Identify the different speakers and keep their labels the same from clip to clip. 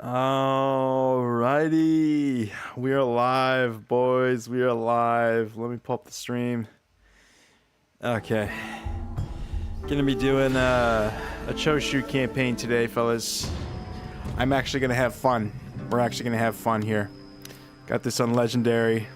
Speaker 1: Alrighty, we are live, boys. We are live. Let me pull up the stream. Okay, gonna be doing a Choshu campaign today, fellas. I'm actually gonna have fun. We're actually gonna have fun here. Got this on Legendary.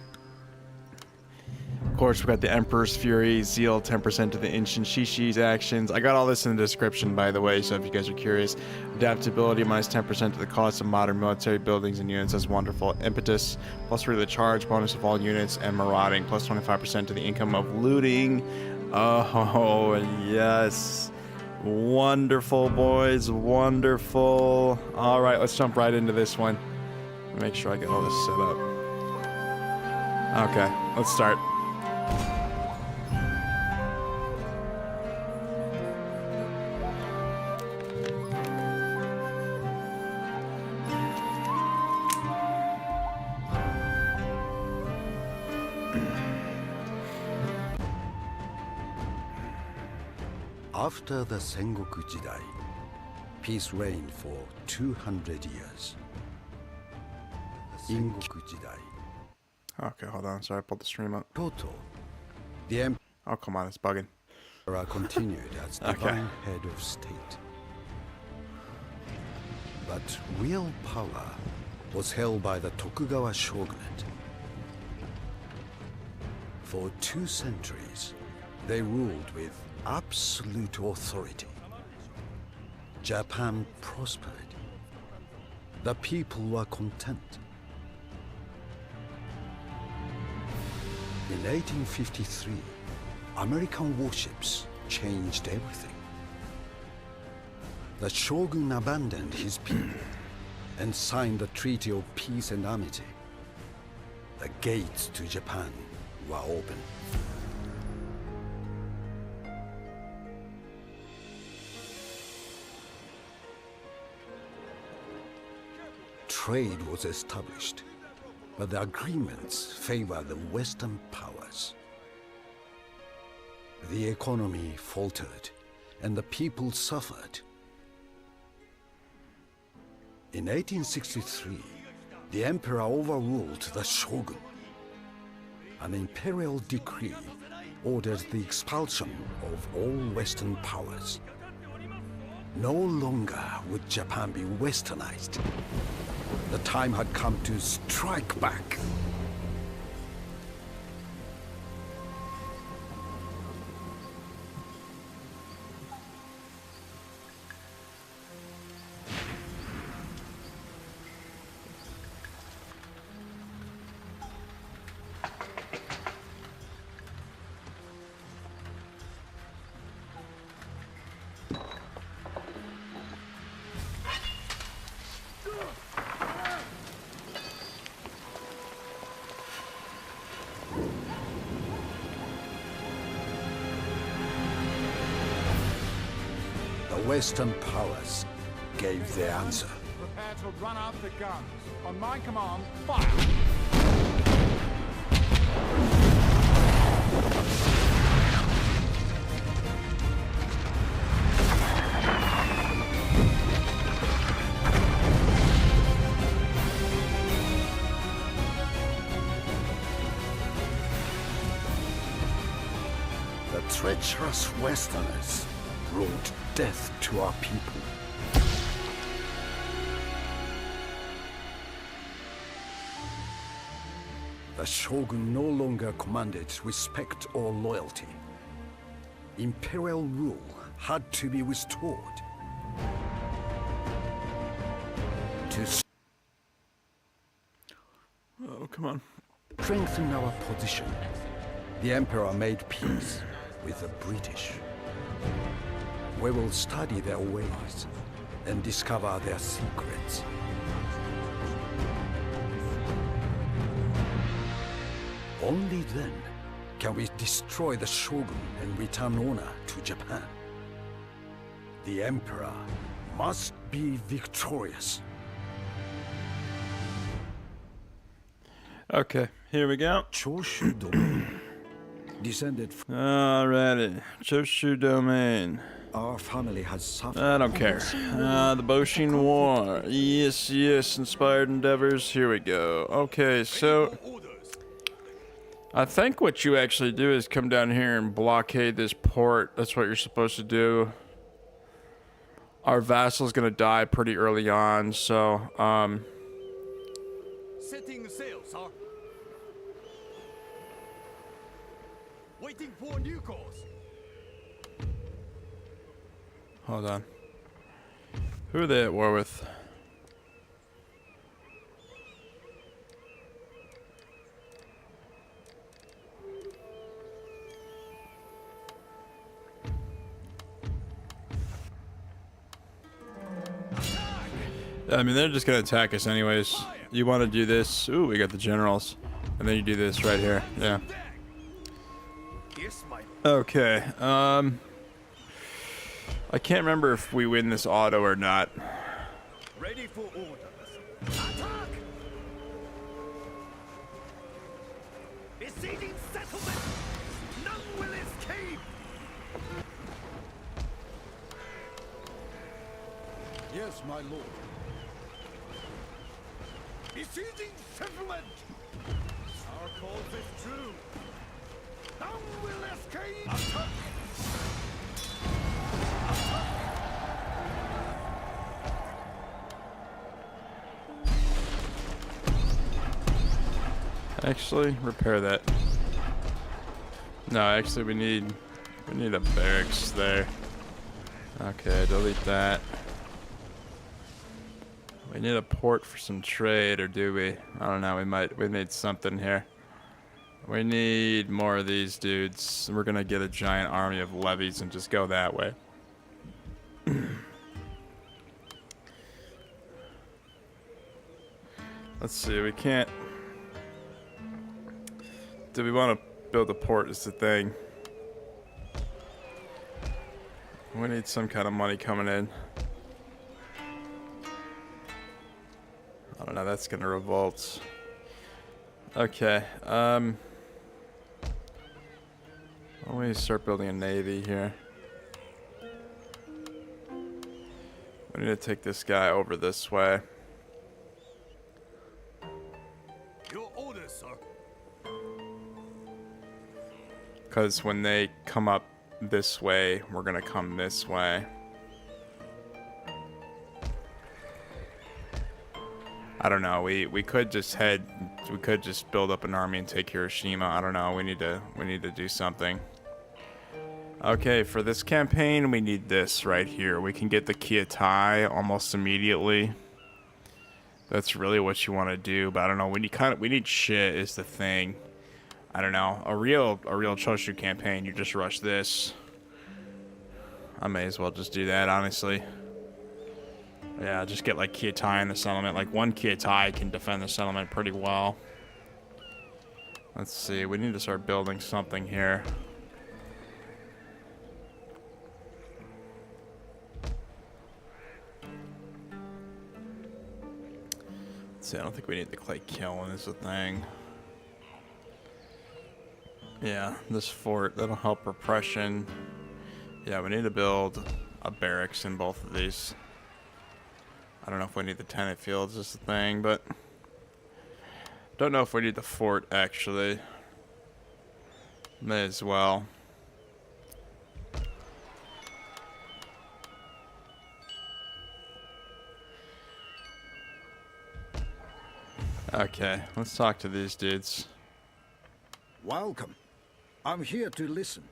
Speaker 1: Of course, we got the Emperor's Fury, Zeal, 10% to the Ishin Shishi's actions. I got all this in the description, by the way, so if you guys are curious. Adaptability, minus 10% to the cost of modern military buildings and units. That's wonderful. Impetus, plus 3 to the charge, bonus of all units, and Marauding, plus 25% to the income of looting. Oh, yes. Wonderful, boys. Wonderful. All right, let's jump right into this one. Make sure I get all this set up. Okay, let's start.
Speaker 2: After the Sengoku Jidai, peace reigned for 200 years. Ingoku Jidai.
Speaker 1: Okay, hold on. Sorry, I pulled the stream up.
Speaker 2: Toto, the Emperor
Speaker 1: Oh, come on, it's bugging.
Speaker 2: continued as divine head of state. But real power was held by the Tokugawa shogunate. For 2 centuries, they ruled with absolute authority. Japan prospered. The people were content. In 1853, American warships changed everything. The shogun abandoned his people and signed the Treaty of Peace and Amity. The gates to Japan were open. Trade was established, but the agreements favored the Western powers. The economy faltered, and the people suffered. In 1863, the emperor overruled the shogun. An imperial decree ordered the expulsion of all Western powers. No longer would Japan be westernized. The time had come to strike back. Western powers gave their answer.
Speaker 3: Prepare to run out the guns. On my command, fire!
Speaker 2: The treacherous Westerners brought death to our people. The shogun no longer commanded respect or loyalty. Imperial rule had to be restored.
Speaker 1: Oh, come on.
Speaker 2: Strengthen our position, the Emperor made peace with the British. We will study their ways and discover their secrets. Only then can we destroy the Shogun and return honor to Japan. The Emperor must be victorious.
Speaker 1: Okay, here we go.
Speaker 2: Choshu Domain descended from
Speaker 1: Alrighty, Choshu Domain.
Speaker 2: Our family has suffered.
Speaker 1: I don't care. The Boshin War. Yes, yes. Inspired endeavors. Here we go. Okay, so I think what you actually do is come down here and blockade this port. That's what you're supposed to do. Our vassal's gonna die pretty early on, so
Speaker 4: Setting sail, sir. Waiting for new course.
Speaker 1: hold on. Who are they at war with? I mean, they're just gonna attack us anyways. You want to do this? Ooh, we got the generals, and then you do this right here. Yeah.
Speaker 4: Yes, my
Speaker 1: Okay. I can't remember if we win this auto or not.
Speaker 4: ready for orders. Attack! Besieging settlement! None will escape!
Speaker 3: Yes, my lord.
Speaker 4: Besieging settlement! Our cause is true. None will escape! Attack!
Speaker 1: Actually, repair that. No, actually, we need a barracks there. Okay, delete that. We need a port for some trade, or do we? I don't know. We need something here. We need more of these dudes. We're gonna get a giant army of levies and just go that way. Let's see. We can't. Do we want to build a port? Is the thing. We need some kind of money coming in. I don't know, that's gonna revolt. Okay, why don't we start building a navy here? We need to take this guy over this way.
Speaker 4: Your orders, sir.
Speaker 1: Because when they come up this way, we're gonna come this way. I don't know. We could just build up an army and take Hiroshima. I don't know. We need to do something. Okay, for this campaign, we need this right here. We can get the Kietai almost immediately. That's really what you want to do, but I don't know. We need shit is the thing. I don't know. A real Choshu campaign, you just rush this. I may as well just do that, honestly. Yeah, just get like Kietai in the settlement. Like one Kietai can defend the settlement pretty well. Let's see. We need to start building something here. Let's see. I don't think we need the clay kiln is the thing. Yeah, this fort, that'll help repression. Yeah, we need to build a barracks in both of these. I don't know if we need the tenant fields is the thing, but don't know if we need the fort actually. May as well. Okay, let's talk to these dudes.
Speaker 2: Welcome. I'm here to listen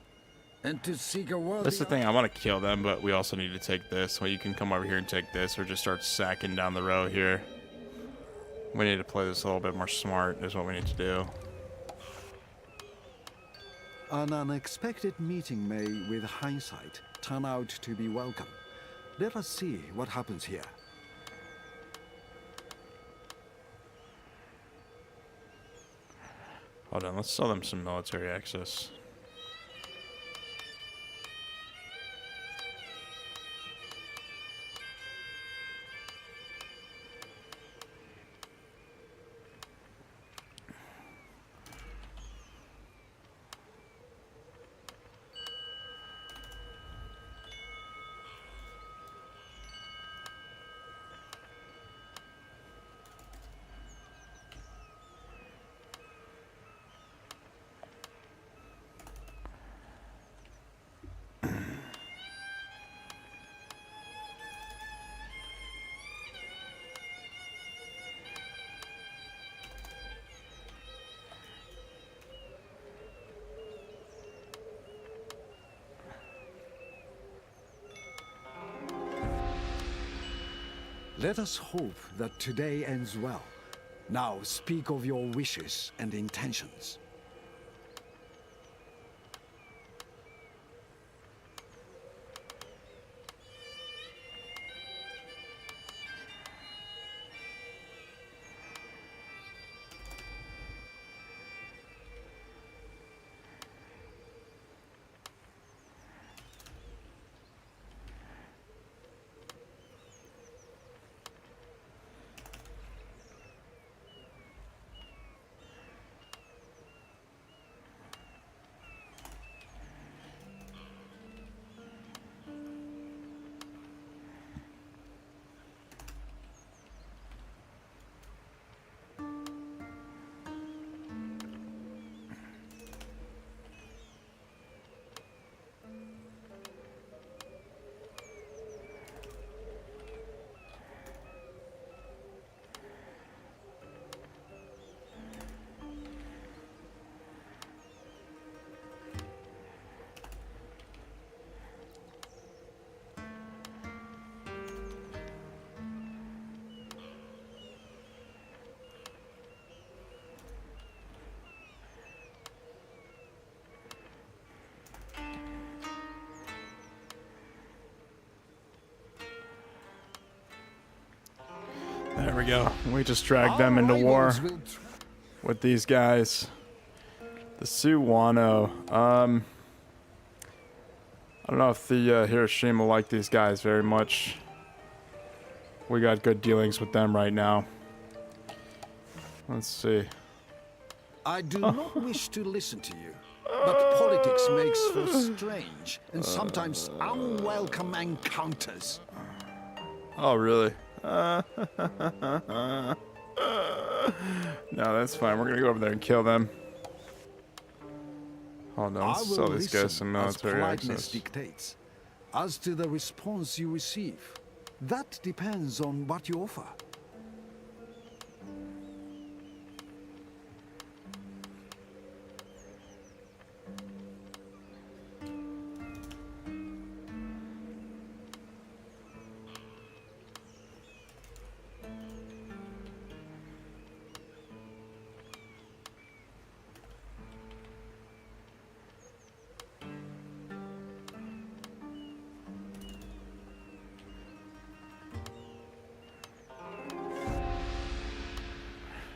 Speaker 2: and to seek a worthy.
Speaker 1: That's the thing, I want to kill them, but we also need to take this. Well, you can come over here and take this, or just start sacking down the row here. We need to play this a little bit more smart, is what we need to do.
Speaker 2: An unexpected meeting may, with hindsight, turn out to be welcome. Let us see what happens here.
Speaker 1: Hold on, let's sell them some military access.
Speaker 2: Let us hope that today ends well. Now speak of your wishes and intentions.
Speaker 1: There we go. We just dragged them into war with these guys. The Suwano. I don't know if the Hiroshima like these guys very much. We got good dealings with them right now. Let's see.
Speaker 2: I do not wish to listen to you, but politics makes for strange and sometimes unwelcome encounters.
Speaker 1: Oh, really? No, that's fine. We're gonna go over there and kill them. Hold on, let's sell these guys some military access.
Speaker 2: Dictates. As to the response you receive, that depends on what you offer.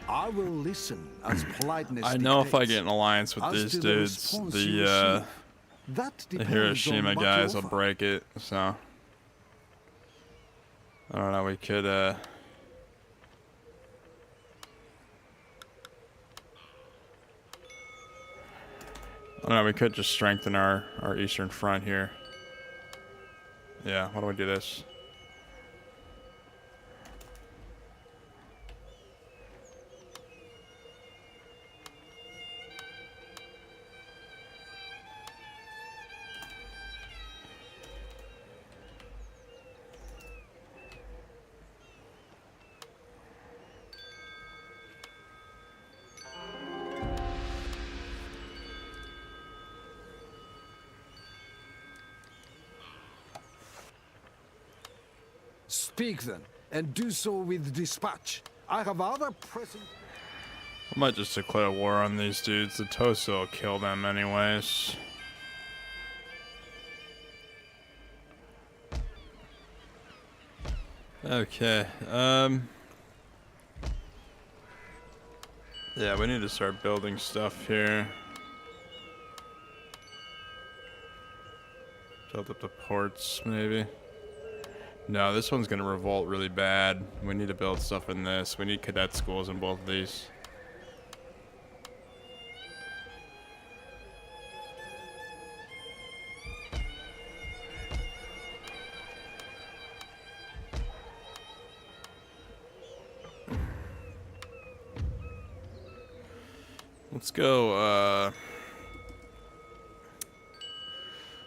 Speaker 2: I will listen as politeness
Speaker 1: I know if I
Speaker 2: dictates.
Speaker 1: get an alliance with
Speaker 2: As
Speaker 1: these
Speaker 2: to the
Speaker 1: dudes,
Speaker 2: response you
Speaker 1: the
Speaker 2: receive, that
Speaker 1: the
Speaker 2: depends
Speaker 1: Hiroshima
Speaker 2: on what you
Speaker 1: guys will
Speaker 2: offer.
Speaker 1: break it. So I don't know. We could I don't know. We could just strengthen our eastern front here. Yeah. Why don't we do this?
Speaker 2: Speak then, and do so with dispatch. I have other pressing...
Speaker 1: I might just declare war on these dudes. The Tosa will kill them anyways. Okay, yeah, we need to start building stuff here. Build up the ports, maybe. No, this one's gonna revolt really bad. We need to build stuff in this. We need cadet schools in both of these. Let's go,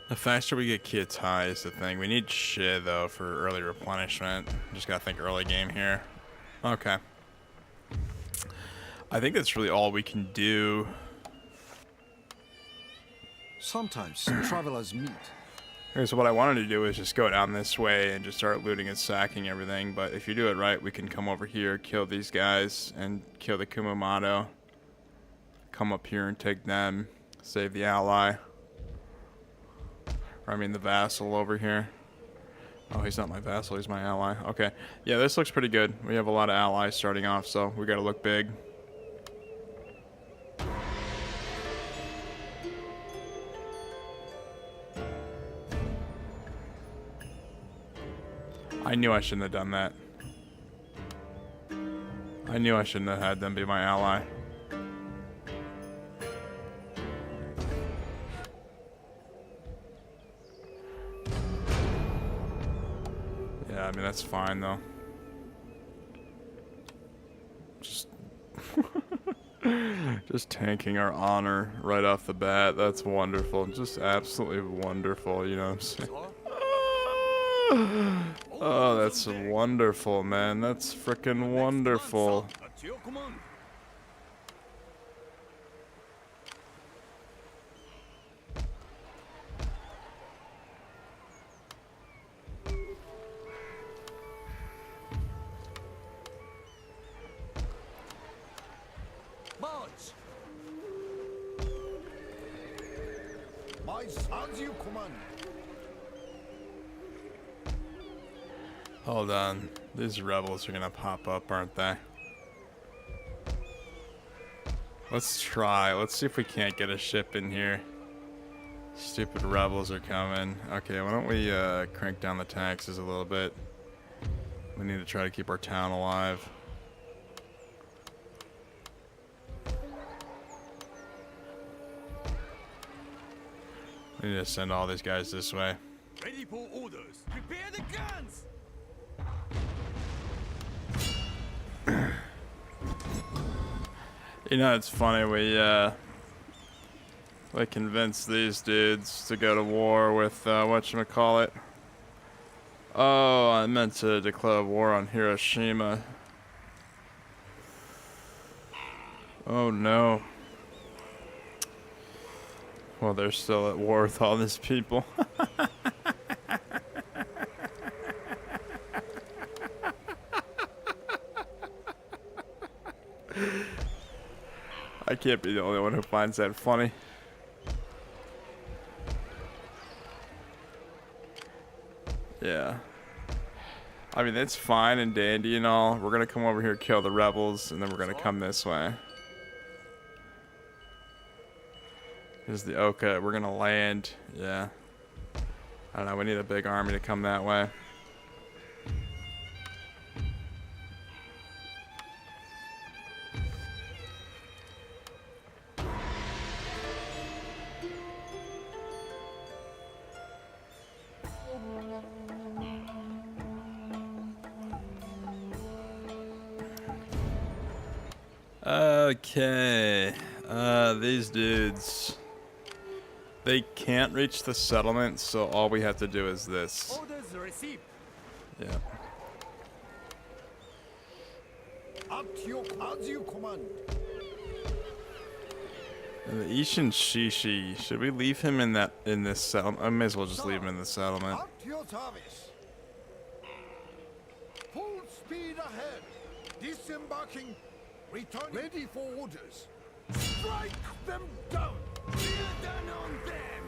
Speaker 1: the faster we get kids high is the thing. We need shit, though, for early replenishment. Just gotta think early game here. Okay. I think that's really all we can do.
Speaker 2: Sometimes travelers meet.
Speaker 1: Okay, so what I wanted to do is just go down this way and just start looting and sacking everything. But if you do it right, we can come over here, kill these guys, and kill the Kumamoto. Come up here and take them. Save the ally. Or I mean the vassal over here. Oh, he's not my vassal, he's my ally. Okay. Yeah, this looks pretty good. We have a lot of allies starting off, so we gotta look big. I knew I shouldn't have done that. I knew I shouldn't have had them be my ally. Yeah, I mean, that's fine, though. Just... just tanking our honor right off the bat. That's wonderful. Just absolutely wonderful, you know what I'm saying? Oh, that's wonderful, man. That's frickin' wonderful.
Speaker 4: At your command. March. My sons, you command.
Speaker 1: Hold on. These rebels are gonna pop up, aren't they? Let's try. Let's see if we can't get a ship in here. Stupid rebels are coming. Okay, why don't we crank down the taxes a little bit. We need to try to keep our town alive. We need to send all these guys this way.
Speaker 4: Ready for orders. Prepare the guns.
Speaker 1: You know, it's funny, we convinced these dudes to go to war with, whatchamacallit. Oh, I meant to declare war on Hiroshima. Oh no. Well, they're still at war with all these people. I can't be the only one who finds that funny. Yeah. I mean, it's fine and dandy and all. We're gonna come over here, kill the rebels, and then we're gonna come this way. Here's the Oka. We're gonna land. Yeah. I don't know. We need a big army to come that way. Okay, these dudes, they can't reach the settlement, so all we have to do is this.
Speaker 4: Orders received.
Speaker 1: Yeah.
Speaker 4: At your as you command.
Speaker 1: And the Ishin Shishi, should we leave him in this settlement? I may as well just leave him in the settlement.
Speaker 4: At your service. Full speed ahead. Disembarking. Return. Ready for orders. Strike them down. We're done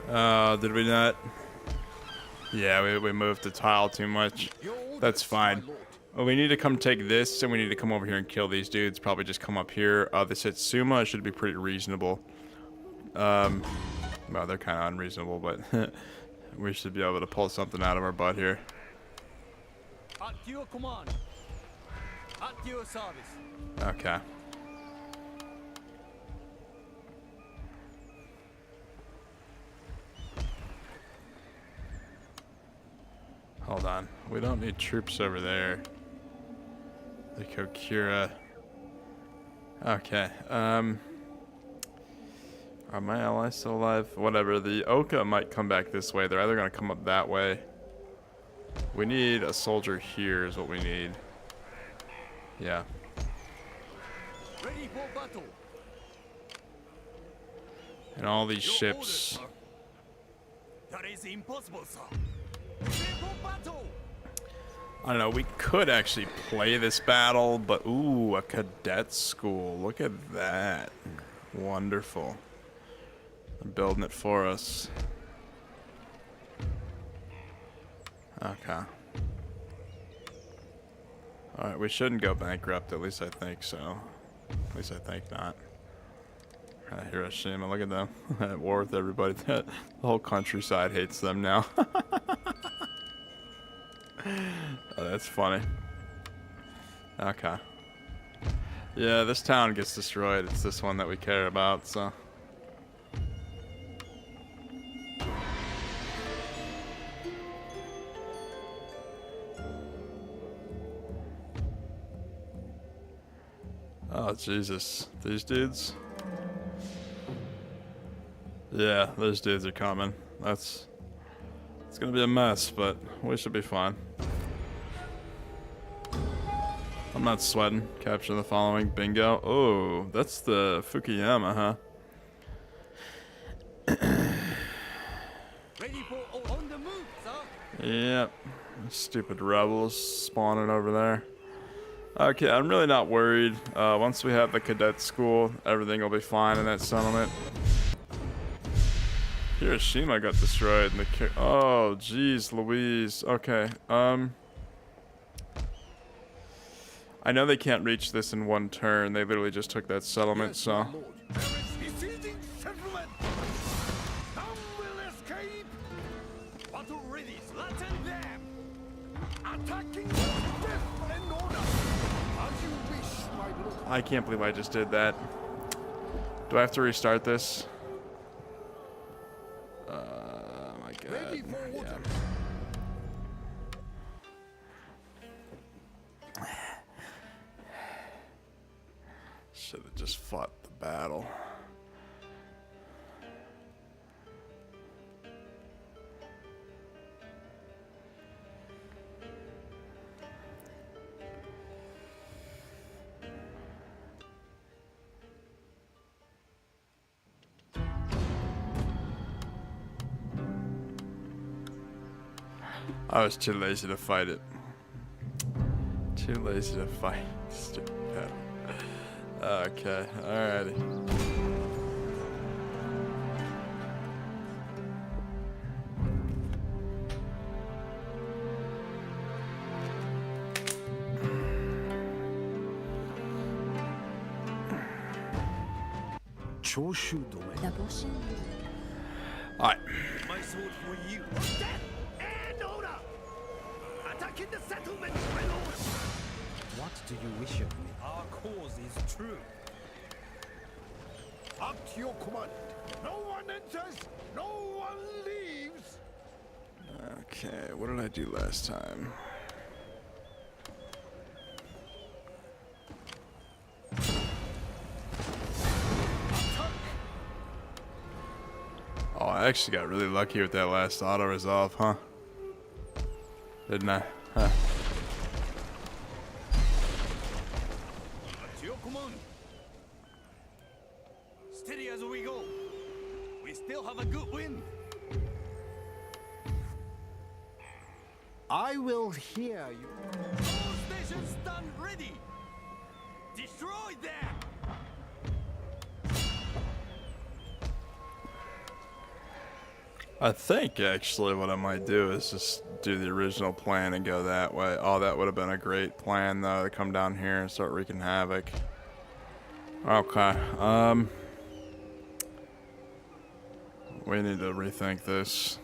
Speaker 4: on them.
Speaker 1: Did we not? Yeah, we moved the tile too much. That's fine. Well, we need to come take this, and we need to come over here and kill these dudes. Probably just come up here. The Satsuma should be pretty reasonable. Well, they're kind of unreasonable, but we should be able to pull something out of our butt here.
Speaker 4: At your command. At your service.
Speaker 1: Okay. Hold on. We don't need troops over there. The Kokura. Okay. Are my allies still alive? Whatever. The Oka might come back this way. They're either going to come up that way. We need a soldier here is what we need. Yeah.
Speaker 4: Ready for battle.
Speaker 1: And all these ships.
Speaker 4: That is impossible, sir. Prepare for battle.
Speaker 1: I don't know, we could actually play this battle, but ooh, a cadet school. Look at that. Wonderful. They're building it for us. Okay. Alright, we shouldn't go bankrupt, at least I think so. At least I think not. Hiroshima, look at them. At war with everybody. The whole countryside hates them now. Oh, that's funny. Okay. Yeah, this town gets destroyed. It's this one that we care about, so. Oh, Jesus. These dudes? Yeah, those dudes are coming. It's gonna be a mess, but we should be fine. I'm not sweating. Capture the following. Bingo. Oh, that's the Fukuyama, huh?
Speaker 4: Ready for on the move, sir.
Speaker 1: Yep. Stupid rebels spawning over there. Okay, I'm really not worried. Once we have the cadet school, everything will be fine in that settlement. Hiroshima got destroyed in the oh, jeez, Louise. Okay, I know they can't reach this in one turn. They literally just took that settlement,
Speaker 4: Yes,
Speaker 1: so.
Speaker 4: my lord. There is besieging settlement. Some will escape. Battle ready, slaughtering them. Attacking with death and order. As you wish, my lord.
Speaker 1: I can't believe I just did that. Do I have to restart this? My God.
Speaker 4: Ready for order.
Speaker 1: Should have just fought the battle. I was too lazy to fight it. Too lazy to fight. Stupid battle. Okay, alrighty.
Speaker 2: Choshu Domain.
Speaker 1: Alright.
Speaker 4: My sword for you. Death and order. Attacking the settlement, my lord.
Speaker 5: What do you wish of me?
Speaker 4: Our cause is true. Act your command. No one enters, no one leaves.
Speaker 1: Okay, what did I do last time? Oh, I actually got really lucky with that last auto resolve, huh? Didn't I? Huh.
Speaker 4: At your command. Steady as we go. We still have a good wind.
Speaker 5: I will hear you.
Speaker 4: All stations stand ready. Destroy them.
Speaker 1: I think actually what I might do is just do the original plan and go that way. Oh, that would have been a great plan though, to come down here and start wreaking havoc. Okay, we need to rethink this.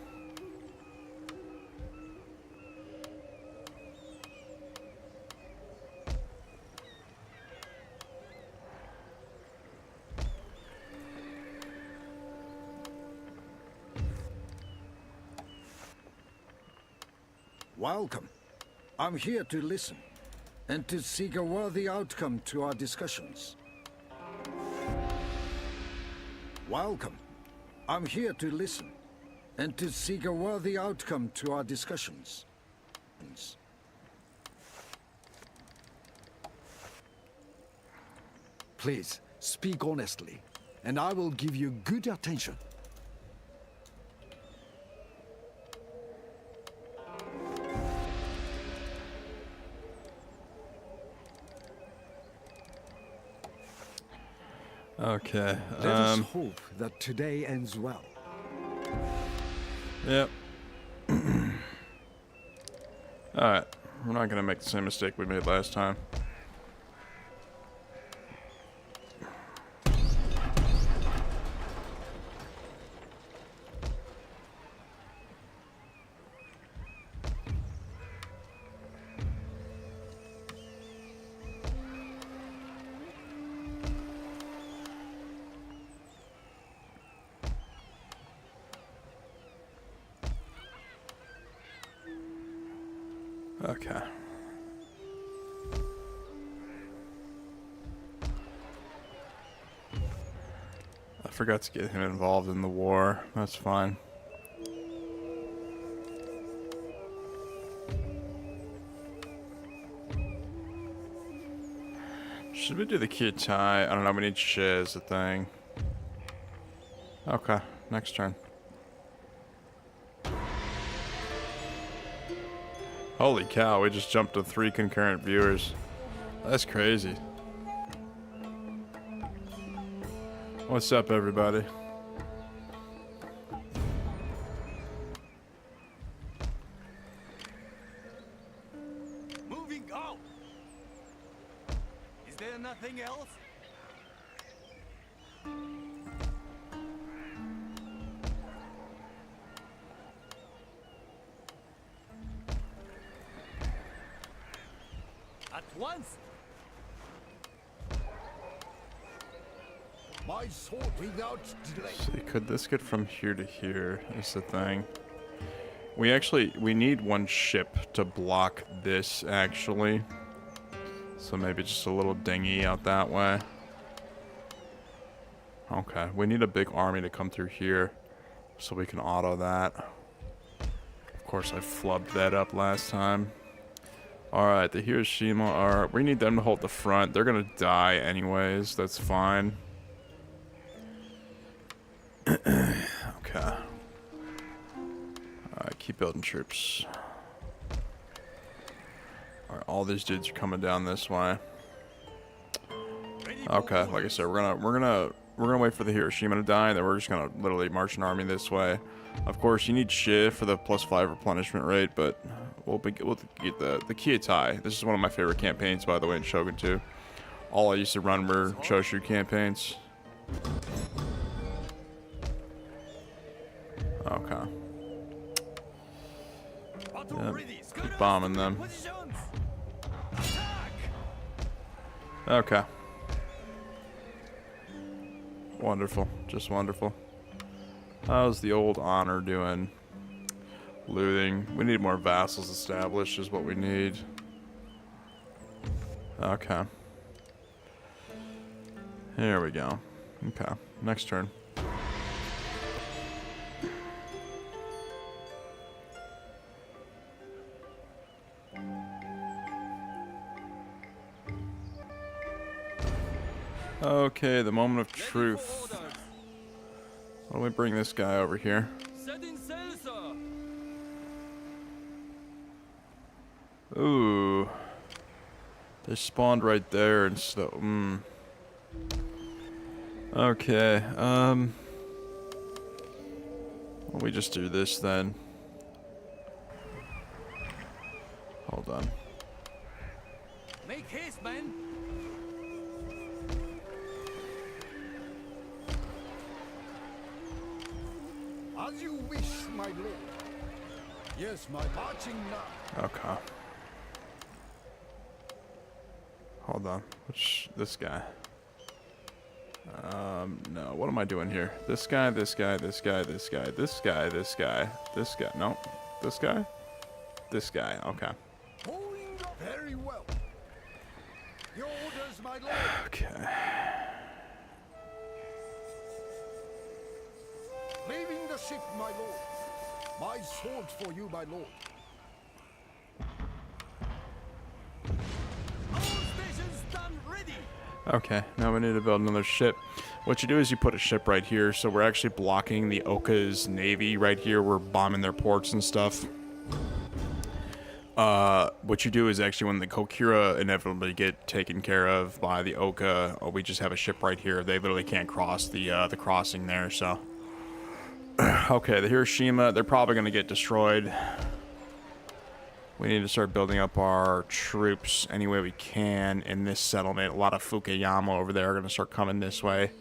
Speaker 2: Welcome. I'm here to listen and to seek a worthy outcome to our discussions. Welcome. I'm here to listen and to seek a worthy outcome to our discussions. Please, speak honestly, and I will give you good attention.
Speaker 1: Okay.
Speaker 5: Let us hope that today ends well.
Speaker 1: Yep. Alright. We're not gonna make the same mistake we made last time. Okay. I forgot to get him involved in the war. That's fine. Should we do the Kyotai? I don't know, we need Shiz, the thing. Okay, next turn. Holy cow, we just jumped to 3 concurrent viewers. That's crazy. What's up, everybody?
Speaker 4: Moving out. Is there nothing else? At once. My sword without delay.
Speaker 1: See, could this get from here to here is the thing. We need 1 ship to block this, actually. So maybe just a little dinghy out that way. Okay, we need a big army to come through here so we can auto that. Of course, I flubbed that up last time. Alright, the Hiroshima are... We need them to hold the front. They're gonna die anyways. That's fine. Okay. Alright, keep building troops. Alright, all these dudes are coming down this way. Okay, like I said, we're gonna wait for the Hiroshima to die, and then we're just gonna literally march an army this way. Of course, you need Shiv for the +5 replenishment rate, but we'll get the Kyotai. This is one of my favorite campaigns, by the way, in Shogun 2. All I used to run were Choshu campaigns. Okay. Yep. Keep bombing them. Okay. Wonderful. Just wonderful. How's the old honor doing? Looting. We need more vassals established is what we need. Okay. Here we go. Okay. Next turn. Okay, the moment of truth. Why don't we bring this guy over here? Ooh. They spawned right there and so okay, why don't we just do this then? Hold on.
Speaker 4: Make haste, man. As you wish, my lord. Yes, my marching now.
Speaker 1: Okay. Hold on. Which this guy? No. What am I doing here? This guy, this guy, this guy, this guy, this guy, this guy, this guy. No. This guy? This guy. Okay.
Speaker 4: Going very well. Your orders, my lord.
Speaker 1: Okay.
Speaker 4: Leaving the ship, my lord. My sword for you, my lord. All stations done ready.
Speaker 1: Okay, now we need to build another ship. What you do is you put a ship right here, so we're actually blocking the Oka's navy right here. We're bombing their ports and stuff. What you do is actually when the Kokira inevitably get taken care of by the Oka, we just have a ship right here. They literally can't cross the crossing there, so. Okay, the Hiroshima, they're probably going to get destroyed. We need to start building up our troops any way we can in this settlement. A lot of Fukuyama over there are going to start coming this way.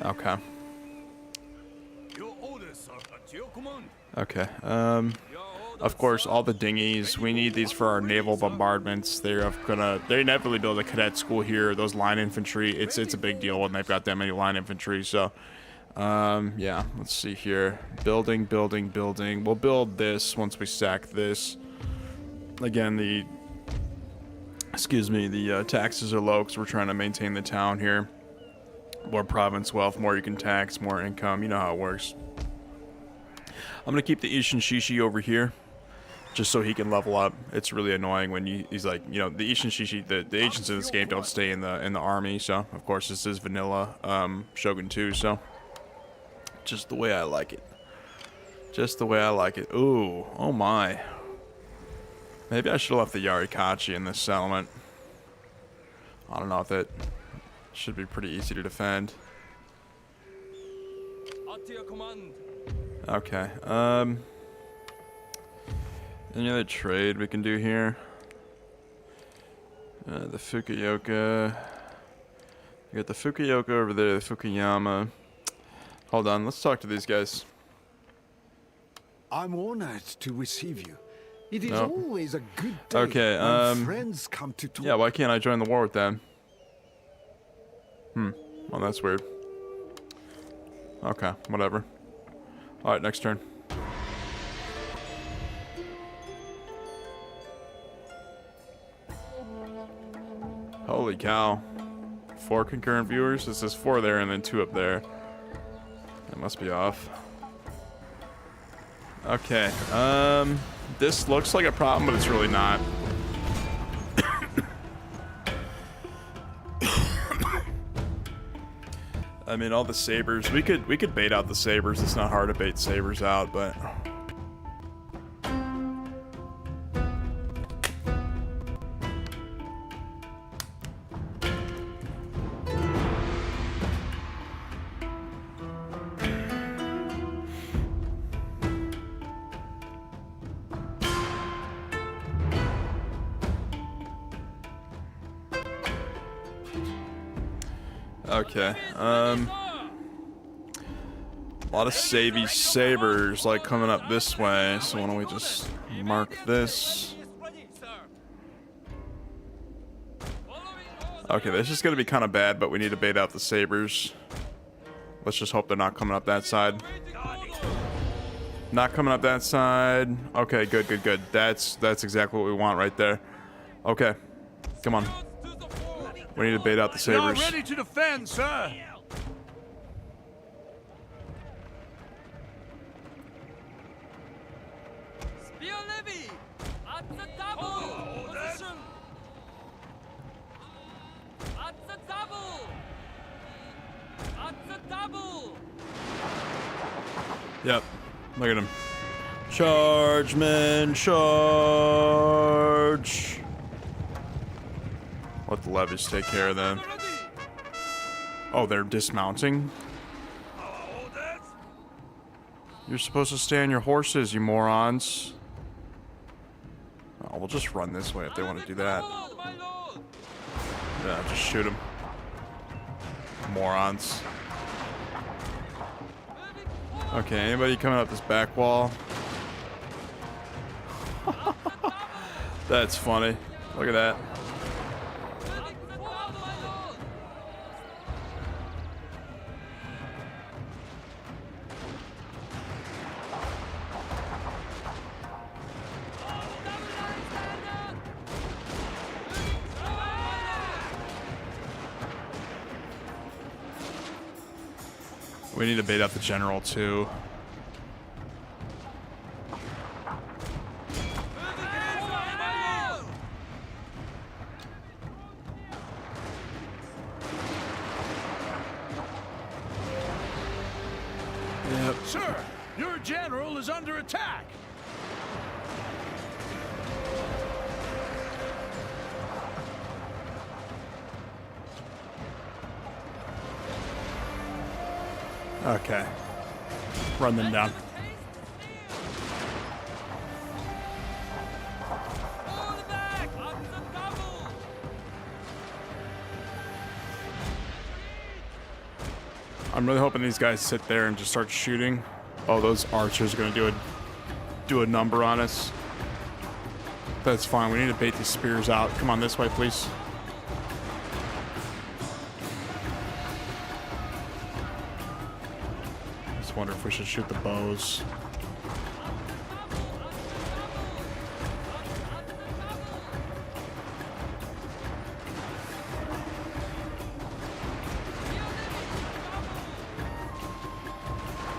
Speaker 1: Okay.
Speaker 4: Your orders are at your command.
Speaker 1: Okay, of course, all the dinghies, we need these for our naval bombardments. They inevitably build a cadet school here. Those line infantry, it's a big deal when they've got that many line infantry, so, yeah, let's see here. Building. We'll build this once we sack this. Again, the taxes are low because we're trying to maintain the town here. More province wealth, more you can tax, more income, you know how it works. I'm gonna keep the Ishin Shishi over here, just so he can level up. It's really annoying when he's like, you know, the Ishin Shishi, the agents in this game don't stay in the army, so of course this is vanilla Shogun 2, so just the way I like it. Just the way I like it. Ooh, oh my. Maybe I should have left the Yarikachi in this settlement. I don't know if that should be pretty easy to defend.
Speaker 4: At your command.
Speaker 1: Okay, any other trade we can do here? The Fukuoka. You got the Fukuoka over there, the Fukuyama. Hold on, let's talk to these guys.
Speaker 2: I'm honored to receive you. It is
Speaker 1: No.
Speaker 2: always a good day
Speaker 1: Okay,
Speaker 2: when friends come to talk.
Speaker 1: Yeah, why can't I join the war with them? Well, that's weird. Okay, whatever. Alright, next turn. Holy cow. 4 concurrent viewers? This is 4 there and then 2 up there. That must be off. Okay, this looks like a problem, but it's really not. I mean, all the sabers. We could bait out the sabers. It's not hard to bait sabers out, but okay. A lot of savvy sabers like coming up this way, so why don't we just mark this? Okay, this is gonna be kind of bad, but we need to bait out the sabers. Let's just hope they're not coming up that side. Not coming up that side. Okay, good. That's exactly what we want right there. Okay, come on. We need to bait out the sabers.
Speaker 4: You're ready to defend, sir.
Speaker 6: Spear levy at the double position. At the double. At the double.
Speaker 1: Yep. Look at him. Charge, men, charge. Let the levies take care of them. Oh, they're dismounting? You're supposed to stay on your horses, you morons. Oh, we'll just run this way if they want to do that. Yeah, just shoot them. Morons. Okay, anybody coming up this back wall? That's funny. Look at that. We need to bait out the general too. Yep.
Speaker 4: Sir, your general is under attack.
Speaker 1: Okay. Run them down.
Speaker 6: Fall back! At the double!
Speaker 1: I'm really hoping these guys sit there and just start shooting. Oh, those archers are gonna do a number on us. That's fine. We need to bait these spears out. Come on this way, please. Just wonder if we should shoot the bows.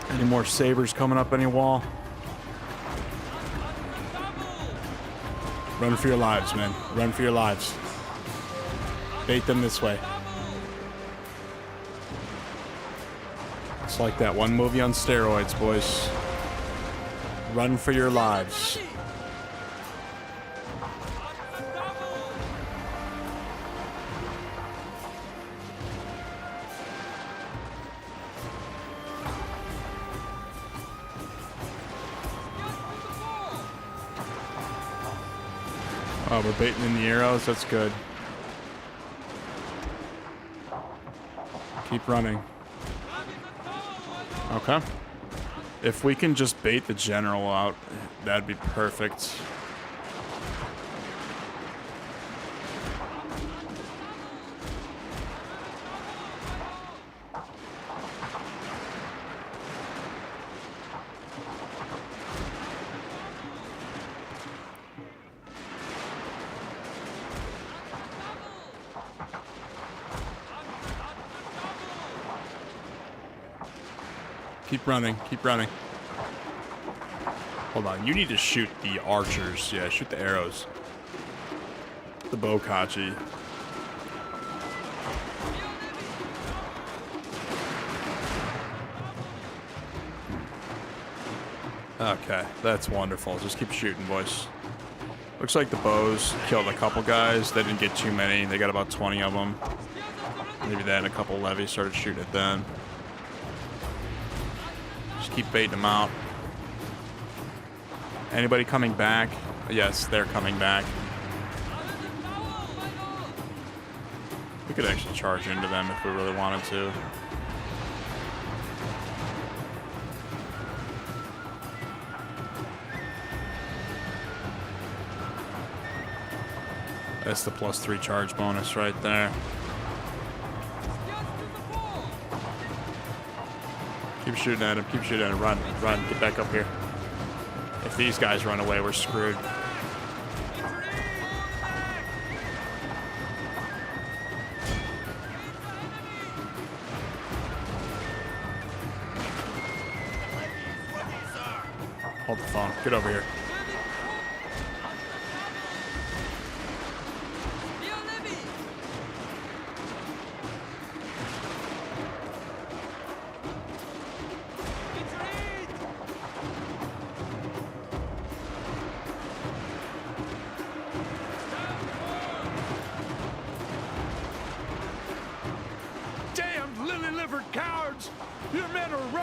Speaker 1: Any more sabers coming up any wall? Run for your lives, man. Run for your lives. Bait them this way. It's like that one movie on steroids, boys. Run for your lives. Oh, we're baiting in the arrows. That's good. Keep running. Okay. If we can just bait the general out, that'd be perfect. Keep running, keep running. Hold on, you need to shoot the archers. Yeah, shoot the arrows. The bokachi. Okay, that's wonderful. Just keep shooting, boys. Looks like the bows killed a couple guys. They didn't get too many. They got about 20 of them. Maybe that and a couple levies started shooting at them. Just keep baiting them out. Anybody coming back? Yes, they're coming back. We could actually charge into them if we really wanted to. That's the +3 charge bonus right there. Keep shooting at him, keep shooting at him. Run, run, get back up here. If these guys run away, we're screwed. Hold the phone, get over here.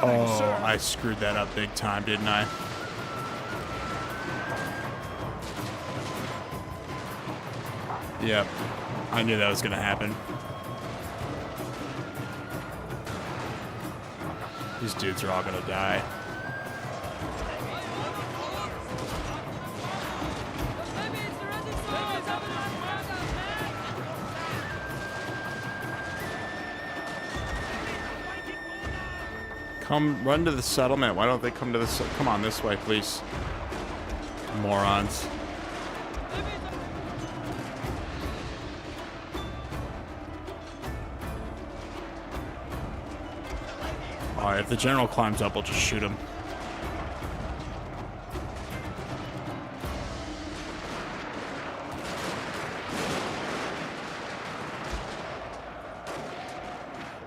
Speaker 1: Oh, I screwed that up big time, didn't I? Yep. I knew that was going to happen. These dudes are all going to die. Come, run to the settlement. Why don't they come to the... Come on, this way, please. Morons. Alright, if the general climbs up, we'll just shoot him.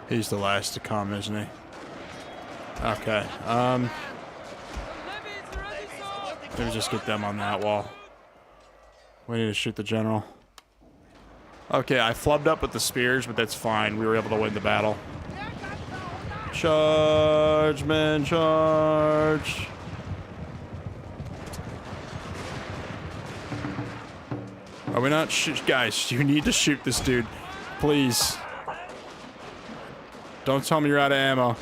Speaker 1: He's the last to come, isn't he? Okay, maybe just get them on that wall. We need to shoot the general. Okay, I flubbed up with the spears, but that's fine. We were able to win the battle. Charge, men, charge. Are we not guys, you need to shoot this dude. Please. Don't tell me you're out of ammo.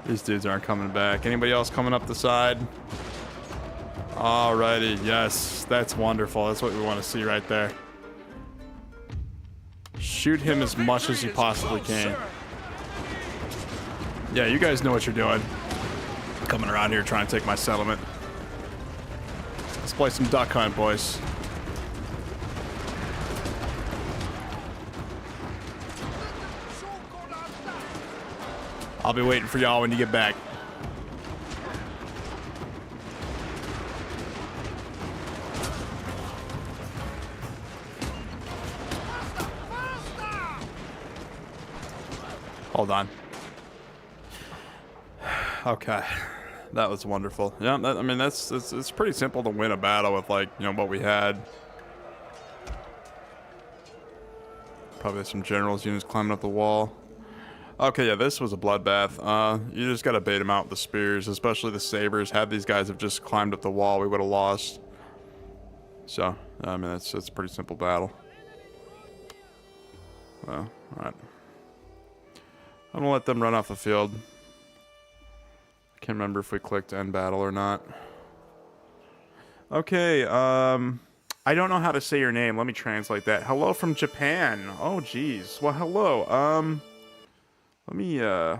Speaker 1: These dudes aren't coming back. Anybody else coming up the side? Alrighty, yes. That's wonderful. That's what we want to see right there. Shoot him as much as you possibly can. Yeah, you guys know what you're doing. Coming around here trying to take my settlement. Let's play some duck hunt, boys. I'll be waiting for y'all when you get back. Hold on. Okay. That was wonderful. Yeah, I mean, it's pretty simple to win a battle with, like, you know, what we had. Probably some generals units climbing up the wall. Okay, yeah, this was a bloodbath. You just gotta bait them out with the spears, especially the sabers. Had these guys have just climbed up the wall, we would have lost. So, I mean, it's a pretty simple battle. Well, alright. I'm gonna let them run off the field. Can't remember if we clicked end battle or not. Okay, I don't know how to say your name. Let me translate that. Hello from Japan. Oh, geez. Well, hello. Let me go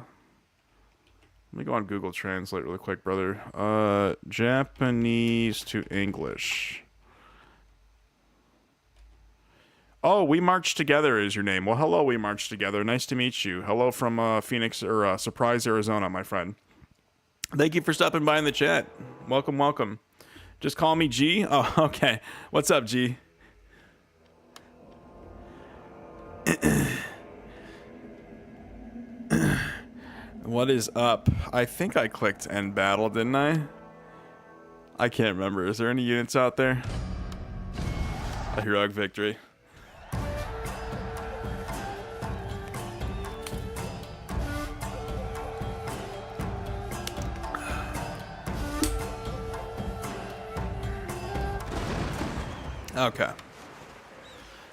Speaker 1: on Google Translate really quick, brother. Japanese to English. Oh, We March Together is your name. Well, hello, We March Together. Nice to meet you. Hello from Phoenix, or Surprise, Arizona, my friend. Thank you for stopping by in the chat. Welcome, welcome. Just call me G? Oh, okay. What's up, G? What is up? I think I clicked end battle, didn't I? I can't remember. Is there any units out there? A heroic victory. Okay.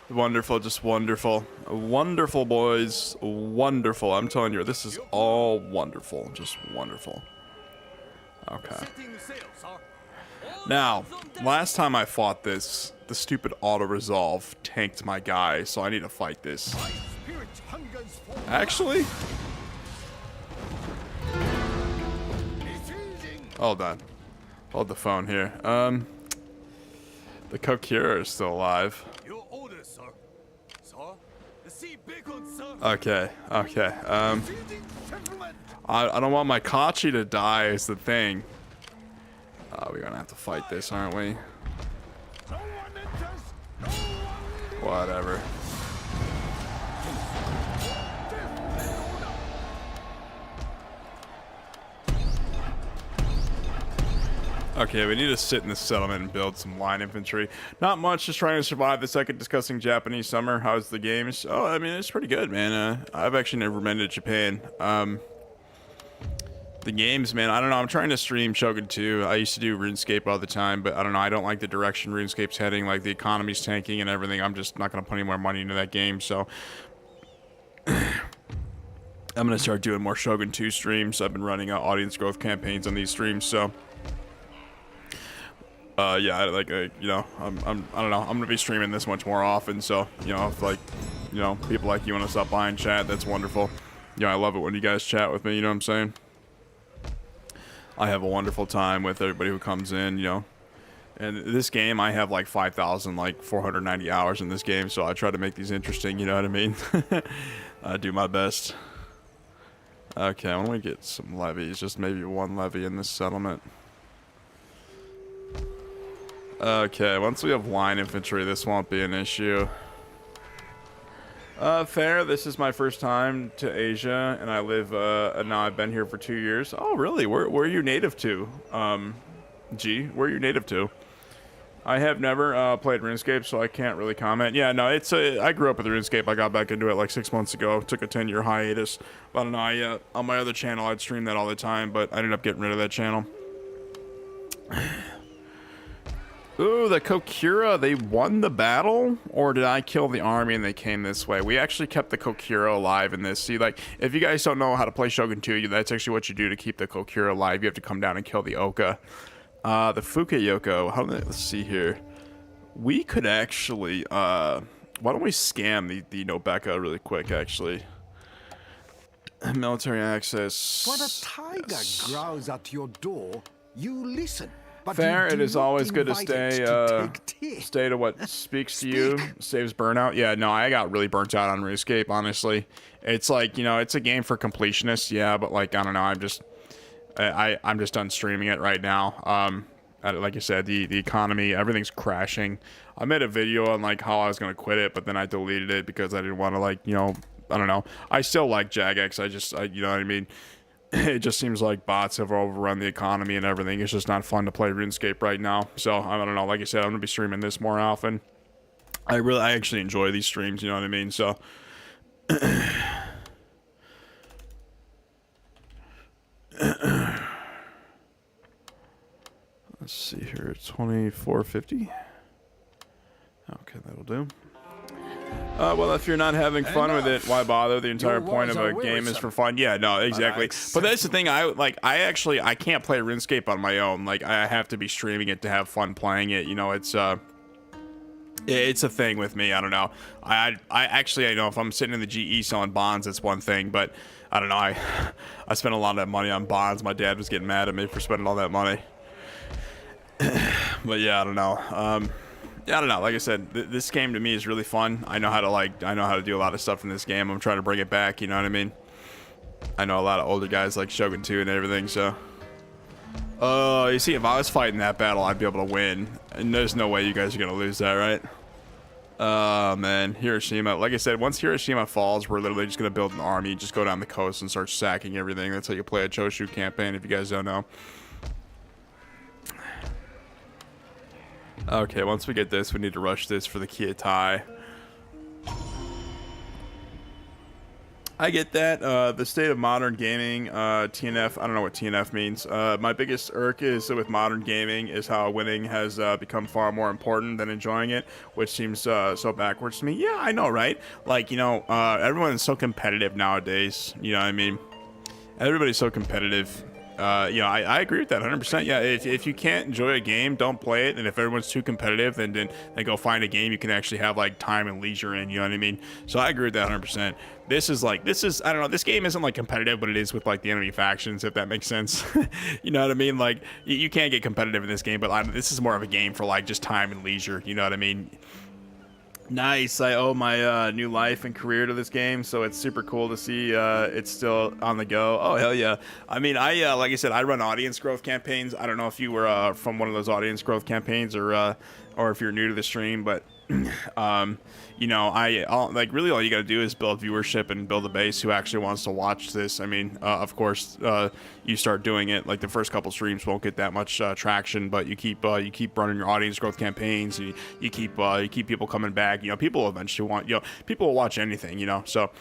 Speaker 1: Wonderful, just wonderful. Wonderful, boys. Wonderful. I'm telling you, this is all wonderful. Just wonderful. Okay. Now, last time I fought this, the stupid auto-resolve tanked my guy, so I need to fight this. Actually? Hold on. Hold the phone here. The Kokura is still alive.
Speaker 4: Your orders, sir. Sir, the sea beacon, sir.
Speaker 1: Okay, okay. I don't want my Kachi to die is the thing. We're gonna have to fight this, aren't we? Whatever. Okay, we need to sit in this settlement and build some line infantry. Not much, just trying to survive the second discussing Japanese summer. How's the games? Oh, I mean, it's pretty good, man. I've actually never been to Japan. The games, man, I don't know. I'm trying to stream Shogun 2. I used to do RuneScape all the time, but I don't know. I don't like the direction RuneScape's heading. Like, the economy's tanking and everything. I'm just not going to put any more money into that game, so I'm going to start doing more Shogun 2 streams. I've been running audience growth campaigns on these streams, so yeah, like, you know, I don't know. I'm gonna be streaming this much more often, so, you know, if, like, you know, people like you want to stop by and chat, that's wonderful. You know, I love it when you guys chat with me, you know what I'm saying? I have a wonderful time with everybody who comes in, you know. And this game, I have like 490 hours in this game, so I try to make these interesting, you know what I mean? I do my best. Okay, I want to get some levies, just maybe one levy in this settlement. Okay, once we have line infantry, this won't be an issue. Fair, this is my first time to Asia, and I live, now I've been here for 2 years. Oh, really? Where are you native to? G, where are you native to? I have never played RuneScape, so I can't really comment. Yeah, no, it's I grew up with RuneScape. I got back into it like 6 months ago. Took a 10-year hiatus. I don't know. On my other channel, I'd stream that all the time, but I ended up getting rid of that channel. Ooh, the Kokura, they won the battle? Or did I kill the army and they came this way? We actually kept the Kokura alive in this. See, like, if you guys don't know how to play Shogun 2, that's actually what you do to keep the Kokura alive. You have to come down and kill the Oka. The Fukayoko, let's see here. We could actually, why don't we scam the Nobeka really quick, actually. Military access.
Speaker 2: When a tiger growls at your door, you listen. But
Speaker 1: Fair,
Speaker 2: you
Speaker 1: it
Speaker 2: do
Speaker 1: is
Speaker 2: not
Speaker 1: always good to
Speaker 2: invite
Speaker 1: stay,
Speaker 2: it to take tea.
Speaker 1: stay to what speaks to you, saves burnout. Yeah, no, I got really burnt out on RuneScape, honestly. It's like, you know, it's a game for completionists, yeah, but like, I don't know, I'm just done streaming it right now. Like I said, the economy, everything's crashing. I made a video on like how I was gonna quit it, but then I deleted it because I didn't want to, like, you know, I don't know. I still like Jagex. You know what I mean? It just seems like bots have overrun the economy and everything. It's just not fun to play RuneScape right now. So I don't know. Like I said, I'm gonna be streaming this more often. I actually enjoy these streams. You know what I mean? So. Let's see here. 2450. Okay, that'll do. Well, if you're not having fun with it, why bother? The entire point of a game is for fun. Yeah, no, exactly. But that's the thing. I can't play RuneScape on my own. Like, I have to be streaming it to have fun playing it. You know, it's a thing with me. I don't know. I know if I'm sitting in the GE selling bonds, it's one thing. But I don't know. I spent a lot of that money on bonds. My dad was getting mad at me for spending all that money. But yeah, I don't know. Yeah, I don't know. Like I said, this game to me is really fun. I know how to do a lot of stuff in this game. I'm trying to bring it back. You know what I mean? I know a lot of older guys like Shogun 2 and everything. So, you see, if I was fighting that battle, I'd be able to win. And there's no way you guys are gonna lose that, right? Man, Hiroshima. Like I said, once Hiroshima falls, we're literally just gonna build an army, just go down the coast and start sacking everything. That's how you play a Choshu campaign. If you guys don't know. Okay, once we get this, we need to rush this for the Kietai. I get that. The state of modern gaming, TNF, I don't know what TNF means. My biggest irk is with modern gaming is how winning has become far more important than enjoying it, which seems so backwards to me. Yeah, I know, right? Like, you know, everyone is so competitive nowadays. You know what I mean? Everybody's so competitive. You know, I agree with that 100%. Yeah, if you can't enjoy a game, don't play it. And if everyone's too competitive, then go find a game you can actually have like time and leisure in. You know what I mean? So I agree with that 100%. This is I don't know. This game isn't like competitive, but it is with like the enemy factions, if that makes sense. You know what I mean? Like you can't get competitive in this game, but this is more of a game for like just time and leisure. You know what I mean? Nice. I owe my new life and career to this game, so it's super cool to see it's still on the go. Oh, hell yeah. I mean, like I said, I run audience growth campaigns. I don't know if you were from one of those audience growth campaigns or if you're new to the stream, but you know, like really all you got to do is build viewership and build a base who actually wants to watch this. I mean, of course, you start doing it, like the first couple streams won't get that much traction, but you keep running your audience growth campaigns, and you keep people coming back. You know, people will eventually people will watch anything, you know, so.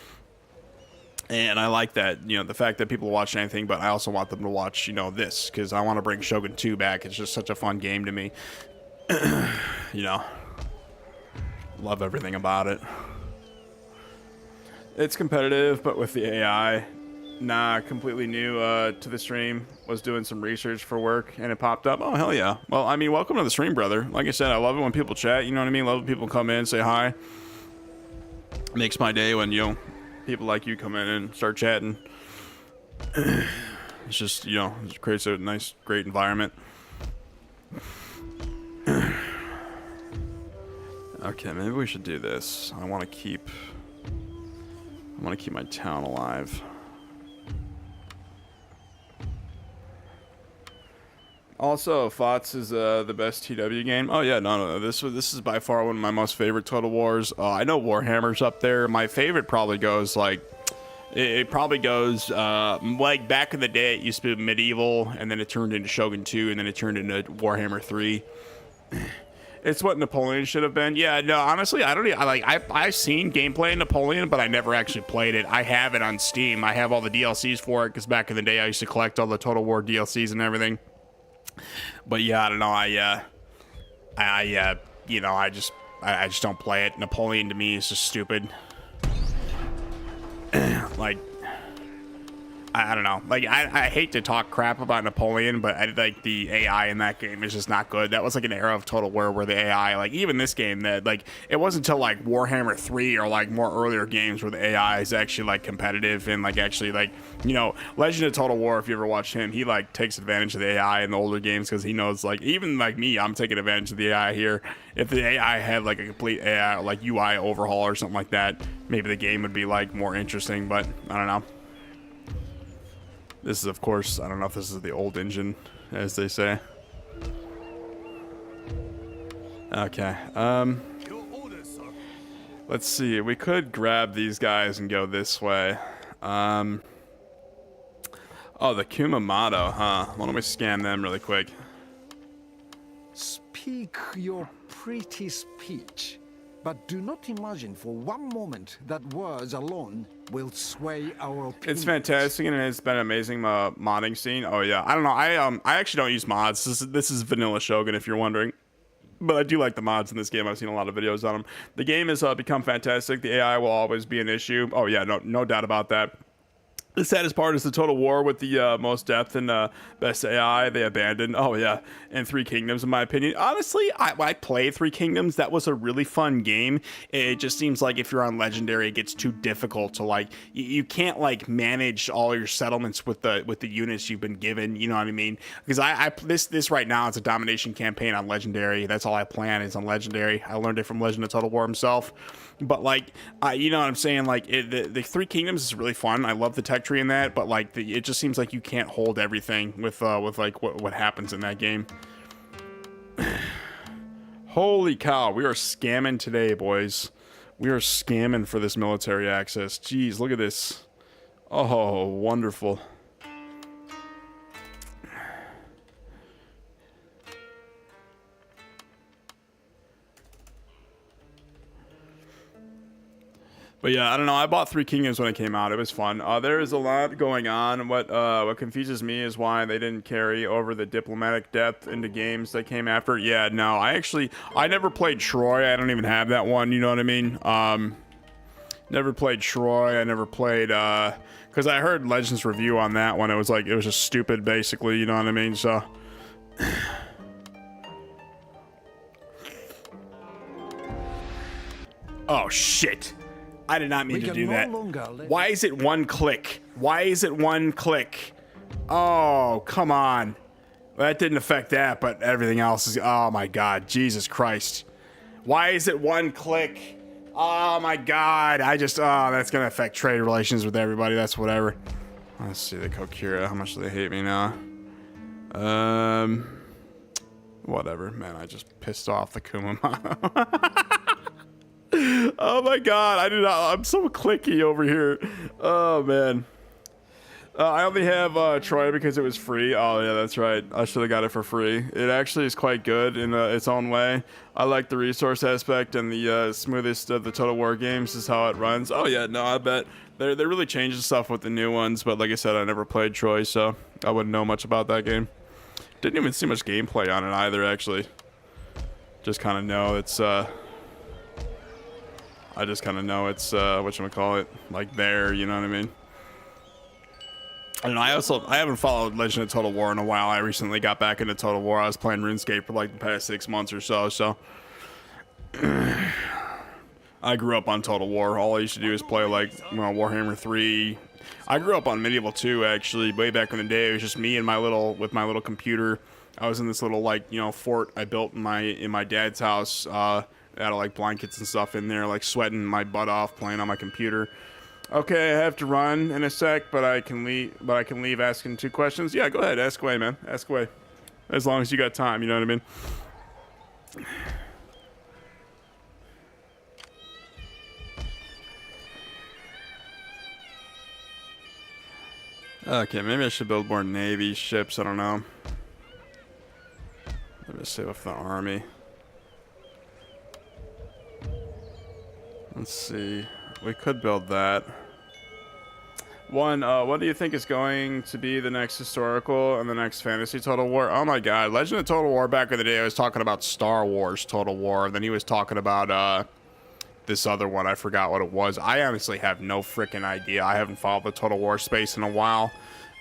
Speaker 1: And I like that, you know, the fact that people watch anything, but I also want them to watch, you know, this, because I want to bring Shogun 2 back. It's just such a fun game to me. You know, love everything about it. It's competitive, but with the AI. Nah, completely new to the stream. Was doing some research for work, and it popped up. Oh, hell yeah. Well, I mean, welcome to the stream, brother. Like I said, I love it when people chat, you know what I mean? Love when people come in, say hi. Makes my day when, you know, people like you come in and start chatting. It's just, you know, it creates a nice, great environment. Okay, maybe we should do this. I want to keep my town alive. Also, FOTS is the best TW game. Oh yeah, no. This is by far one of my most favorite Total Wars. I know Warhammer's up there. My favorite probably goes like, it probably goes like back in the day. It used to be medieval, and then it turned into Shogun 2, and then it turned into Warhammer 3.
Speaker 7: It's what Napoleon should have been. Yeah, no, honestly, I don't even, I've seen gameplay in Napoleon, but I never actually played it. I have it on Steam. I have all the DLCs for it, because back in the day, I used to collect all the Total War DLCs and everything. But yeah, I don't know, you know, I just don't play it. Napoleon to me is just stupid. Like, I don't know. Like, I hate to talk crap about Napoleon, but I like the AI in that game is just not good. That was like an era of Total War where the AI, like even this game, that like it wasn't until like Warhammer 3 or like more earlier games where the AI is actually like competitive and like actually like, you know, Legend of Total War, if you ever watched him, he like takes advantage of the AI in the older games because he knows, like, even like me, I'm taking advantage of the AI here. If the AI had like a complete AI like UI overhaul or something like that, maybe the game would be like more interesting, but I don't know. This is, of course, I don't know if this is the old engine, as they say. Okay, let's see. We could grab these guys and go this way. Oh, the Kumamoto, huh? Why don't we scan them really quick?
Speaker 2: Speak your pretty speech, but do not imagine for one moment that words alone will sway our opinions.
Speaker 7: It's fantastic, and it's been an amazing modding scene. Oh yeah, I don't know. I actually don't use mods. This is vanilla Shogun, if you're wondering. But I do like the mods in this game. I've seen a lot of videos on them. The game has become fantastic. The AI will always be an issue. Oh yeah, no doubt about that. The saddest part is the Total War with the most depth and best AI they abandoned. Oh yeah, and Three Kingdoms, in my opinion. Honestly, I played Three Kingdoms. That was a really fun game. It just seems like if you're on Legendary, it gets too difficult to like. You can't like manage all your settlements with the units you've been given. You know what I mean? Because this right now is a domination campaign on Legendary. That's all I plan is on Legendary. I learned it from Legend of Total War himself. But like, you know what I'm saying? Like the Three Kingdoms is really fun. I love the tech tree in that, but like it just seems like you can't hold everything with like what happens in that game. Holy cow, we are scamming today, boys. We are scamming for this military access. Jeez, look at this. Oh, wonderful. But yeah, I don't know. I bought Three Kingdoms when it came out. It was fun. There is a lot going on. What confuses me is why they didn't carry over the diplomatic depth into games that came after. Yeah, no. I never played Troy. I don't even have that one. You know what I mean? Never played Troy. I never played because I heard Legends review on that one. It was just stupid, basically. You know what I mean? So. Oh shit. I did not mean to do that. Why is it one click? Why is it one click? Oh, come on. That didn't affect that, but everything else is... Oh, my God. Jesus Christ. Why is it one click? Oh, my God. Oh, that's going to affect trade relations with everybody. That's whatever. Let's see the Kokura. How much do they hate me now? Whatever. Man, I just pissed off the Kumamoto. Oh my God, I'm so clicky over here. Oh man. I only have Troy because it was free. Oh yeah, that's right. I should have got it for free. It actually is quite good in its own way. I like the resource aspect, and the smoothest of the Total War games is how it runs. Oh yeah, no, I bet. They're really changing stuff with the new ones, but like I said, I never played Troy, so I wouldn't know much about that game. Didn't even see much gameplay on it either, actually. Just kind of know it's... I just kind of know it's, whatchamacallit, like there, you know what I mean? I don't know, I haven't followed Legend of Total War in a while. I recently got back into Total War. I was playing RuneScape for like the past 6 months or so. I grew up on Total War. All I used to do is play like, Warhammer 3. I grew up on Medieval 2, actually, way back in the day. It was just me and my little computer. I was in this little, like, fort I built in my dad's house, out of like blankets and stuff in there, like sweating my butt off playing on my computer. Okay, I have to run in a sec, but I can leave asking 2 questions. Yeah, go ahead, ask away, man. Ask away. As long as you got time, you know what I mean? Okay, maybe I should build more Navy ships, I don't know. Maybe save up the army. Let's see. We could build that. One, what do you think is going to be the next historical and the next fantasy Total War? Oh my god, Legend of Total War back in the day, I was talking about Star Wars Total War, and then he was talking about, this other one. I forgot what it was. I honestly have no freaking idea. I haven't followed the Total War space in a while.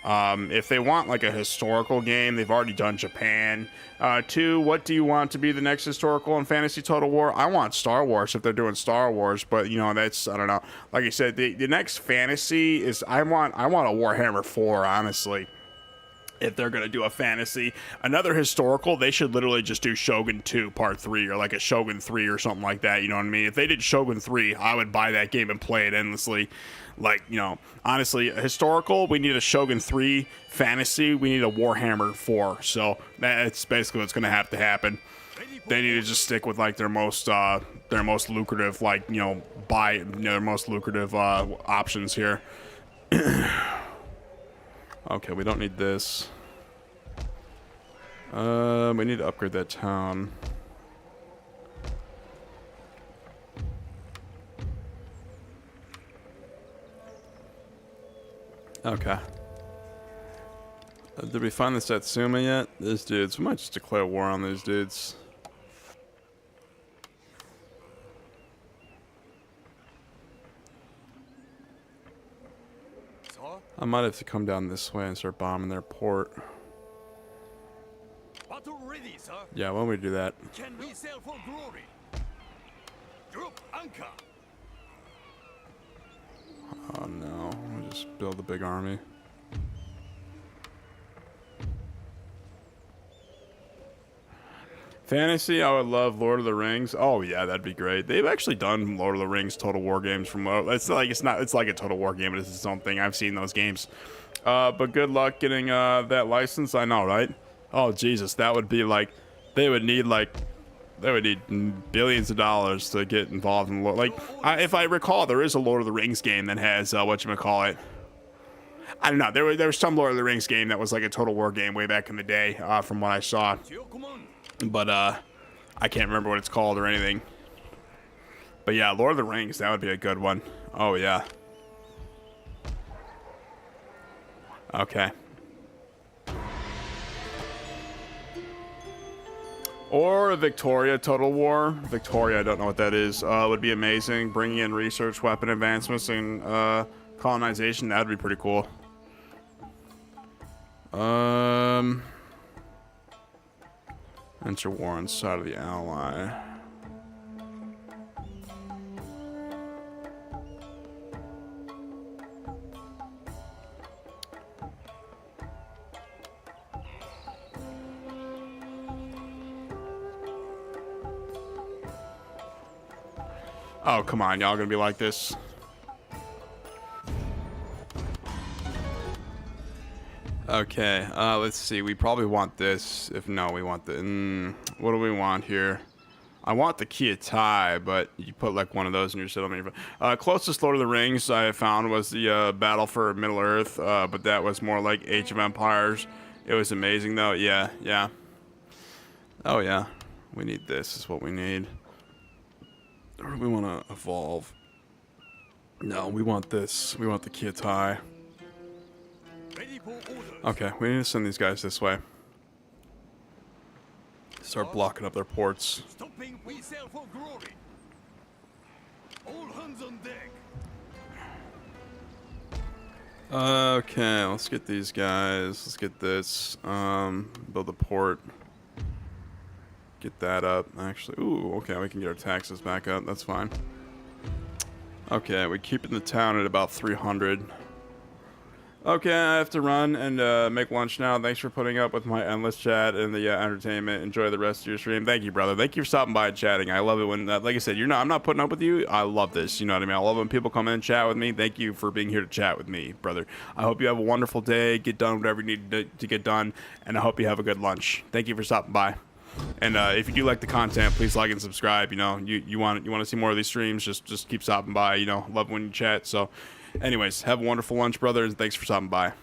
Speaker 7: If they want like a historical game, they've already done Japan. 2, what do you want to be the next historical and fantasy Total War? I want Star Wars if they're doing Star Wars, but you know, that's, I don't know. Like I said, the next fantasy is, I want a Warhammer 4, honestly. If they're going to do a fantasy. Another historical, they should literally just do Shogun 2 Part 3 or like a Shogun 3 or something like that, you know what I mean? If they did Shogun 3, I would buy that game and play it endlessly. Like, you know, honestly, a historical, we need a Shogun 3. Fantasy, we need a Warhammer 4. So that's basically what's going to happen. They need to just stick with like their most lucrative, like, you know, their most lucrative options here. Okay, we don't need this. We need to upgrade that town. Okay. Did we find the Satsuma yet? These dudes. We might just declare war on these dudes. I might have to come down this way and start bombing their port.
Speaker 4: Battle ready, sir.
Speaker 7: Yeah, why don't we do that?
Speaker 4: Can we sail for glory? Drop anchor.
Speaker 7: Oh no, we'll just build a big army. Fantasy, I would love Lord of the Rings. Oh yeah, that'd be great. They've actually done Lord of the Rings Total War games from it's like a Total War game, but it's its own thing. I've seen those games. But good luck getting that license. I know, right? Oh Jesus, that would be like they would need billions of dollars to get involved in if I recall, there is a Lord of the Rings game that has whatchamacallit. I don't know. There was some Lord of the Rings game that was like a Total War game way back in the day, from what I saw. But I can't remember what it's called or anything. But yeah, Lord of the Rings, that would be a good one. Oh yeah. Okay. Or Victoria Total War. Victoria, I don't know what that is. Would be amazing. Bringing in research, weapon advancements, and colonization. That would be pretty cool. Enter war inside of the ally. Oh, come on. Y'all gonna be like this? Okay, let's see. We probably want this. If no, we want the... what do we want here? I want the Kietai, but you put like one of those in your settlement. Closest Lord of the Rings I found was the Battle for Middle-earth, but that was more like Age of Empires. It was amazing, though. Yeah, yeah. Oh, yeah. We need this is what we need. Or do we want to evolve? No, we want this. We want the Kietai. Okay, we need to send these guys this way. Start blocking up their ports.
Speaker 4: Stopping, we sail for glory. All hands on deck.
Speaker 7: Okay, let's get these guys. Let's get this. Build a port. Get that up. Actually, ooh, okay, we can get our taxes back up. That's fine. Okay, we're keeping the town at about 300. Okay, I have to run and make lunch now. Thanks for putting up with my endless chat and the entertainment. Enjoy the rest of your stream. Thank you, brother. Thank you for stopping by and chatting. I love it when, like I said, I'm not putting up with you. I love this. You know what I mean? I love when people come in and chat with me. Thank you for being here to chat with me, brother. I hope you have a wonderful day. Get done whatever you need to get done, and I hope you have a good lunch. Thank you for stopping by. And if you do like the content, please like and subscribe. You know, you want to see more of these streams, just keep stopping by. You know, love when you chat. So, anyways, have a wonderful lunch, brother, and thanks for stopping by.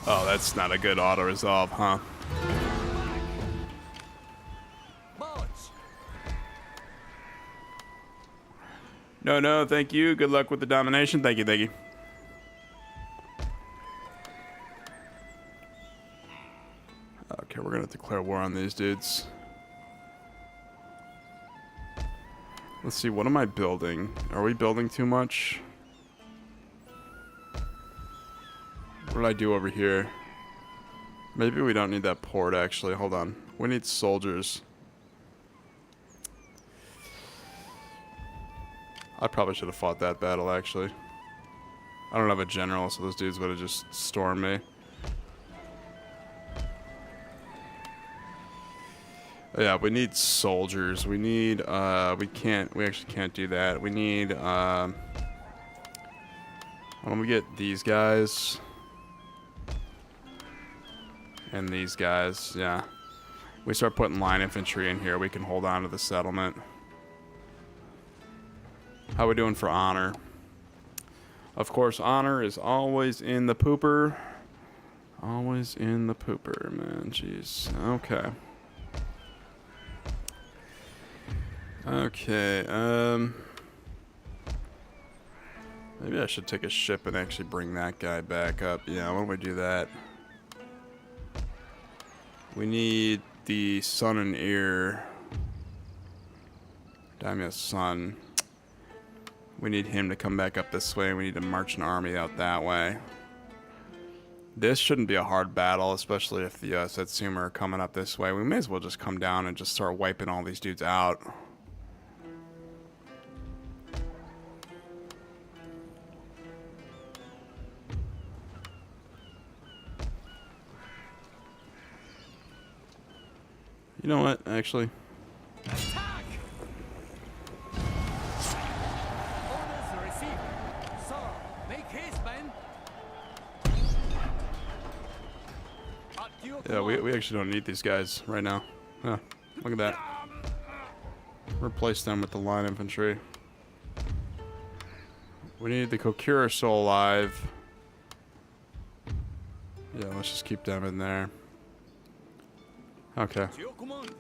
Speaker 7: Oh, that's not a good auto resolve, huh? No, thank you. Good luck with the domination. Thank you, thank you. Okay, we're gonna declare war on these dudes. Let's see, what am I building? Are we building too much? What did I do over here? Maybe we don't need that port, actually. Hold on. We need soldiers. I probably should have fought that battle, actually. I don't have a general, so those dudes would have just stormed me. Yeah, we need soldiers. We need, we actually can't do that. We need, why don't we get these guys? And these guys, yeah. We start putting line infantry in here, we can hold on to the settlement. How we doing for honor? Of course, honor is always in the pooper. Always in the pooper, man. Jeez. Okay. Okay, maybe I should take a ship and actually bring that guy back up. Yeah, why don't we do that? We need the son and heir. Daimyo's son. We need him to come back up this way. We need to march an army out that way. This shouldn't be a hard battle, especially if the Satsuma are coming up this way. We may as well just come down and just start wiping all these dudes out. You know what, actually?
Speaker 6: Attack! Orders received. Sir, make haste, men. At your
Speaker 7: Yeah, we
Speaker 6: command.
Speaker 7: actually don't need these guys right now. Yeah, look at that. Replace them with the line infantry. We need the Kokura still alive. Yeah, let's just keep them in there. Okay.
Speaker 6: To your command.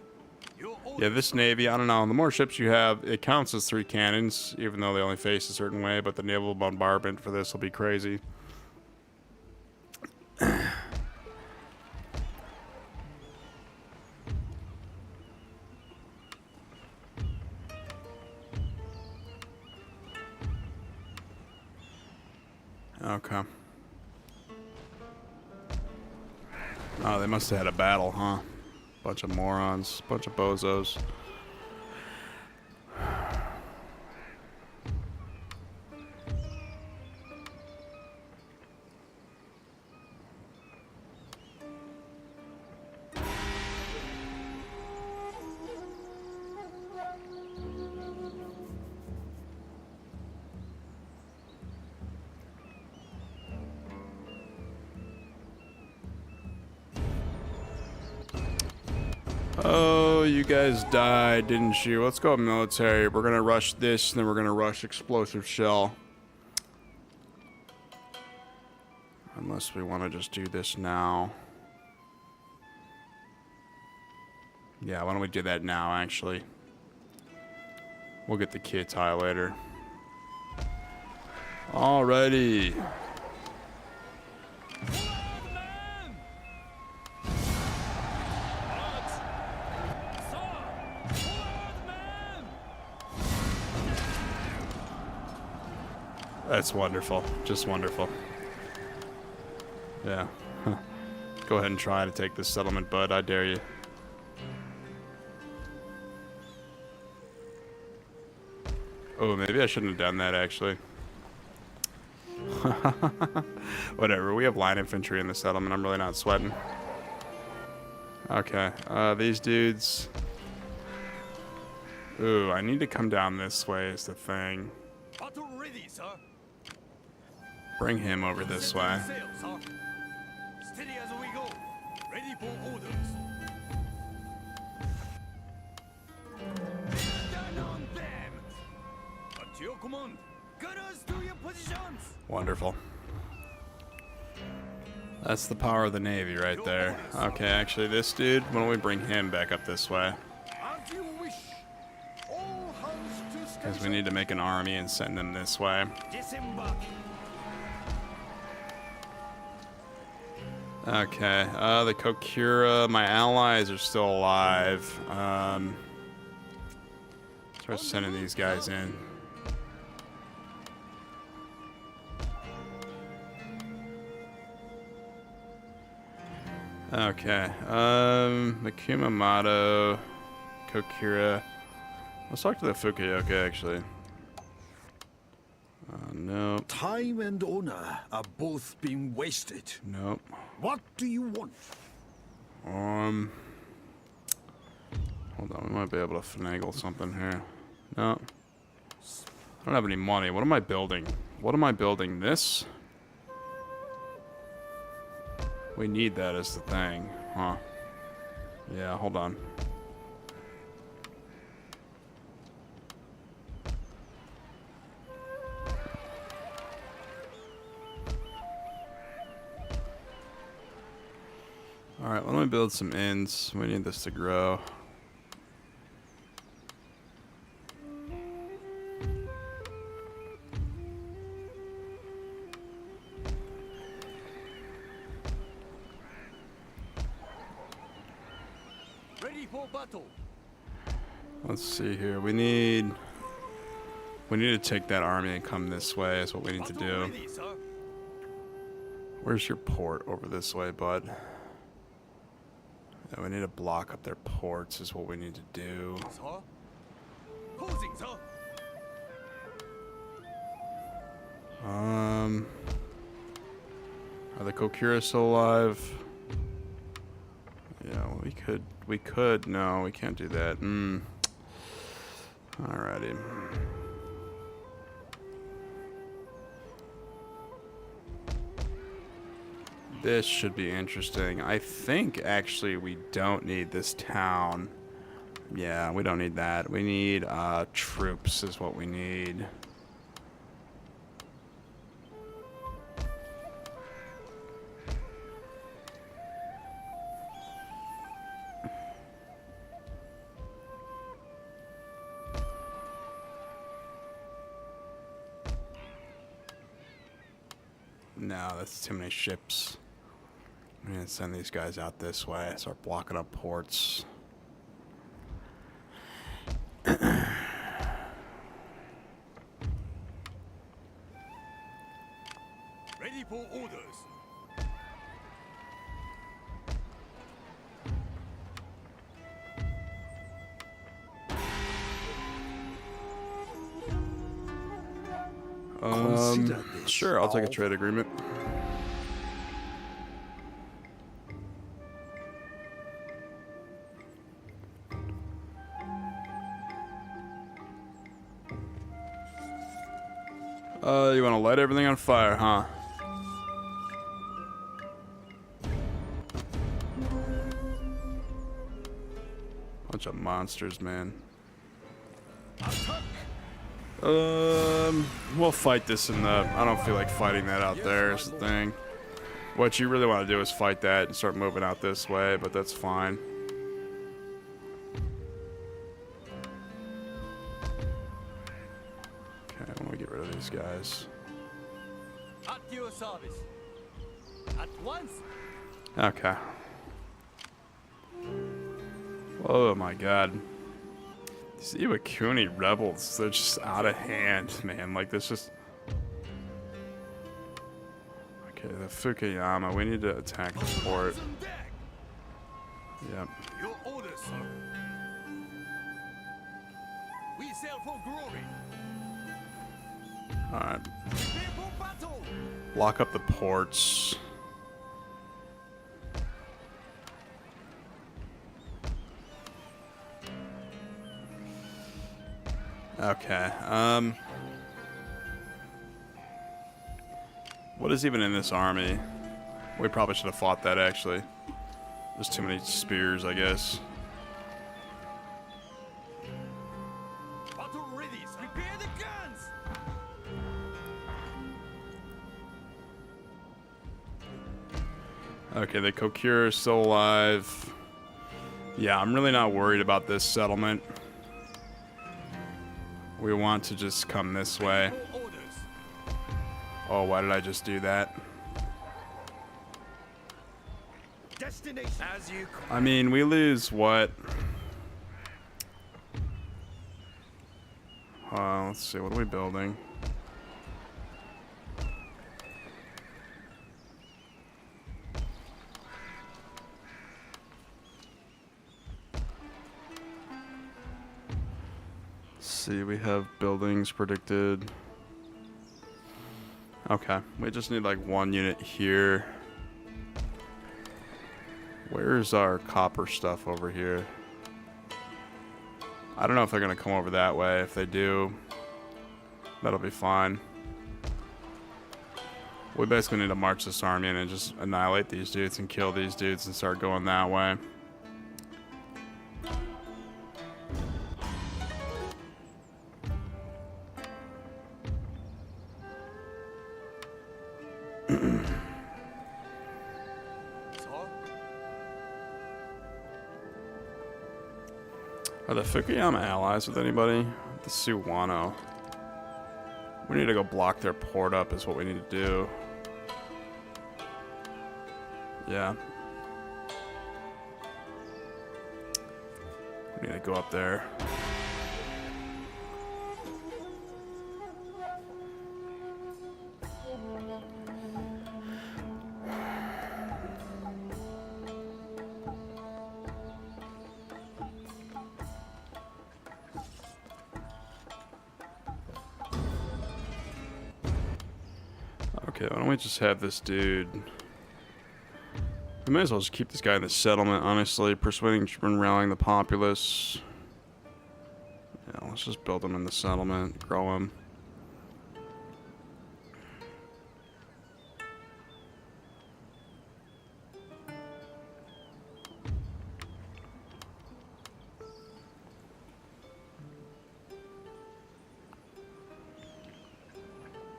Speaker 6: Your
Speaker 7: Yeah,
Speaker 6: orders.
Speaker 7: this navy, I don't know. The more ships you have, it counts as 3 cannons, even though they only face a certain way, but the naval bombardment for this will be crazy. Okay. Oh, they must have had a battle, huh? Bunch of morons, bunch of bozos. Oh, you guys died, didn't you? Let's go military. We're gonna rush this, and then we're gonna rush explosive shell. Unless we want to just do this now. Yeah, why don't we do that now, actually? We'll get the Kitai later. Alrighty. That's wonderful. Just wonderful. Yeah. Huh. Go ahead and try to take this settlement, bud. I dare you. Oh, maybe I shouldn't have done that, actually. Whatever. We have line infantry in the settlement. I'm really not sweating. Okay. These dudes... Ooh, I need to come down this way is the thing.
Speaker 6: Battle ready, sir.
Speaker 7: Bring him over this way.
Speaker 6: Sail, sir. Steady as we go. Ready for orders. Turn on them. At your command. Gunners to your positions.
Speaker 7: Wonderful. That's the power of the Navy right there. Okay, actually, this dude, why don't we bring him back up this way?
Speaker 4: As you wish. All hands to
Speaker 7: Because we need to make an army and send them this way.
Speaker 6: Disembark.
Speaker 7: Okay, the Kokura, my allies are still alive. Start sending these guys in. Okay, Makumamoto, Kokura. Let's talk to the Fukuoka, actually. Nope.
Speaker 2: Time and honor are both being wasted.
Speaker 7: Nope.
Speaker 2: What do you want?
Speaker 7: Hold on, we might be able to finagle something here. No. I don't have any money. What am I building? What am I building? This? We need that as the thing. Huh. Yeah, hold on. Alright, let me build some inns. We need this to grow.
Speaker 6: Ready for battle.
Speaker 7: Let's see here. We need to take that army and come this way. Is what we need to do.
Speaker 6: Ready, sir.
Speaker 7: Where's your port? Over this way, bud. Yeah, we need to block up their ports. Is what we need to do.
Speaker 6: Sir. Posing, sir.
Speaker 7: Are the Kokura still alive? Yeah, well, we could. No, we can't do that. Alrighty. This should be interesting. I think, actually, we don't need this town. Yeah, we don't need that. We need, troops is what we need. No, that's too many ships. I'm gonna send these guys out this way. Start blocking up ports.
Speaker 6: Ready for orders.
Speaker 2: Consider this
Speaker 7: Sure, I'll take a
Speaker 2: our-
Speaker 7: trade agreement. You want to light everything on fire, huh? Bunch of monsters, man. We'll fight this in the... I don't feel like fighting that out there is the thing. What you really want to do is fight that and start moving out this way, but that's fine. Okay, I want to get rid of these guys.
Speaker 6: At your service. At once.
Speaker 7: Okay. Oh my god. These Iwakuni rebels, they're just out of hand, man. Like, this just... Okay, the Fukuyama, we need to attack the port.
Speaker 6: On deck.
Speaker 7: Yep.
Speaker 6: Your orders, sir. We sail for glory.
Speaker 7: Alright.
Speaker 6: Prepare for battle.
Speaker 7: Lock up the ports. Okay, what is even in this army? We probably should have fought that, actually. There's too many spears, I guess.
Speaker 6: Battle ready. Prepare the guns.
Speaker 7: Okay, the Kokura is still alive. Yeah, I'm really not worried about this settlement. We want to just come this way. Oh, why did I just do that?
Speaker 4: Destination. As you
Speaker 7: I mean, we lose what? Let's see, what are we building? Let's see, we have buildings predicted. Okay, we just need like 1 unit here. Where's our copper stuff over here? I don't know if they're gonna come over that way. If they do, that'll be fine. We basically need to march this army in and just annihilate these dudes and kill these dudes and start going that way. Are the Fukuyama allies with anybody? The Suwano. We need to go block their port up is what we need to do. Yeah. We need to go up there. Okay, why don't we just have this dude... We might as well just keep this guy in the settlement, honestly. Persuading and rallying the populace. Yeah, let's just build him in the settlement, grow him.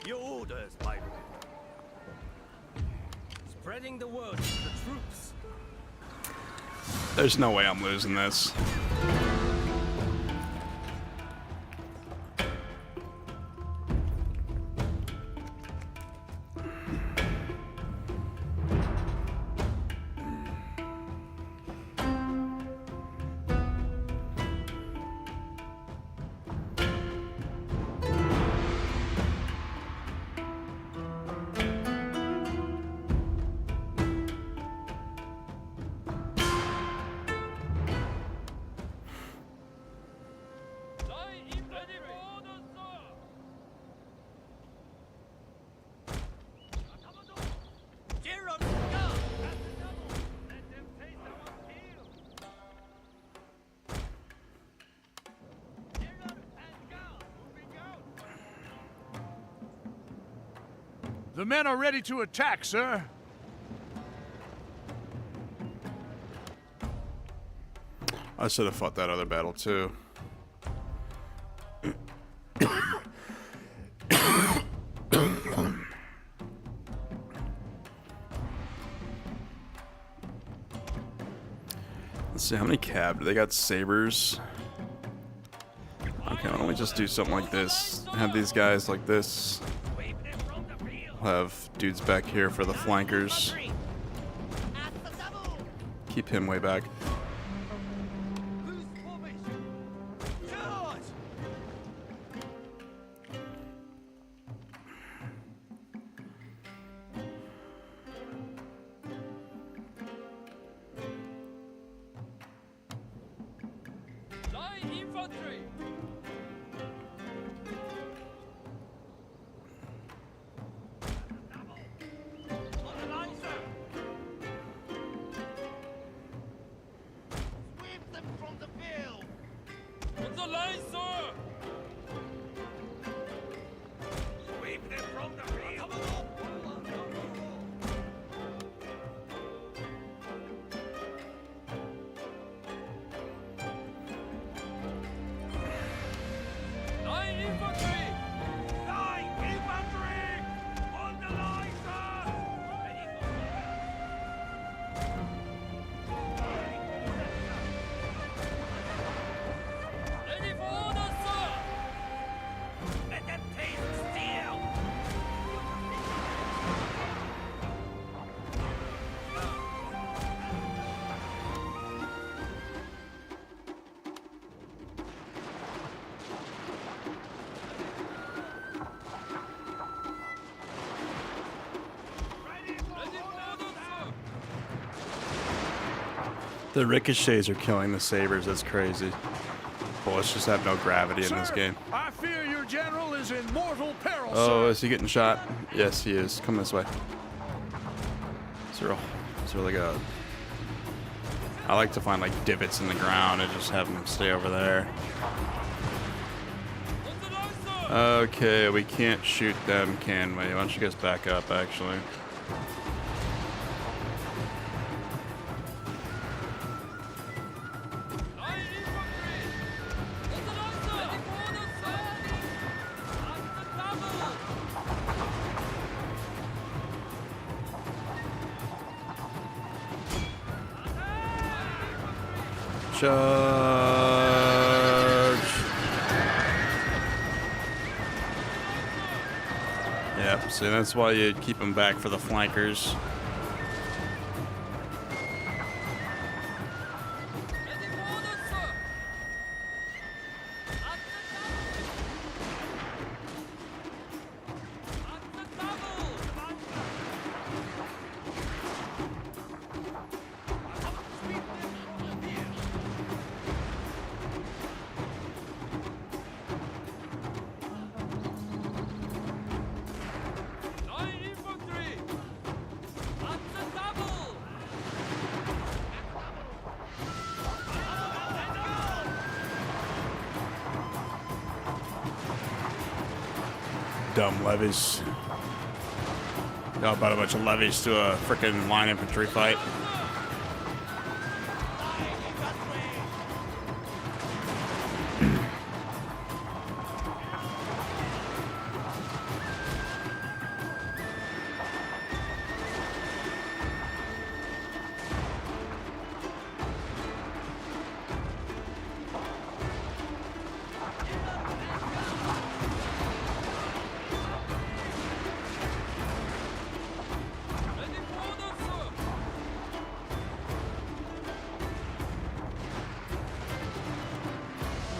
Speaker 4: Your orders, my lord. Spreading the word to the troops.
Speaker 7: There's no way I'm losing this.
Speaker 3: The men are ready to attack, sir.
Speaker 7: I should have fought that other battle too. Let's see, how many cab do they got? Sabers. Okay, why don't we just do something like this? Have these guys like this. Have dudes back here for the flankers. Keep him way back. The ricochets are killing the sabers. That's crazy. Bullets just have no gravity in this
Speaker 3: Sir,
Speaker 7: game.
Speaker 3: I fear your general is in mortal peril,
Speaker 7: Oh,
Speaker 3: sir.
Speaker 7: is he getting shot? Yes, he is. Come this way. It's really good. I like to find like divots in the ground and just have them stay over there. Okay, we can't shoot them, can we? Why don't you guys back up, actually? Charge! Yep, see, that's why you keep them back for the flankers. Dumb levies. Y'all about a bunch of levies to a freaking line infantry fight.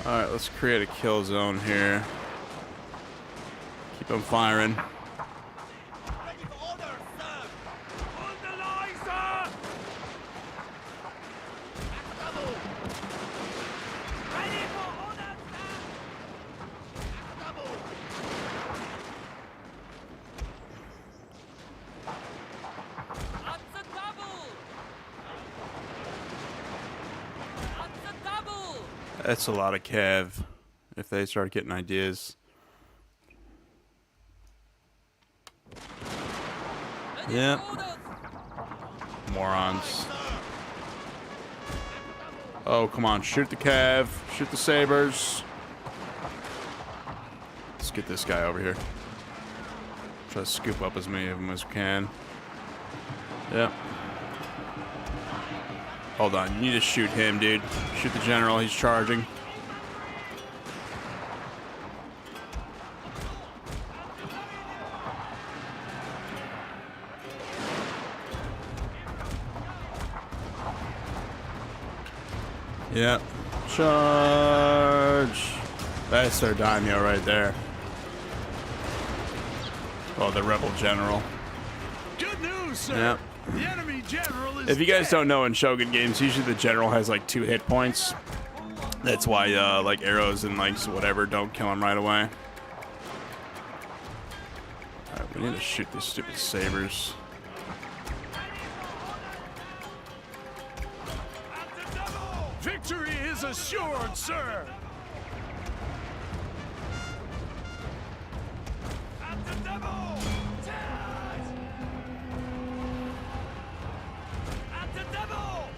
Speaker 7: Alright, let's create a kill zone here. Keep them firing. That's a lot of cav if they start getting ideas. Yeah. Morons. Oh, come on. Shoot the cav. Shoot the sabers. Let's get this guy over here. Try to scoop up as many of them as we can. Yep. Hold on, you need to shoot him, dude. Shoot the general, he's charging. Yep. Charge. That's their daimyo right there. Oh, the rebel general.
Speaker 3: Good news, sir.
Speaker 7: Yep.
Speaker 3: The enemy general is
Speaker 7: If you guys
Speaker 3: dead.
Speaker 7: don't know, in Shogun games, usually the general has like 2 hit points. That's why like arrows and like whatever don't kill him right away. Alright, we need to shoot these stupid sabers.
Speaker 3: Victory is assured, sir. At the devil! At the devil!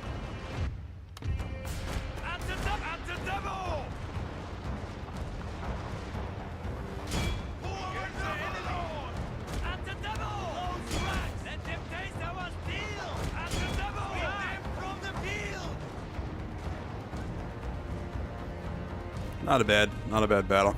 Speaker 3: At the devil! At the devil! At the devil! Let them taste our steel! At the devil! Beat them from the field!
Speaker 7: Not a bad battle.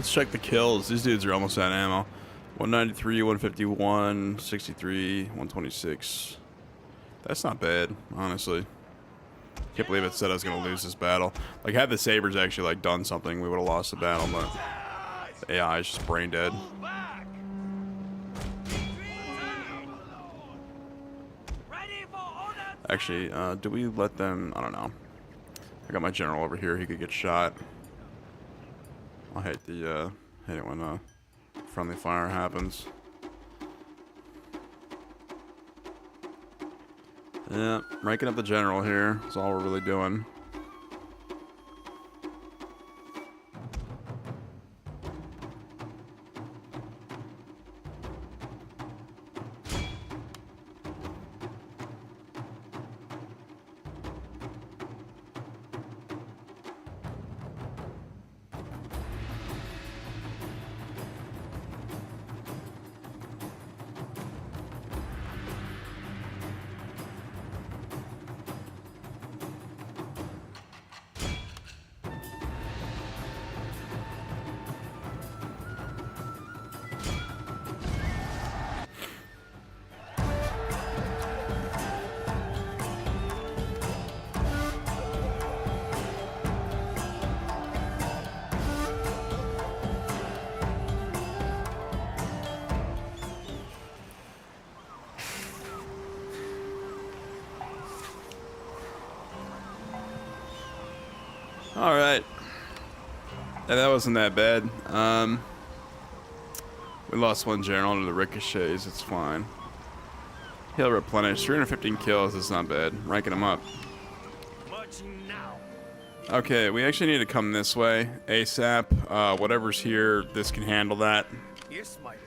Speaker 7: Let's check the kills. These dudes are almost out of ammo. 193, 151, 63, 126. That's not bad, honestly. Can't believe it said I was gonna lose this battle. Like, had the sabers actually like done something, we would have lost the battle, but the AI is just brain dead.
Speaker 3: Back! Ready for orders!
Speaker 7: Actually, do we let them? I don't know. I got my general over here. He could get shot. I hate it when friendly fire happens. Yeah, ranking up the general here is all we're really doing. All right. Yeah, that wasn't that bad. We lost one general to the ricochets. It's fine. He'll replenish. 315 kills. It's not bad. Ranking him up.
Speaker 3: Marching now.
Speaker 7: Okay, we actually need to come this way ASAP. Whatever's here, this can handle that.
Speaker 4: Yes, my lord.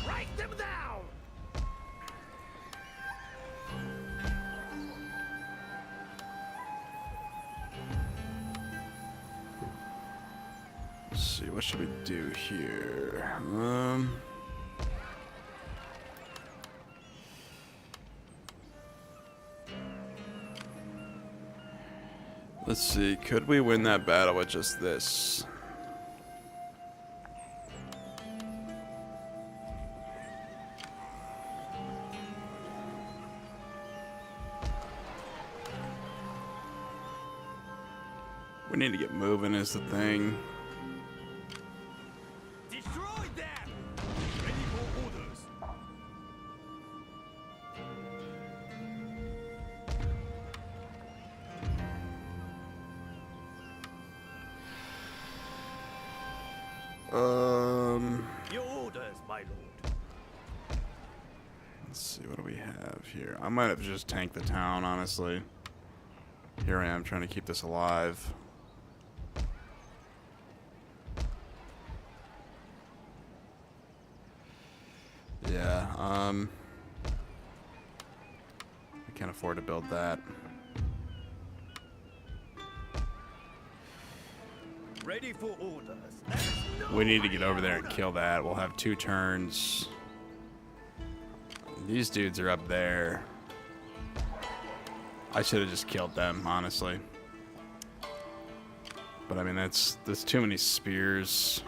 Speaker 4: Write them down!
Speaker 7: Let's see, what should we do here? Let's see, could we win that battle with just this? We need to get moving is the thing.
Speaker 3: Destroy them! Ready for orders. Your orders, my lord.
Speaker 7: Let's see, what do we have here? I might have just tanked the town, honestly. Here I am trying to keep this alive. Yeah, I can't afford to build that.
Speaker 3: Ready for orders.
Speaker 7: We need to get over there and kill that. We'll have 2 turns. These dudes are up there. I should have just killed them, honestly. But I mean, that's too many spears.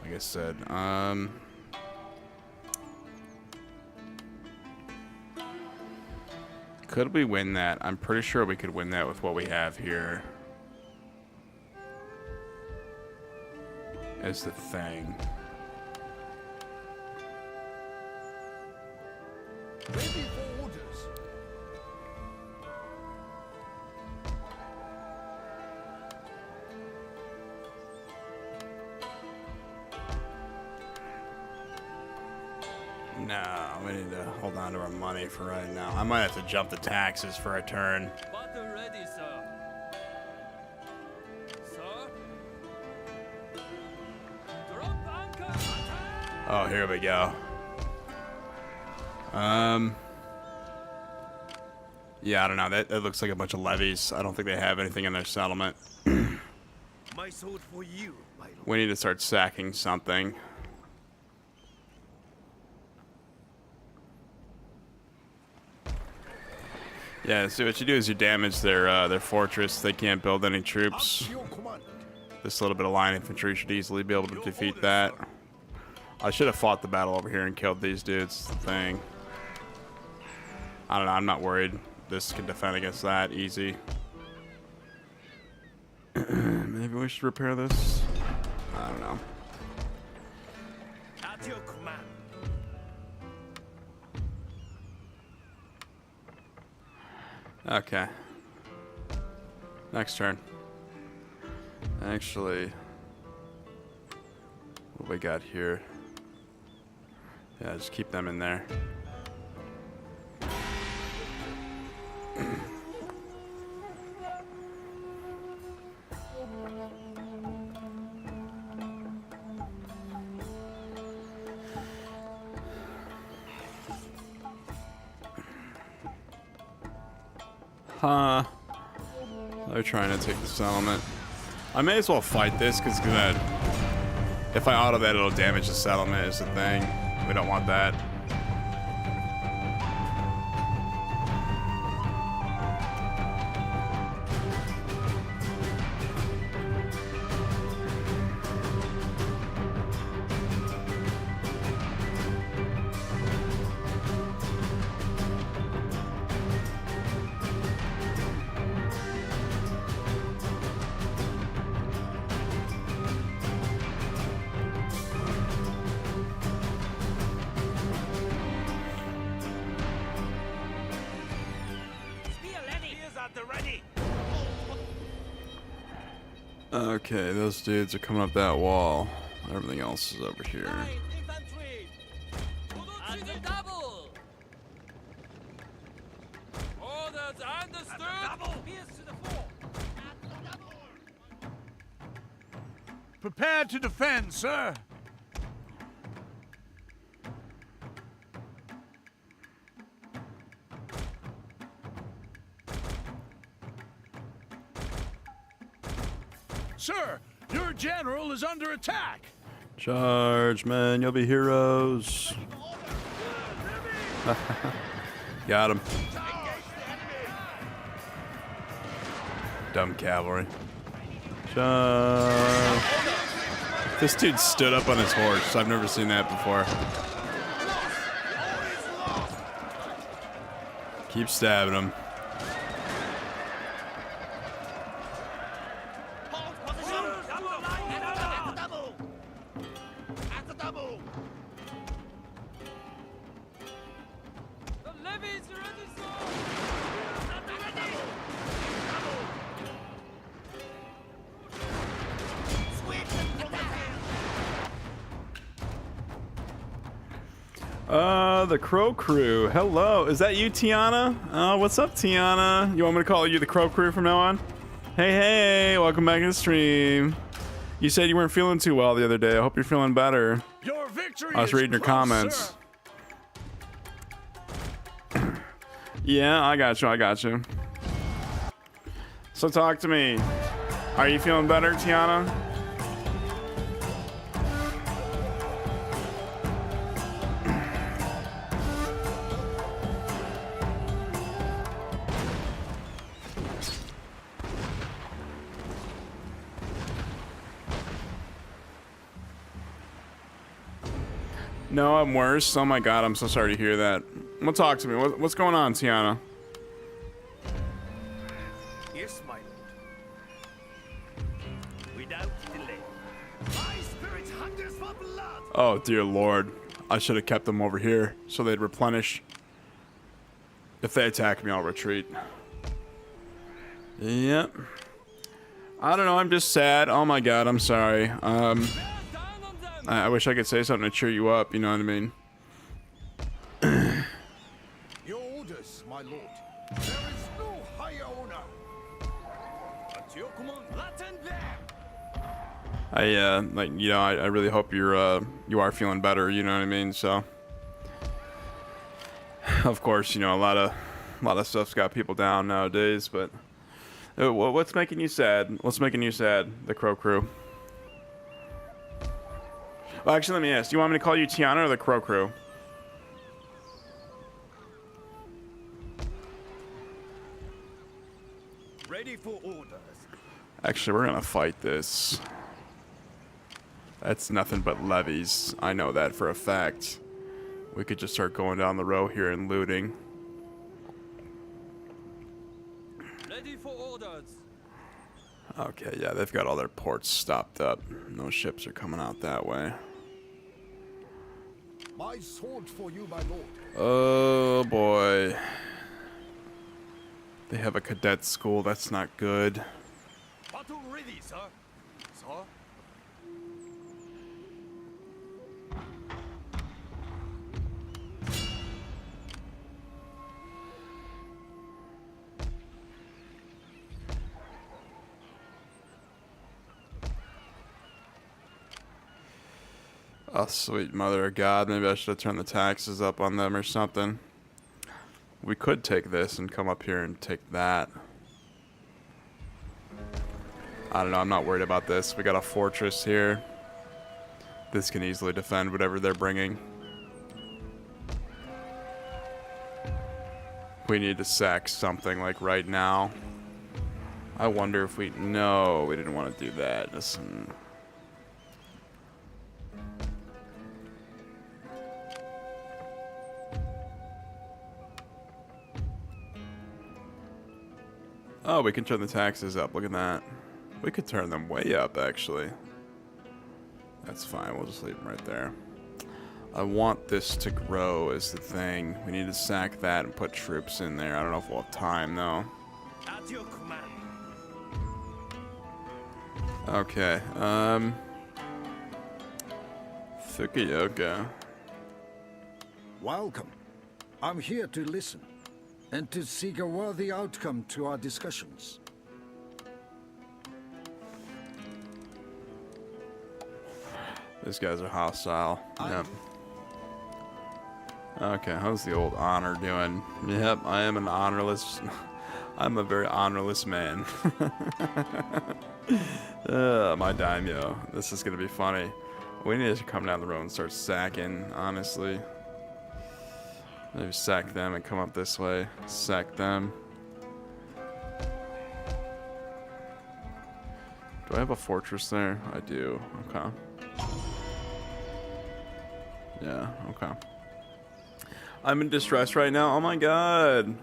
Speaker 7: Like I said, could we win that? I'm pretty sure we could win that with what we have here. Is the thing.
Speaker 4: Ready for orders.
Speaker 7: No, we need to hold on to our money for right now. I might have to jump the taxes for a turn.
Speaker 3: Battle ready, sir. Sir? Drop anchor. Attack!
Speaker 7: Oh, here we go. Yeah, I don't know. That looks like a bunch of levies. I don't think they have anything in their settlement.
Speaker 3: My sword for you, my lord.
Speaker 7: We need to start sacking something. Yeah, so what you do is you damage their fortress. They can't build any troops.
Speaker 4: Your command.
Speaker 7: This little bit of line infantry should easily be able to defeat that. I should have fought the battle over here and killed these dudes. The thing. I don't know. I'm not worried. This can defend against that easy. Maybe we should repair this. I don't know.
Speaker 3: At your command.
Speaker 7: Okay. Next turn. Actually, what we got here? Yeah, just keep them in there. Huh. They're trying to take the settlement. I may as well fight this because if I auto that, it'll damage the settlement is the thing. We don't want that.
Speaker 3: Spears at the ready.
Speaker 7: Okay, those dudes are coming up that wall. Everything else is over here.
Speaker 3: Infantry. At the double. Orders understood. Double. Spears to the fore. At the double.
Speaker 4: Prepare to defend, sir. Sir, your general is under attack.
Speaker 1: Charge, men. You'll be heroes.
Speaker 7: Got him. Dumb cavalry.
Speaker 1: Charge.
Speaker 7: This dude stood up on his horse. I've never seen that before. Keep stabbing him.
Speaker 3: Hold position. Double line. At the double. At the double. The levies are ready, sir. At the ready. Sweep from the field.
Speaker 1: The Crow Crew. Hello. Is that you, Tiana? What's up, Tiana? You want me to call you the Crow Crew from now on? Hey, hey. Welcome back to the stream. You said you weren't feeling too well the other day. I hope you're feeling better.
Speaker 4: Your victory
Speaker 1: I was
Speaker 4: is
Speaker 1: reading your
Speaker 4: close,
Speaker 1: comments.
Speaker 4: sir.
Speaker 1: Yeah, I got you. I got you. So talk to me. Are you feeling better, Tiana? No, I'm worse. Oh my god, I'm so sorry to hear that. Well, talk to me. What's going on, Tiana?
Speaker 3: Yes, my lord. Without delay.
Speaker 4: My spirit hungers for blood.
Speaker 7: Oh, dear lord. I should have kept them over here so they'd replenish. If they attack me, I'll retreat. Yep. I don't know, I'm just sad. Oh my god, I'm sorry. I wish I could say something to cheer you up, you know what I mean?
Speaker 4: Your orders, my lord. There is no higher honor.
Speaker 3: At your command. Latin them.
Speaker 7: I really hope you are feeling better, you know what I mean? So of course, a lot of stuff's got people down nowadays, but what's making you sad? What's making you sad, the Crow Crew? Well, actually, let me ask. Do you want me to call you Tiana or the Crow Crew?
Speaker 3: Ready for orders.
Speaker 7: Actually, we're gonna fight this. That's nothing but levies. I know that for a fact. We could just start going down the row here and looting.
Speaker 3: Ready for orders.
Speaker 7: Okay, yeah, they've got all their ports stopped up. No ships are coming out that way.
Speaker 4: My sword for you, my lord.
Speaker 7: Oh boy. They have a cadet school, that's not good.
Speaker 3: Battle ready, sir. Sir?
Speaker 7: Oh, sweet mother of God. Maybe I should have turned the taxes up on them or something. We could take this and come up here and take that. I don't know. I'm not worried about this. We got a fortress here. This can easily defend whatever they're bringing. We need to sack something like right now. I wonder if we... No, we didn't want to do that. Listen... Oh, we can turn the taxes up. Look at that. We could turn them way up, actually. That's fine. We'll just leave them right there. I want this to grow is the thing. We need to sack that and put troops in there. I don't know if we'll have time, though.
Speaker 3: At your command.
Speaker 7: Okay. Fukuoka.
Speaker 2: Welcome. I'm here to listen and to seek a worthy outcome to our discussions.
Speaker 7: These guys are hostile. Yep. Okay, how's the old honor doing? Yep, I am an honorless... I'm a very honorless man. My daimyo. This is gonna be funny. We need to come down the road and start sacking, honestly. Maybe sack them and come up this way. Sack them. Do I have a fortress there? I do. Okay. Yeah, okay. I'm in distress right now. Oh my god.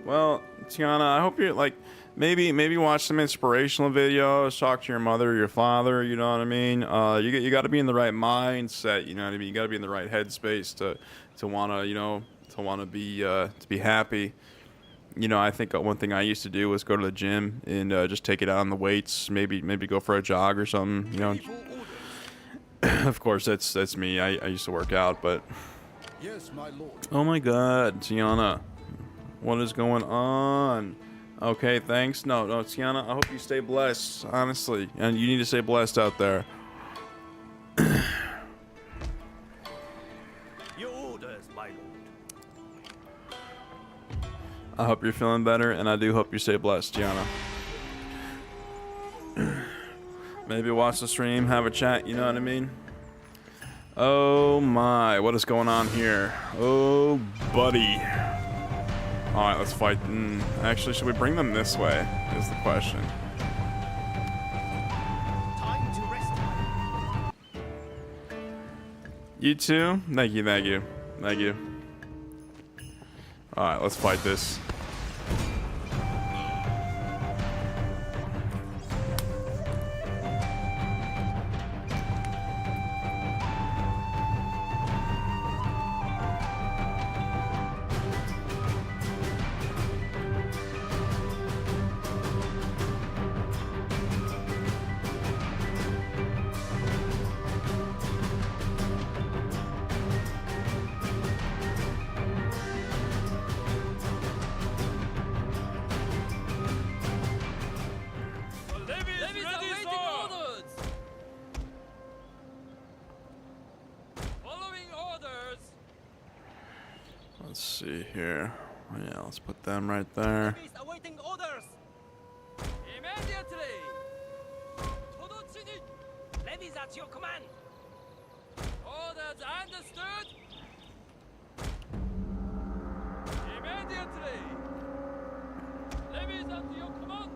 Speaker 7: Well, Tiana, I hope you're like maybe watch some inspirational videos, talk to your mother or your father, you know what I mean? You got to be in the right mindset, you know what I mean? You got to be in the right headspace to want to, you know, to be happy. You know, I think one thing I used to do was go to the gym and just take it out on the weights, maybe go for a jog or something, you know. Of course, that's me. I used to work out, but
Speaker 4: Yes, my lord.
Speaker 7: oh my god, Tiana. What is going on? Okay, thanks. No, Tiana, I hope you stay blessed, honestly. And you need to stay blessed out there.
Speaker 3: Your orders, my lord.
Speaker 7: I hope you're feeling better, and I do hope you stay blessed, Tiana. Maybe watch the stream, have a chat, you know what I mean? Oh my, what is going on here? Oh, buddy. Alright, let's fight. Actually, should we bring them this way? Is the question.
Speaker 3: Time to rest.
Speaker 7: You too? Thank you, thank you. Thank you. Alright, let's fight this.
Speaker 3: Levies ready, sir. Following orders.
Speaker 7: Let's see here. Oh, yeah, let's put them right there.
Speaker 3: Levies awaiting orders. Immediately. Levies at your command. Orders understood. Immediately. Levies at your command.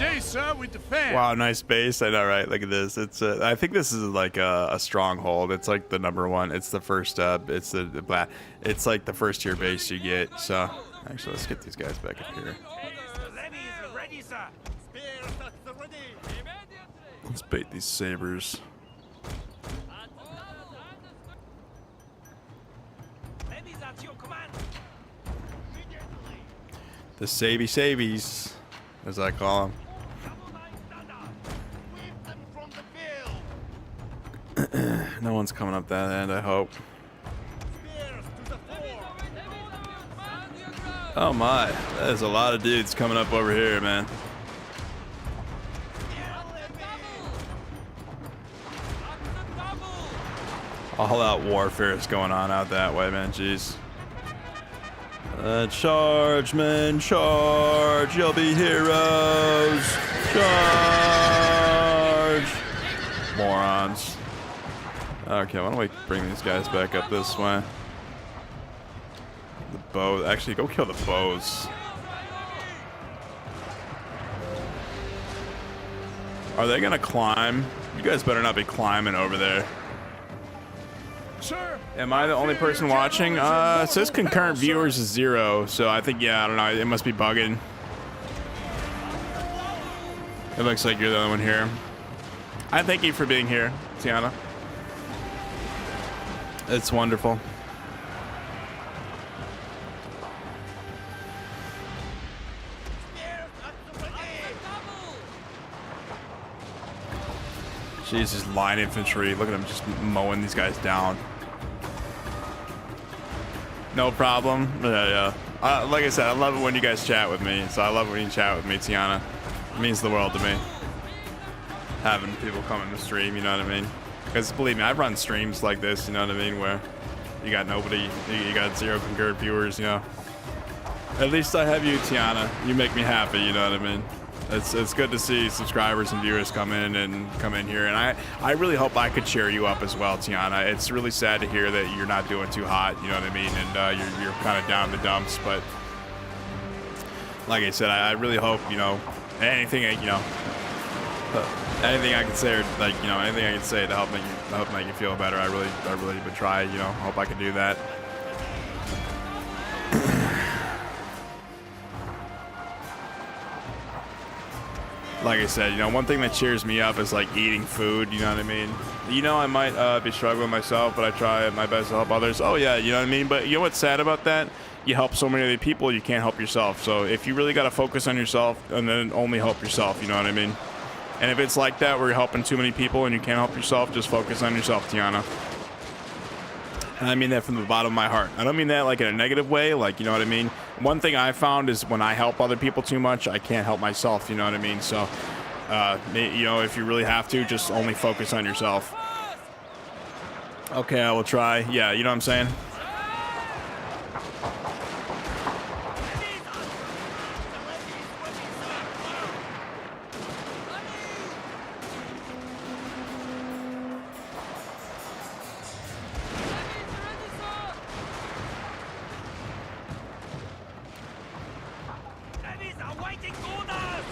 Speaker 4: day, sir, we defend.
Speaker 7: Wow, nice base. I know, right? Look at this. It's I think this is like a stronghold. It's like the #1. It's the first. It's the it's like the first tier base you get. So actually, let's get these guys back up here.
Speaker 3: Levies ready, sir. Spears at the ready.
Speaker 7: Let's bait these sabers.
Speaker 3: Levies at your command.
Speaker 7: The sabies, as I call them. No one's coming up that end, I hope. Oh my, there's a lot of dudes coming up over here, man. All out warfare is going on out that way, man. Jeez. Charge, men, charge! You'll be heroes! Charge! Morons. Okay, why don't we bring these guys back up this way? The bow. Actually, go kill the bows. Are they gonna climb? You guys better not be climbing over there.
Speaker 4: Sir,
Speaker 7: Am I the only person watching? It says concurrent viewers is 0, so I think, yeah, I don't know, it must be bugging. It looks like you're the only one here. I thank you for being here, Tiana. It's wonderful. Jesus, line infantry. Look at them just mowing these guys down. No problem. Yeah. Like I said, I love it when you guys chat with me. So I love it when you chat with me, Tiana. It means the world to me. Having people come in the stream, you know what I mean? Because believe me, I've run streams like this, you know what I mean? Where you got nobody, you got 0 concurrent viewers, you know. At least I have you, Tiana. You make me happy, you know what I mean? It's good to see subscribers and viewers come in here, and I really hope I could cheer you up as well, Tiana. It's really sad to hear that you're not doing too hot, you know what I mean, and you're kind of down in the dumps. But like I said, I really hope, you know, anything I can say, or like, you know, anything I can say to help make you feel better. I really would try, you know. Hope I can do that. Like I said, you know, one thing that cheers me up is like eating food, you know what I mean? You know, I might be struggling myself, but I try my best to help others. Oh yeah, you know what I mean? But you know what's sad about that? You help so many other people, you can't help yourself. So if you really got to focus on yourself and then only help yourself, you know what I mean? And if it's like that where you're helping too many people and you can't help yourself, just focus on yourself, Tiana. And I mean that from the bottom of my heart. I don't mean that like in a negative way, like, you know what I mean? One thing I found is when I help other people too much, I can't help myself, you know what I mean? So, you know, if you really have to, just only focus on yourself. Okay, I will try. Yeah, you know what I'm saying?
Speaker 3: Levies are waiting orders.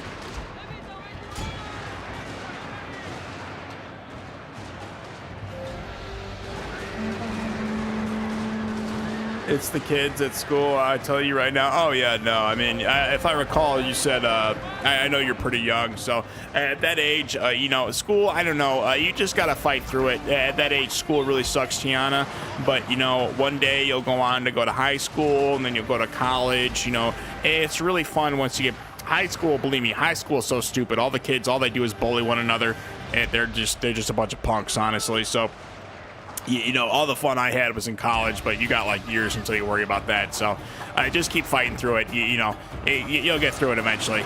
Speaker 7: It's the kids at school, I tell you right now. Oh, yeah, no. I mean, if I recall, you said, I know you're pretty young. So at that age, you know, school, I don't know. You just got to fight through it. At that age, school really sucks, Tiana. But, you know, one day you'll go on to go to high school and then you'll go to college. You know, it's really fun once you get high school. Believe me, high school is so stupid. All the kids, all they do is bully one another. And they're just a bunch of punks, honestly. So, you know, all the fun I had was in college, but you got like years until you worry about that. So just keep fighting through it. You know, you'll get through it eventually.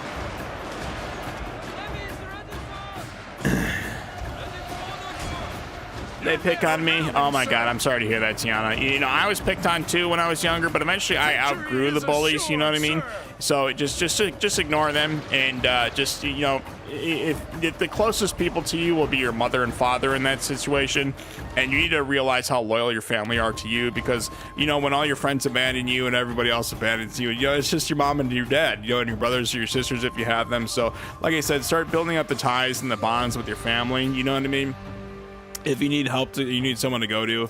Speaker 7: They pick on me. Oh my god, I'm sorry to hear that, Tiana. You know, I was picked on too when I was younger, but eventually I outgrew the bullies. You know what I mean? So just ignore them, and just, you know, if the closest people to you will be your mother and father in that situation, and you need to realize how loyal your family are to you, because, you know, when all your friends abandon you and everybody else abandons you, you know, it's just your mom and your dad, you know, and your brothers or your sisters if you have them. So like I said, start building up the ties and the bonds with your family. You know what I mean? If you need help, you need someone to go to.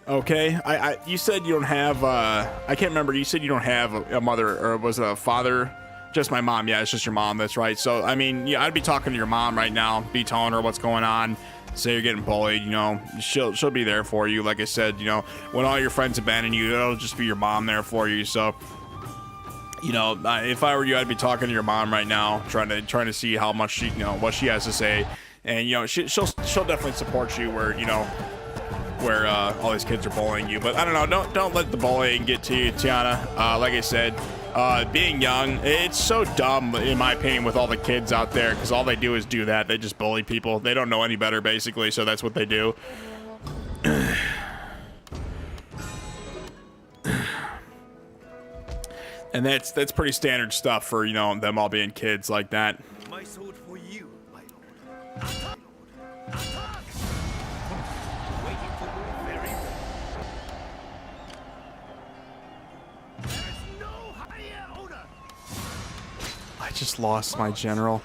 Speaker 7: Okay, you said you don't have, I can't remember, you said you don't have a mother, or was it a father? Just my mom. Yeah, it's just your mom, that's right. So, I mean, yeah, I'd be talking to your mom right now, be telling her what's going on, say you're getting bullied, you know, she'll be there for you. Like I said, you know, when all your friends abandon you, it'll just be your mom there for you. So, you know, if I were you, I'd be talking to your mom right now, trying to see how much she, you know, what she has to say. And, you know, she'll definitely support you where, you know, where all these kids are bullying you. But I don't know, don't let the bullying get to you, Tiana. Like I said, being young, it's so dumb in my opinion with all the kids out there, because all they do is do that. They just bully people. They don't know any better basically, so that's what they do. And that's pretty standard stuff for, you know, them all being kids like that.
Speaker 3: My sword for you, my lord. Attack! Attack! Waiting for your very There is no higher order.
Speaker 1: I just lost my general.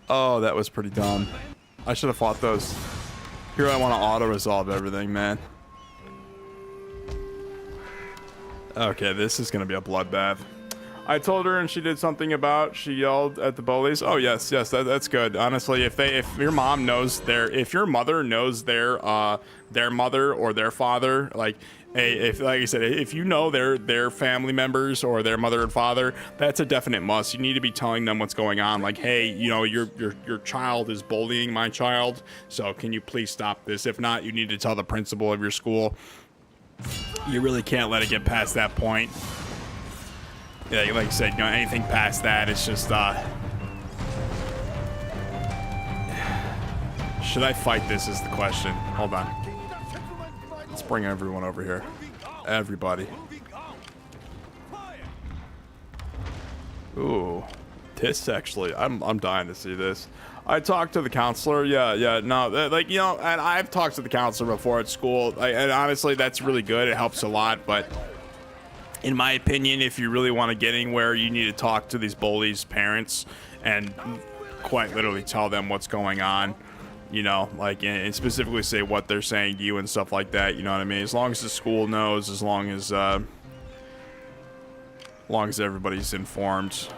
Speaker 1: Oh, that was pretty dumb. I should have fought those. Here I want to auto-resolve everything, man. Okay, this is going to be a bloodbath. I told her and she did something about, she yelled at the bullies. Oh, yes, that's good. Honestly, if your mom knows if your mother knows their mother or their father, like, like I said, if you know their family members or their mother and father, that's a definite must. You need to be telling them what's going on. Like, hey, you know, your child is bullying my child, so can you please stop this? If not, you need to tell the principal of your school. You really can't let it get past that point. Yeah, like I said, you know, anything past that, it's just, should I fight this is the question. Hold on. Let's bring everyone over here. Everybody. Ooh. This actually, I'm dying to see this. I talked to the counselor. Yeah, no, like, you know, and I've talked to the counselor before at school, and honestly, that's really good. It helps a lot, but in my opinion, if you really want to get anywhere, you need to talk to these bullies' parents and quite literally tell them what's going on, you know, like, and specifically say what they're saying to you and stuff like that, you know what I mean? As long as the school knows, as long as everybody's informed.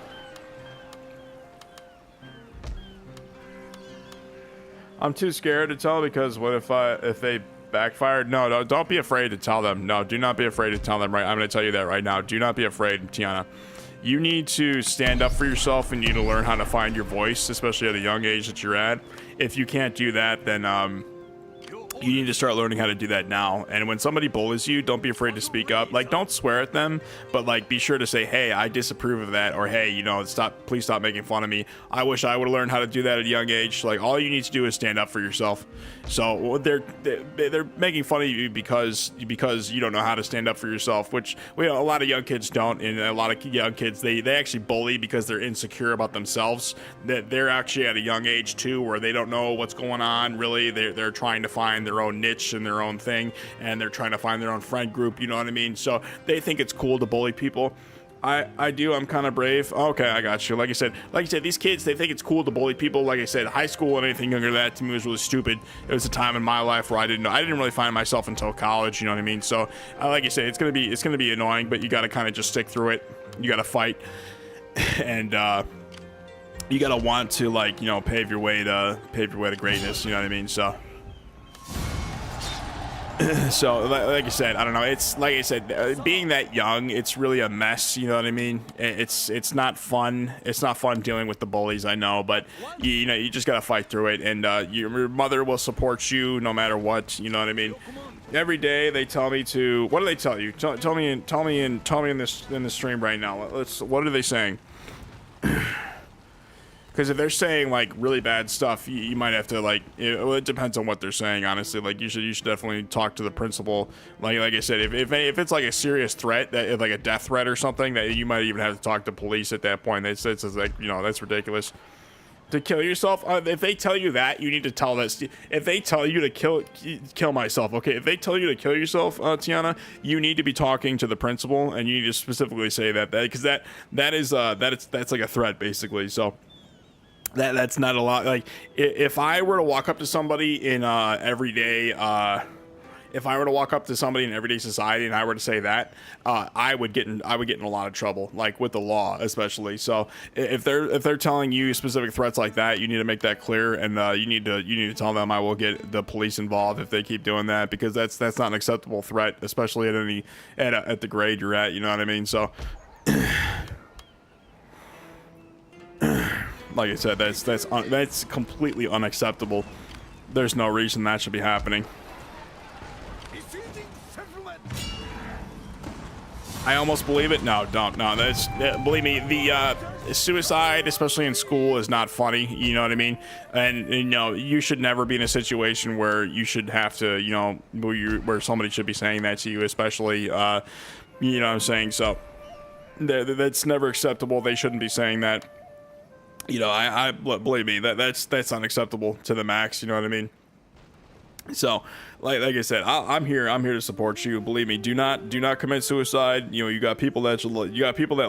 Speaker 1: I'm too scared to tell because what if they backfired? No, don't be afraid to tell them. No, do not be afraid to tell them. Right, I'm going to tell you that right now. Do not be afraid, Tiana. You need to stand up for yourself and you need to learn how to find your voice, especially at a young age that you're at. If you can't do that, then you need to start learning how to do that now. And when somebody bullies you, don't be afraid to speak up. Like, don't swear at them, but like, be sure to say, hey, I disapprove of that, or hey, you know, please stop making fun of me. I wish I would have learned how to do that at a young age. Like, all you need to do is stand up for yourself. So they're making fun of you because you don't know how to stand up for yourself, which a lot of young kids don't. And a lot of young kids, they actually bully because they're insecure about themselves. That they're actually at a young age too, where they don't know what's going on. Really, they're trying to find their own niche and their own thing, and they're trying to find their own friend group, you know what I mean? So they think it's cool to bully people. I'm kind of brave. Okay, I got you. Like I said, these kids, they think it's cool to bully people. Like I said, high school and anything younger than that to me was really stupid. It was a time in my life where I didn't really find myself until college, you know what I mean? So like I said, it's gonna be annoying, but you got to kind of just stick through it. You got to fight, and you got to want to, like, you know, pave your way to greatness, you know what I mean? So like I said, I don't know, it's like I said, being that young, it's really a mess, you know what I mean? It's not fun. It's not fun dealing with the bullies, I know, but you know, you just gotta fight through it, and your mother will support you no matter what, you know what I mean? Every day they tell me to, what do they tell you? Tell me in this stream right now. What are they saying?
Speaker 7: Because if they're saying like really bad stuff, you might have to like. It depends on what they're saying, honestly. Like you should definitely talk to the principal. Like I said, if it's like a serious threat, that like a death threat or something, that you might even have to talk to police at that point. It's like, you know, that's ridiculous. To kill yourself, if they tell you that, you need to tell this. If they tell you to kill myself, okay, if they tell you to kill yourself, Tiana, you need to be talking to the principal, and you need to specifically say that because that's like a threat, basically. So that's not a lot. Like if I were to walk up to somebody in everyday society and I were to say that, I would get in a lot of trouble, like with the law especially. So if they're telling you specific threats like that, you need to make that clear, and you need to tell them I will get the police involved if they keep doing that, because that's not an acceptable threat, especially at the grade you're at. You know what I mean? So. Like I said, that's completely unacceptable. There's no reason that should be happening. I almost believe it. No, don't. No, believe me, the suicide, especially in school, is not funny. You know what I mean? And you know, you should never be in a situation where you should have to, you know, where somebody should be saying that to you, especially, you know what I'm saying? So that's never acceptable. They shouldn't be saying that. You know, I believe me, that's unacceptable to the max. You know what I mean? So, like I said, I'm here to support you. Believe me, do not commit suicide. You know, you got people that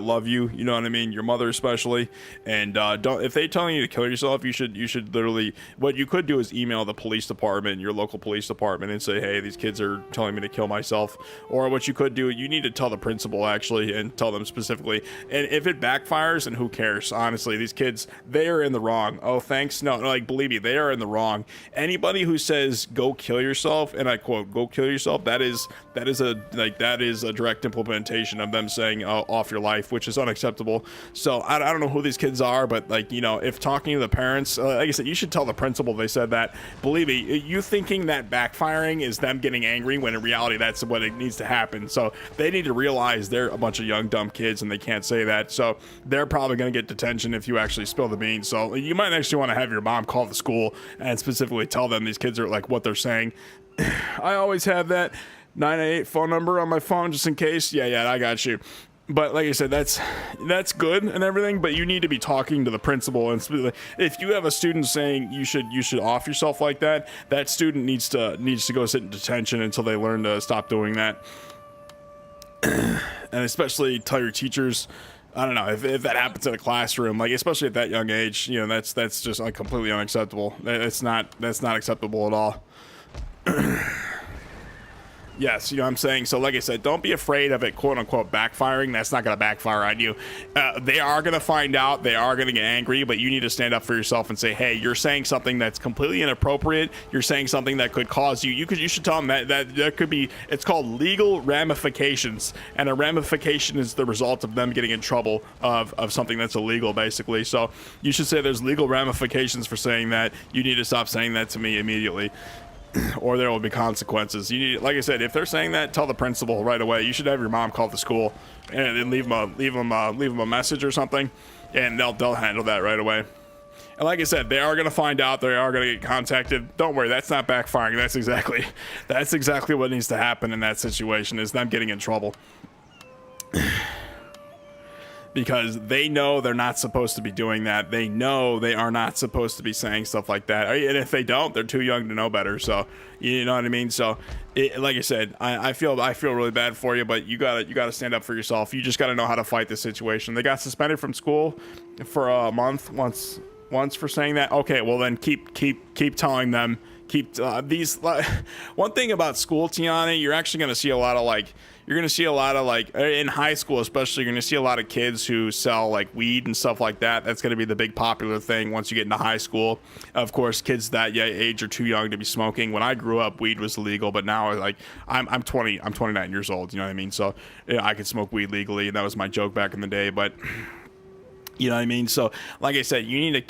Speaker 7: love you. You know what I mean? Your mother especially. And don't, if they telling you to kill yourself, you should literally, what you could do is email the police department, your local police department, and say, hey, these kids are telling me to kill myself. Or what you could do, you need to tell the principal actually, and tell them specifically. And if it backfires, then who cares? Honestly, these kids, they are in the wrong. Oh, thanks. No, like believe me, they are in the wrong. Anybody who says go kill yourself, and I quote, go kill yourself, that is a direct implementation of them saying off your life, which is unacceptable. So I don't know who these kids are, but like, you know, if talking to the parents, like I said, you should tell the principal they said that. Believe me, you thinking that backfiring is them getting angry, when in reality that's what it needs to happen. So they need to realize they're a bunch of young dumb kids and they can't say that. So they're probably going to get detention if you actually spill the beans. So you might actually want to have your mom call the school and specifically tell them these kids are like what they're saying. I always have that 988 phone number on my phone just in case. Yeah, I got you. But like I said, that's good and everything, but you need to be talking to the principal. And if you have a student saying you should off yourself like that, that student needs to go sit in detention until they learn to stop doing that. And especially tell your teachers. I don't know if that happens in a classroom, like especially at that young age, you know, that's just like completely unacceptable. That's not acceptable at all. Yes, you know what I'm saying? So like I said, don't be afraid of it, quote unquote, backfiring. That's not going to backfire on you. They are going to find out. They are going to get angry, but you need to stand up for yourself and say, hey, you're saying something that's completely inappropriate. You're saying something that could cause you. You should tell them that could be, it's called legal ramifications. And a ramification is the result of them getting in trouble of something that's illegal, basically. So you should say there's legal ramifications for saying that. You need to stop saying that to me immediately. Or there will be consequences. You need, like I said, if they're saying that, tell the principal right away. You should have your mom call the school and then leave them a message or something, and they'll handle that right away. And like I said, they are gonna find out. They are gonna get contacted. Don't worry, that's not backfiring. That's exactly what needs to happen in that situation, is them getting in trouble. Because they know they're not supposed to be doing that. They know they are not supposed to be saying stuff like that. And if they don't, they're too young to know better. So, you know what I mean? So, like I said, I feel really bad for you, but you gotta stand up for yourself. You just gotta know how to fight the situation. They got suspended from school for a month once for saying that. Okay, well then keep telling them. One thing about school, Tiana, you're actually gonna see a lot of like in high school especially, you're gonna see a lot of kids who sell like weed and stuff like that. That's gonna be the big popular thing once you get into high school. Of course, kids that age are too young to be smoking. When I grew up, weed was illegal, but now like I'm 29 years old, you know what I mean? So yeah, I could smoke weed legally, and that was my joke back in the day. But You know what I mean? So, like I said, you need to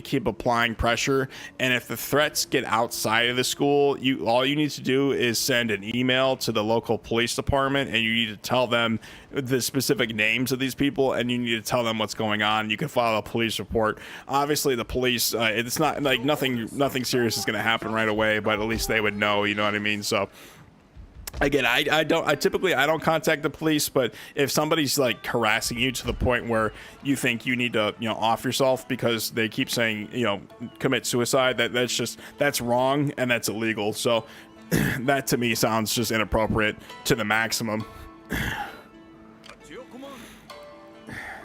Speaker 7: keep applying pressure. And if the threats get outside of the school, all you need to do is send an email to the local police department, and you need to tell them the specific names of these people, and you need to tell them what's going on. You can file a police report. Obviously, the police, it's not like nothing serious is going to happen right away, but at least they would know. You know what I mean? So. Again, I typically don't contact the police, but if somebody's like harassing you to the point where you think you need to, off yourself because they keep saying, commit suicide, that's wrong and that's illegal. So that to me sounds just inappropriate to the maximum.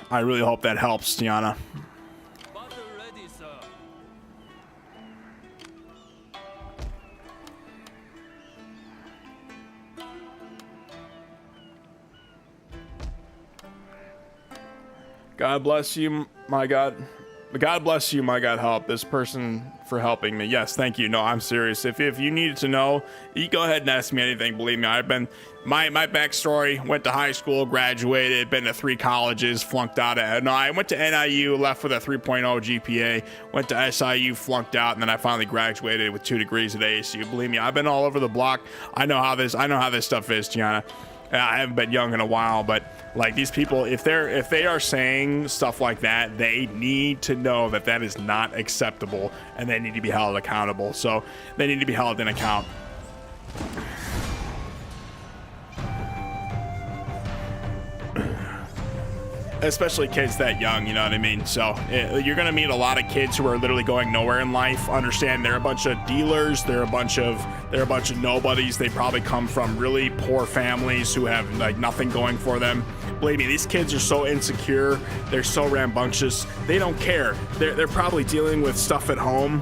Speaker 7: I really hope that helps, Tiana.
Speaker 3: Battle ready, sir.
Speaker 7: God bless you, my God. God bless you, my God. Help this person for helping me. Yes, thank you. No, I'm serious. If you needed to know, you go ahead and ask me anything. Believe me, I've been my backstory. Went to high school, graduated, been to 3 colleges, flunked out. I went to NIU, left with a 3.0 GPA. Went to SIU, flunked out, and then I finally graduated with 2 degrees at ASU. Believe me, I've been all over the block. I know how this stuff is, Gianna. I haven't been young in a while, but like these people, if they are saying stuff like that, they need to know that that is not acceptable, and they need to be held accountable. So they need to be held in account. Especially kids that young, you know what I mean? So you're gonna meet a lot of kids who are literally going nowhere in life. Understand, they're a bunch of dealers, they're a bunch of nobodies. They probably come from really poor families who have like nothing going for them. Believe me, these kids are so insecure, they're so rambunctious, they don't care. They're probably dealing with stuff at home.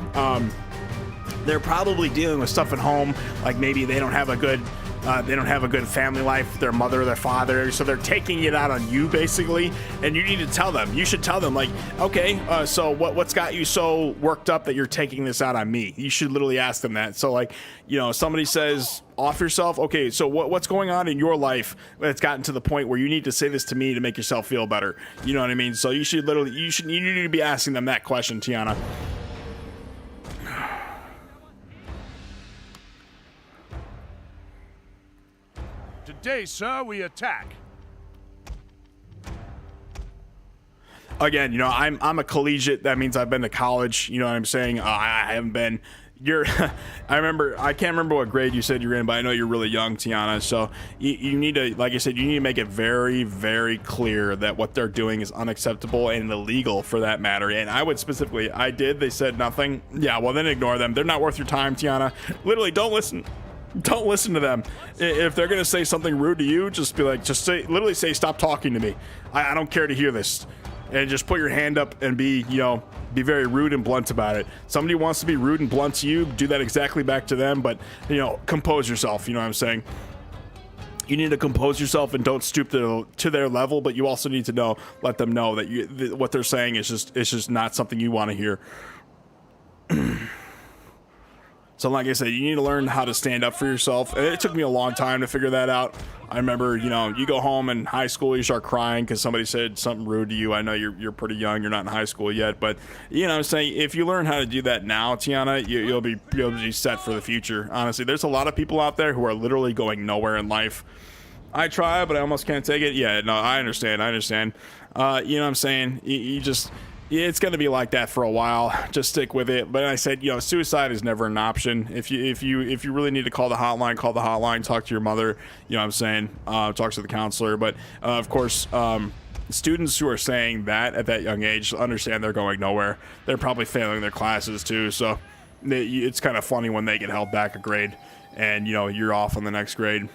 Speaker 7: Like maybe they don't have a good family life with their mother or their father, so they're taking it out on you basically, and you need to tell them. You should tell them, like, okay, so what's got you so worked up that you're taking this out on me? You should literally ask them that. So like, somebody says off yourself, okay, so what's going on in your life that's gotten to the point where you need to say this to me to make yourself feel better? You know what I mean? So you need to be asking them that question, Tiana.
Speaker 4: Today, sir, we attack.
Speaker 7: Again, I'm a collegiate. That means I've been to college. You know what I'm saying? I haven't been. I can't remember what grade you said you're in, but I know you're really young, Tiana. So you need to, like I said, you need to make it very, very clear that what they're doing is unacceptable and illegal for that matter. And I would specifically, they said nothing. Yeah, well then ignore them. They're not worth your time, Tiana. Literally, don't listen to them. If they're gonna say something rude to you, literally say stop talking to me. I don't care to hear this, and just put your hand up and be very rude and blunt about it. Somebody wants to be rude and blunt to you, do that exactly back to them, but compose yourself. You know what I'm saying? You need to compose yourself and don't stoop to their level, but you also need to let them know that what they're saying is just not something you want to hear. So like I said, you need to learn how to stand up for yourself. It took me a long time to figure that out. I remember, you go home in high school, you start crying because somebody said something rude to you. I know you're pretty young, you're not in high school yet, but I'm saying, if you learn how to do that now, Tiana, you'll be set for the future. Honestly, there's a lot of people out there who are literally going nowhere in life. I try, but I almost can't take it. Yeah, no, I understand. You know what I'm saying? It's going to be like that for a while. Just stick with it. But I said, suicide is never an option. If you really need to call the hotline, talk to your mother, you know what I'm saying? Talk to the counselor. But of course, students who are saying that at that young age understand they're going nowhere. They're probably failing their classes too. So it's kind of funny when they get held back a grade and, you're off on the next grade.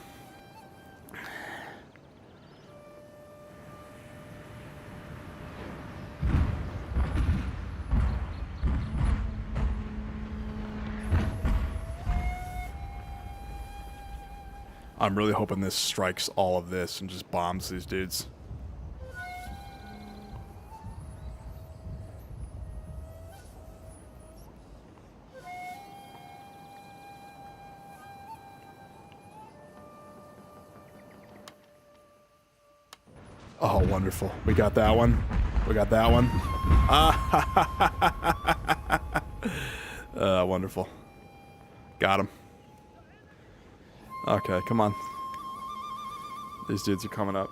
Speaker 7: I'm really hoping this strikes all of this and just bombs these dudes. Oh, wonderful. We got that one. We got that one. Wonderful. Got him. Okay, come on. These dudes are coming up.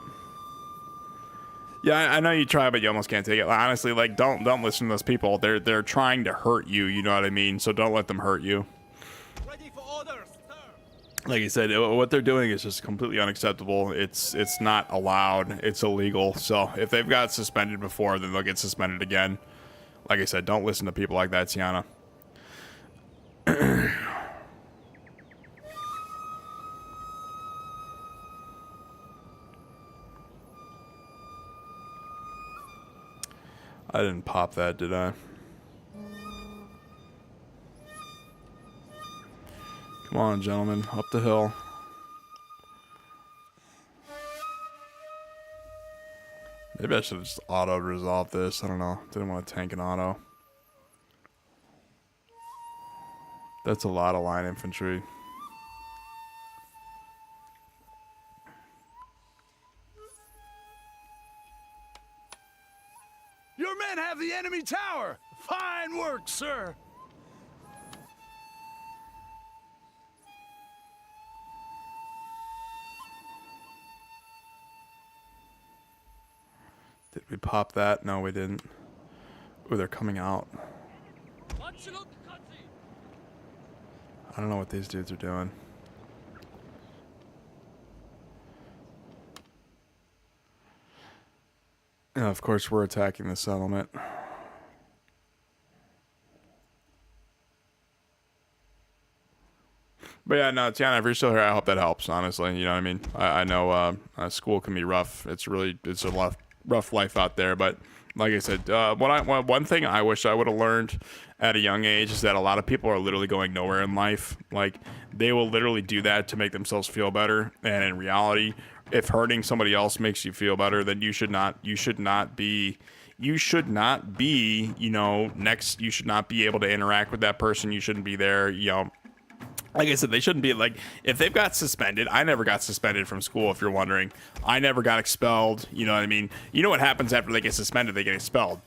Speaker 7: Yeah, I know you try, but you almost can't take it. Like, honestly, like don't listen to those people. They're trying to hurt you. You know what I mean? So don't let them hurt you.
Speaker 3: Ready for orders, sir.
Speaker 7: Like I said, what they're doing is just completely unacceptable. It's not allowed. It's illegal. So if they've got suspended before, then they'll get suspended again. Like I said, don't listen to people like that, Tiana. I didn't pop that, did I? Come on, gentlemen, up the hill. Maybe I should have just auto-resolved this. I don't know. Didn't want to tank an auto. That's a lot of line infantry.
Speaker 4: Your men have the enemy tower! Fine work, sir!
Speaker 7: Did we pop that? No, we didn't. Ooh, they're coming out. I don't know what these dudes are doing. And of course, we're attacking the settlement. But yeah, no, Tiana, if you're still here, I hope that helps, honestly. You know what I mean? I know school can be rough. It's a rough life out there. But like I said, one thing I wish I would have learned at a young age is that a lot of people are literally going nowhere in life. Like, they will literally do that to make themselves feel better. And in reality, if hurting somebody else makes you feel better, then you should not be, you should not be able to interact with that person. You shouldn't be there, you know. Like I said, they shouldn't be, like, if they've got suspended. I never got suspended from school, if you're wondering. I never got expelled. You know what I mean? You know what happens after they get suspended? They get expelled.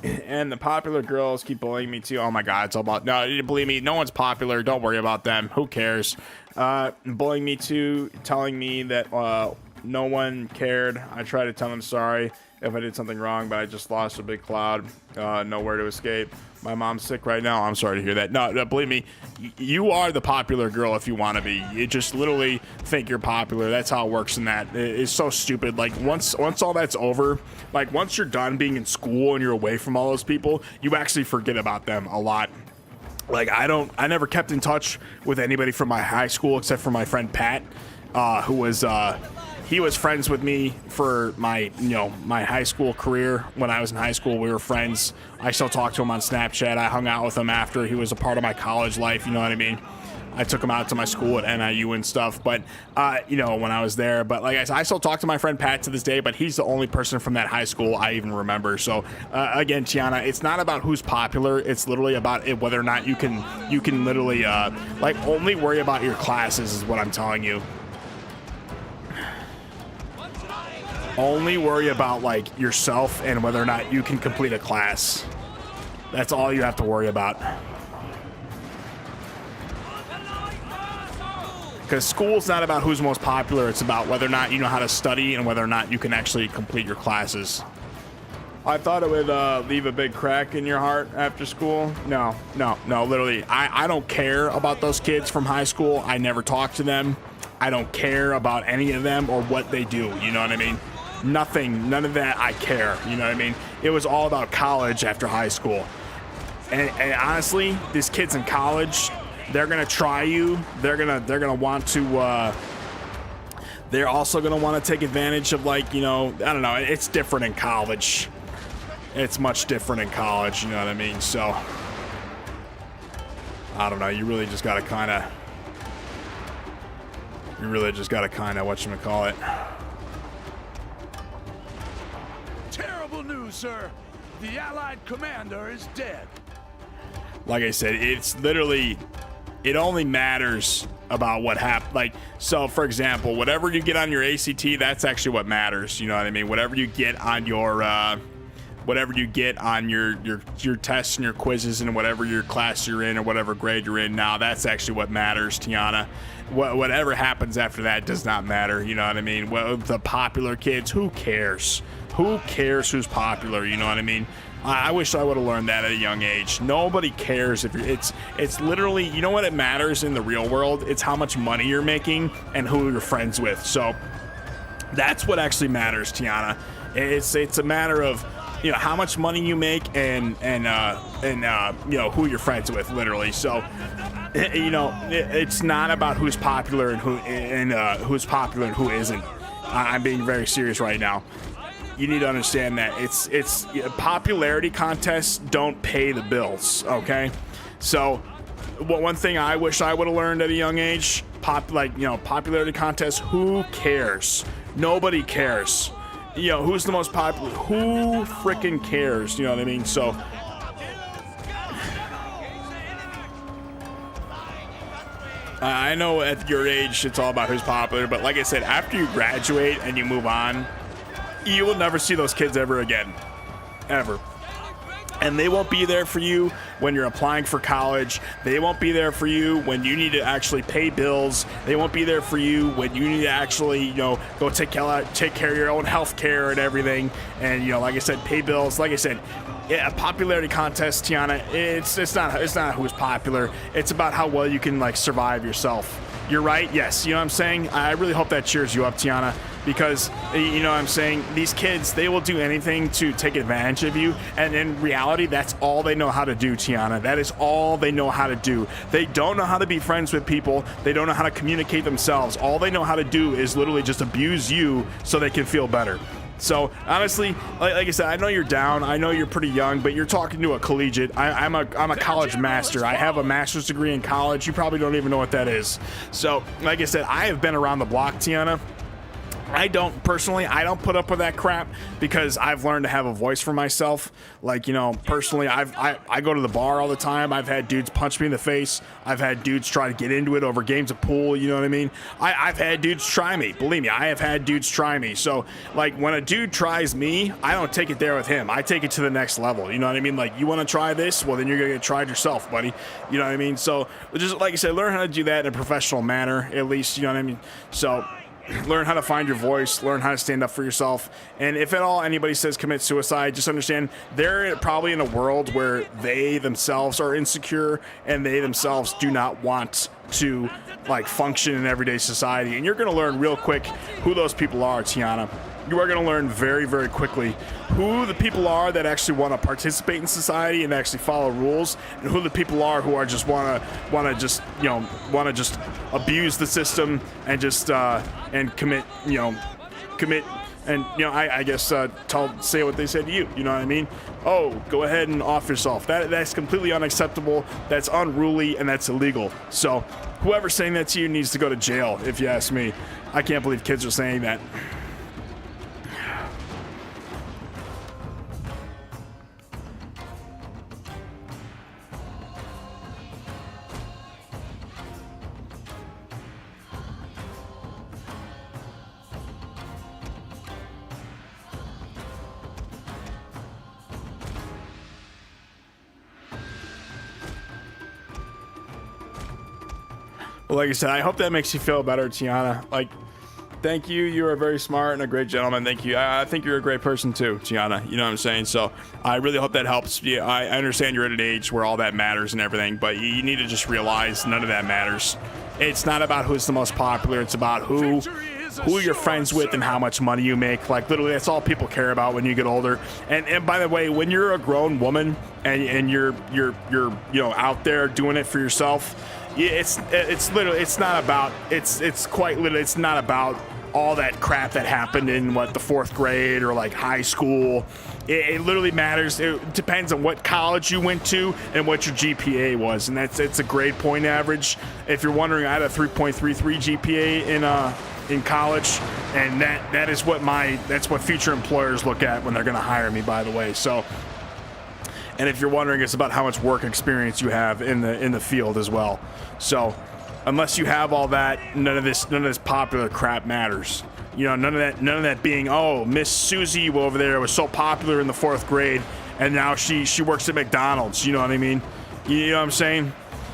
Speaker 7: And the popular girls keep bullying me too. Oh my God, it's all about, no, believe me, no one's popular. Don't worry about them. Who cares? Bullying me too, telling me that no one cared. I tried to tell them sorry if I did something wrong, but I just lost a big cloud. Nowhere to escape. My mom's sick right now. I'm sorry to hear that. No, believe me, you are the popular girl if you want to be. You just literally think you're popular. That's how it works in that. It's so stupid. Like, once all that's over, like, once you're done being in school and you're away from all those people, you actually forget about them a lot. Like, I never kept in touch with anybody from my high school except for my friend Pat, who was, he was friends with me for my high school career. When I was in high school, we were friends. I still talk to him on Snapchat. I hung out with him after he was a part of my college life. You know what I mean? I took him out to my school at NIU and stuff. But, when I was there. But like I said, I still talk to my friend Pat to this day, but he's the only person from that high school I even remember. So, again, Tiana, it's not about who's popular. It's literally about whether or not you can literally, only worry about your classes is what I'm telling you. Only worry about, like, yourself and whether or not you can complete a class. That's all you have to worry about. Because school's not about who's most popular. It's about whether or not you know how to study and whether or not you can actually complete your classes. I thought it would leave a big crack in your heart after school. No, literally. I don't care about those kids from high school. I never talk to them. I don't care about any of them or what they do. You know what I mean? Nothing, none of that I care. You know what I mean? It was all about college after high school. And honestly, these kids in college, they're gonna try you. They're gonna want to. They're also gonna want to take advantage of, like, I don't know. It's different in college. It's much different in college. You know what I mean? So I don't know. You really just gotta kind of. Whatchamacallit.
Speaker 4: Terrible news, sir. The Allied commander is dead.
Speaker 7: Like I said, it's literally, it only matters about what happened. Like, so for example, whatever you get on your ACT, that's actually what matters. You know what I mean? Whatever you get on your whatever you get on your tests and your quizzes and whatever your class you're in or whatever grade you're in now, that's actually what matters, Tiana. Whatever happens after that does not matter, you know what I mean? Well, the popular kids, who cares? Who cares who's popular, you know what I mean? I wish I would have learned that at a young age. Nobody cares if you're, it's literally, you know what it matters in the real world? It's how much money you're making and who you're friends with. So that's what actually matters, Tiana. It's a matter of, you know, how much money you make and you know, who you're friends with, literally. So, you know, it's not about who's popular and who's popular and who isn't. I'm being very serious right now. You need to understand that it's popularity contests don't pay the bills, okay? So one thing I wish I would have learned at a young age, popularity contests, who cares? Nobody cares. You know, who's the most popular? Who freaking cares? You know what I mean? So I know at your age it's all about who's popular, but like I said, after you graduate and you move on, you will never see those kids ever again. Ever. And they won't be there for you when you're applying for college. They won't be there for you when you need to actually pay bills. They won't be there for you when you need to actually, you know, go take care of your own health care and everything. And, you know, like I said, pay bills. Like I said, a popularity contest, Tiana, it's not who's popular. It's about how well you can, like, survive yourself. You're right, yes. You know what I'm saying? I really hope that cheers you up, Tiana, because, you know what I'm saying, these kids, they will do anything to take advantage of you, and in reality, that's all they know how to do, Tiana. That is all they know how to do. They don't know how to be friends with people. They don't know how to communicate themselves. All they know how to do is literally just abuse you so they can feel better. So honestly, like I said, I know you're down. I know you're pretty young, but you're talking to a collegiate. I'm a college master. I have a master's degree in college. You probably don't even know what that is. So like I said, I have been around the block, Tiana. I don't put up with that crap because I've learned to have a voice for myself. Like, you know, personally, I go to the bar all the time. I've had dudes punch me in the face. I've had dudes try to get into it over games of pool. You know what I mean? I've had dudes try me. Believe me, I have had dudes try me. So, like, when a dude tries me, I don't take it there with him. I take it to the next level. You know what I mean? Like, you want to try this? Well, then you're going to get tried yourself, buddy. You know what I mean? So, just like I said, learn how to do that in a professional manner, at least. You know what I mean? So, learn how to find your voice, learn how to stand up for yourself. And if at all anybody says commit suicide, just understand they're probably in a world where they themselves are insecure and they themselves do not want to, like, function in everyday society. And you're going to learn real quick who those people are, Tiana. You are going to learn very, very quickly who the people are that actually want to participate in society and actually follow rules, and who the people are who are just want to just abuse the system and just and commit and, you know, I guess say what they said to you. You know what I mean? Oh, go ahead and off yourself. That's completely unacceptable. That's unruly and that's illegal. So whoever's saying that to you needs to go to jail, if you ask me. I can't believe kids are saying that. Well, like I said, I hope that makes you feel better, Tiana. Like, thank you. You are very smart and a great gentleman. Thank you. I think you're a great person too, Tiana. You know what I'm saying? So I really hope that helps. Yeah, I understand you're at an age where all that matters and everything, but you need to just realize none of that matters. It's not about who's the most popular. It's about who you're friends with and how much money you make. Like, literally, that's all people care about when you get older. And by the way, when you're a grown woman and you're you know, out there doing it for yourself, it's not about all that crap that happened in the 4th grade or like high school. It literally matters. It depends on what college you went to and what your GPA was, and it's a grade point average. If you're wondering, I had a 3.33 GPA in college, and that's what future employers look at when they're going to hire me, by the way. So, and if you're wondering, it's about how much work experience you have in the field as well. So, unless you have all that, none of this popular crap matters. You know, none of that being, oh, Miss Susie over there was so popular in the 4th grade, and now she works at McDonald's. You know what I mean? You know what I'm saying?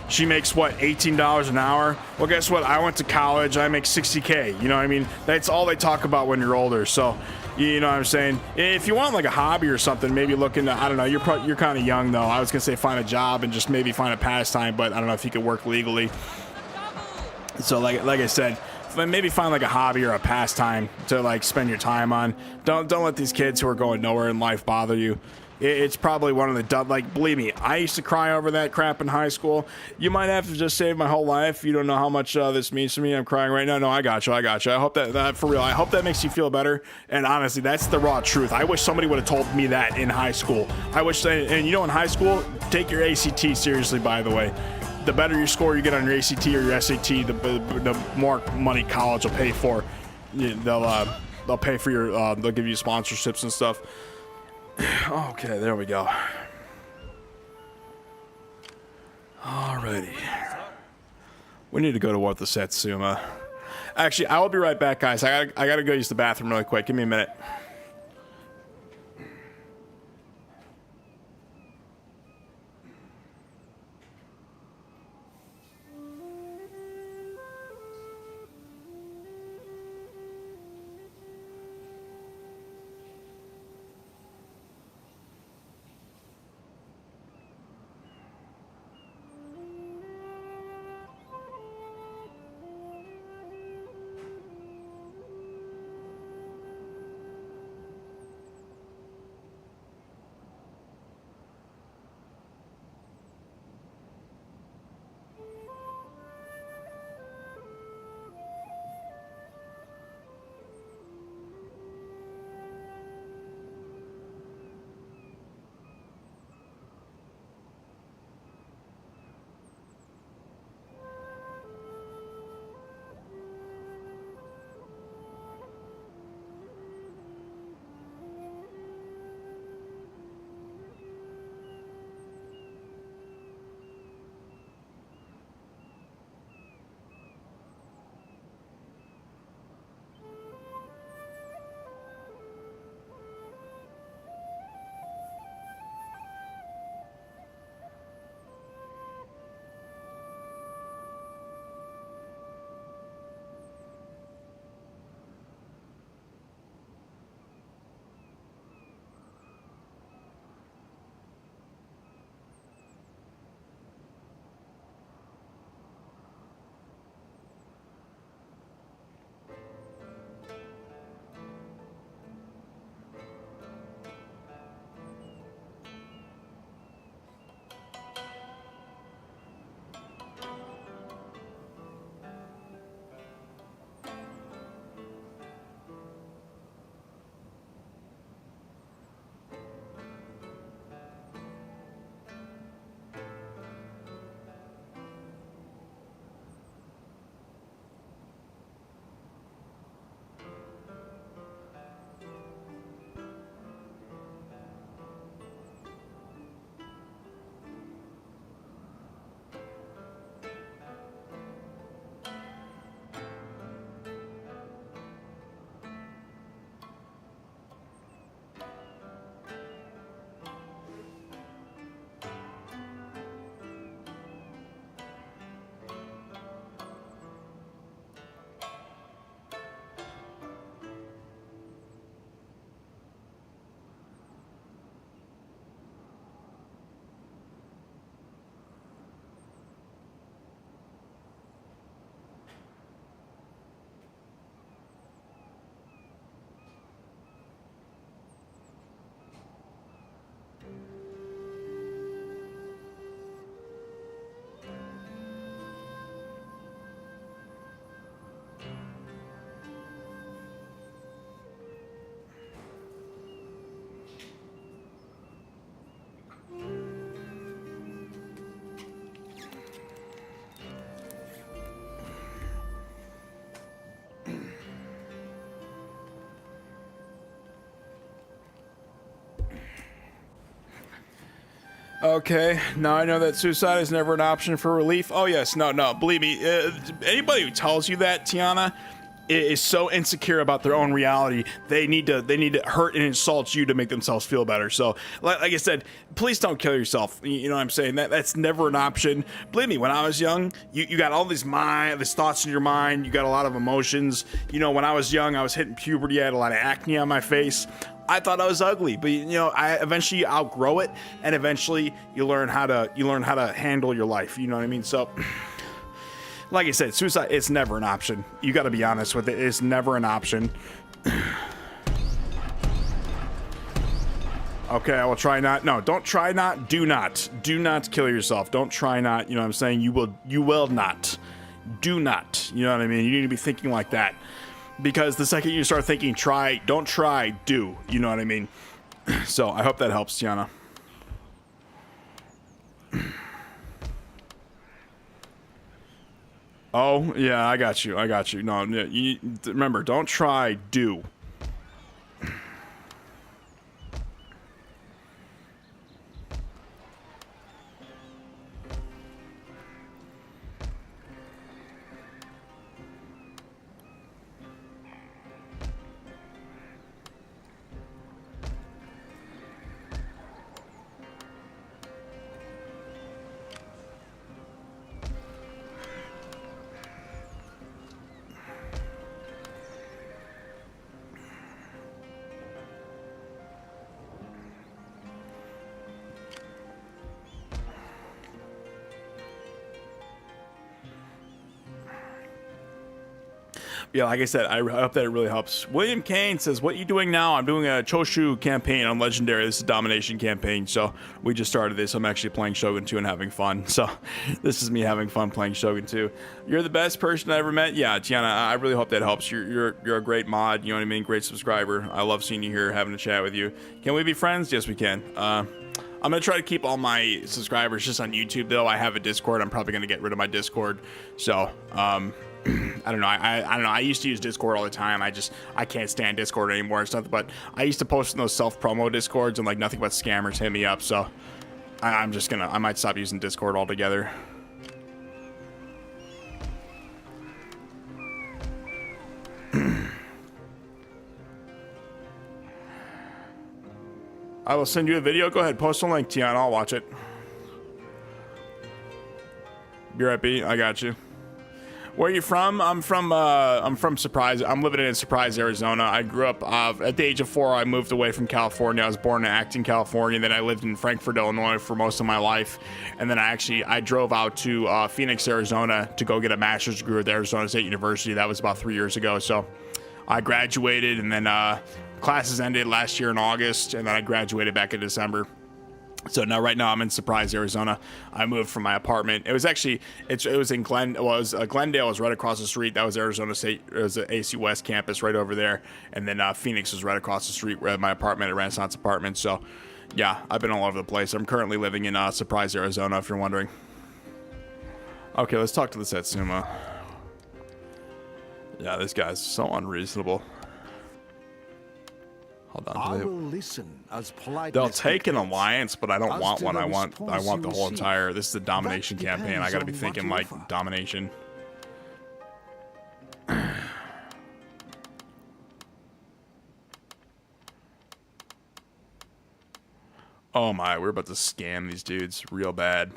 Speaker 7: She makes what, $18 an hour? Well, guess what? I went to college. I make $60K. You know what I mean? That's all they talk about when you're older. So, you know what I'm saying? If you want like a hobby or something, maybe look into, I don't know, you're kind of young though. I was gonna say find a job and just maybe find a pastime, but I don't know if you could work legally. So like I said, maybe find like a hobby or a pastime to like spend your time on. Don't let these kids who are going nowhere in life bother you. It's probably one of the dumb, like, believe me, I used to cry over that crap in high school. You might have to just save my whole life. You don't know how much this means to me. I'm crying right now. No, I got you. I hope that for real, I hope that makes you feel better. And honestly, that's the raw truth. I wish somebody would have told me that in high school. I wish, and you know, in high school, take your ACT seriously, by the way. The better your score you get on your ACT or your SAT, the more money college will pay for. They'll pay for your, they'll give you sponsorships and stuff. Okay, there we go. Alrighty. We need to go to war with the Satsuma. Actually, I will be right back, guys. I gotta go use the bathroom really quick. Give me a minute. Okay, now I know that suicide is never an option for relief. Oh yes, no, believe me, anybody who tells you that, Tiana, is so insecure about their own reality. They need to hurt and insult you to make themselves feel better. So, like I said, please don't kill yourself. You know what I'm saying? That's never an option. Believe me, when I was young, you got all these thoughts in your mind. You got a lot of emotions. You know, when I was young, I was hitting puberty. I had a lot of acne on my face. I thought I was ugly, but you know, I eventually outgrow it, and eventually you learn how to handle your life. You know what I mean? So, like I said, suicide, it's never an option. You got to be honest with it. It's never an option. Okay, I will try not. No, don't try not. Do not kill yourself. Don't try not. You know what I'm saying? You will not. Do not. You know what I mean? You need to be thinking like that. Because the second you start thinking try, don't try, do. You know what I mean? So I hope that helps, Tiana. Oh, yeah, I got you. No, you remember, don't try, do. Yeah, like I said, I hope that it really helps. William Kane says, what are you doing now? I'm doing a Choshu campaign on Legendary. This is a domination campaign, so we just started this. I'm actually playing Shogun 2 and having fun. So this is me having fun playing Shogun 2. You're the best person I ever met. Yeah, Tiana, I really hope that helps. You're a great mod, you know what I mean? Great subscriber. I love seeing you here, having a chat with you. Can we be friends? Yes, we can. I'm going to try to keep all my subscribers just on YouTube, though. I have a Discord. I'm probably going to get rid of my Discord. So, I don't know. I don't know. I used to use Discord all the time. I can't stand Discord anymore. It's nothing but I used to post in those self-promo Discords, and like nothing but scammers hit me up. So I might stop using Discord altogether. I will send you a video. Go ahead, post a link, Tiana. I'll watch it. Be right, B. I got you. Where are you from? I'm from Surprise. I'm living in Surprise, Arizona. I grew up at the age of 4. I moved away from California. I was born in Acton, California. Then I lived in Frankfort, Illinois for most of my life. And then I drove out to Phoenix, Arizona to go get a master's degree at Arizona State University. That was about 3 years ago. So I graduated, and then classes ended last year in August, and then I graduated back in December. So right now I'm in Surprise, Arizona. I moved from my apartment. It was actually, it was in Glendale was right across the street. That was Arizona State. It was the AC West campus right over there. And then Phoenix was right across the street where my apartment at Renaissance Apartments. So yeah, I've been all over the place. I'm currently living in Surprise, Arizona, if you're wondering. Okay, let's talk to the Satsuma. Yeah, this guy's so unreasonable. Hold on.
Speaker 2: I will listen as politeness
Speaker 7: They'll take an
Speaker 2: dictates.
Speaker 7: alliance, but I don't
Speaker 2: As
Speaker 7: want
Speaker 2: to
Speaker 7: one.
Speaker 2: the
Speaker 7: I want the
Speaker 2: response you
Speaker 7: whole
Speaker 2: receive,
Speaker 7: entire. This is a domination
Speaker 2: that
Speaker 7: campaign. I
Speaker 2: depends
Speaker 7: gotta be
Speaker 2: on what
Speaker 7: thinking
Speaker 2: you
Speaker 7: like
Speaker 2: offer.
Speaker 7: domination. Oh my, we're about to scam these dudes real bad.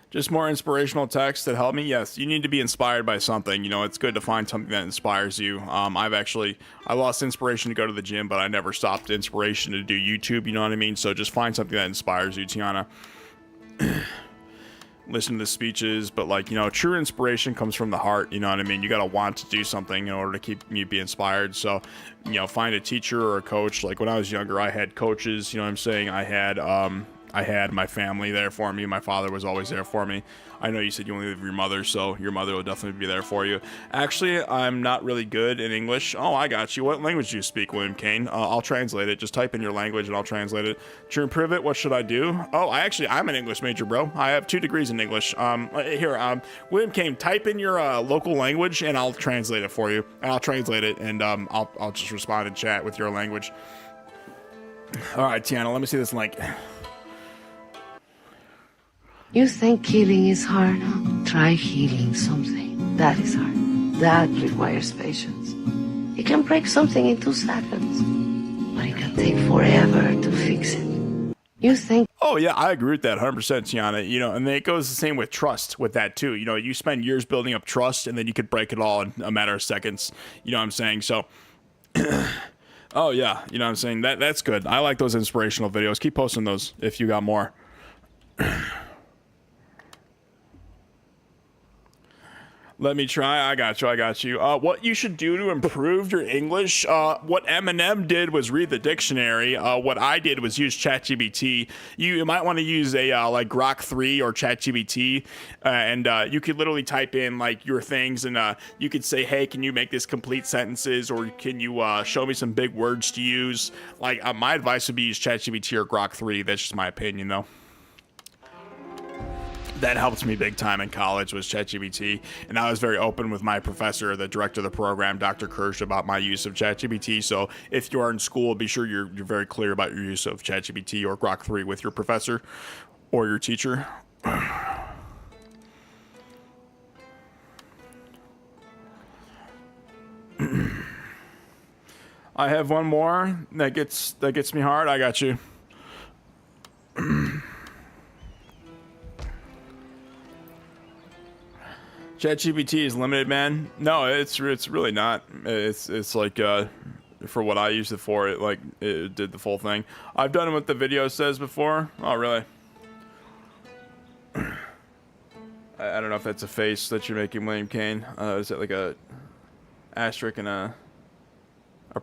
Speaker 7: Just more inspirational texts that help me. Yes, you need to be inspired by something. You know, it's good to find something that inspires you. I lost inspiration to go to the gym, but I never stopped inspiration to do YouTube. You know what I mean? So just find something that inspires you, Tiana. Listen to the speeches, but like, you know, true inspiration comes from the heart. You know what I mean? You got to want to do something in order to keep you be inspired. So, you know, find a teacher or a coach. Like when I was younger, I had coaches, you know what I'm saying? I had I had my family there for me. My father was always there for me. I know you said you only live with your mother, so your mother will definitely be there for you. Actually, I'm not really good in English. Oh, I got you. What language do you speak, William Kane? I'll translate it. Just type in your language and I'll translate it. To improve it, what should I do? Oh, I'm an English major, bro. I have 2 degrees in English. William Kane, type in your local language and I'll translate it for you. And I'll translate it and I'll just respond in chat with your language. All right, Tiana, let me see this link.
Speaker 8: You think killing is hard? Try healing something. That is hard. That requires patience. You can break something in 2 seconds, but it can take forever to fix it. You think...
Speaker 7: Oh, yeah, I agree with that 100%, Tiana. You know, and then it goes the same with trust with that, too. You know, you spend years building up trust, and then you could break it all in a matter of seconds. You know what I'm saying? So... Oh, yeah, you know what I'm saying? That's good. I like those inspirational videos. Keep posting those if you got more. Let me try. I got you. What you should do to improve your English, what Eminem did was read the dictionary. What I did was use ChatGPT. You might want to use a like Grok 3 or ChatGPT, and you could literally type in like your things, and you could say, hey, can you make this complete sentences, or can you show me some big words to use? Like my advice would be use ChatGPT or Grok 3. That's just my opinion, though. That helped me big time in college was ChatGPT, and I was very open with my professor, the director of the program, Dr. Kirsch, about my use of ChatGPT. So if you are in school, be sure you're very clear about your use of ChatGPT or Grok 3 with your professor or your teacher. I have one more that gets me hard. I got you. ChatGPT is limited, man. No, it's really not. It's like for what I used it for, it did the full thing. I've done it with the video says before. Oh, really? I don't know if that's a face that you're making, William Kane. Is it like a asterisk and a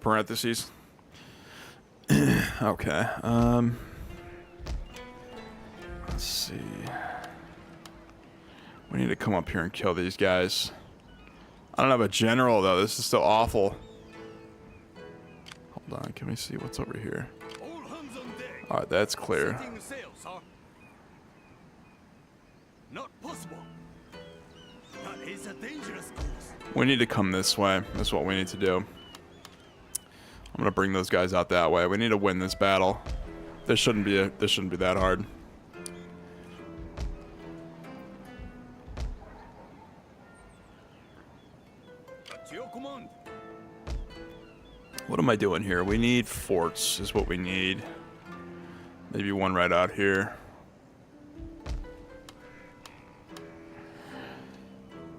Speaker 7: parentheses? Okay. Let's see. We need to come up here and kill these guys. I don't have a general, though. This is so awful. Hold on. Can we see what's over here? All right, that's clear.
Speaker 6: Not possible. That is a dangerous course.
Speaker 7: We need to come this way. That's what we need to do. I'm going to bring those guys out that way. We need to win this battle. This shouldn't be that hard. What am I doing here? We need forts is what we need. Maybe one right out here.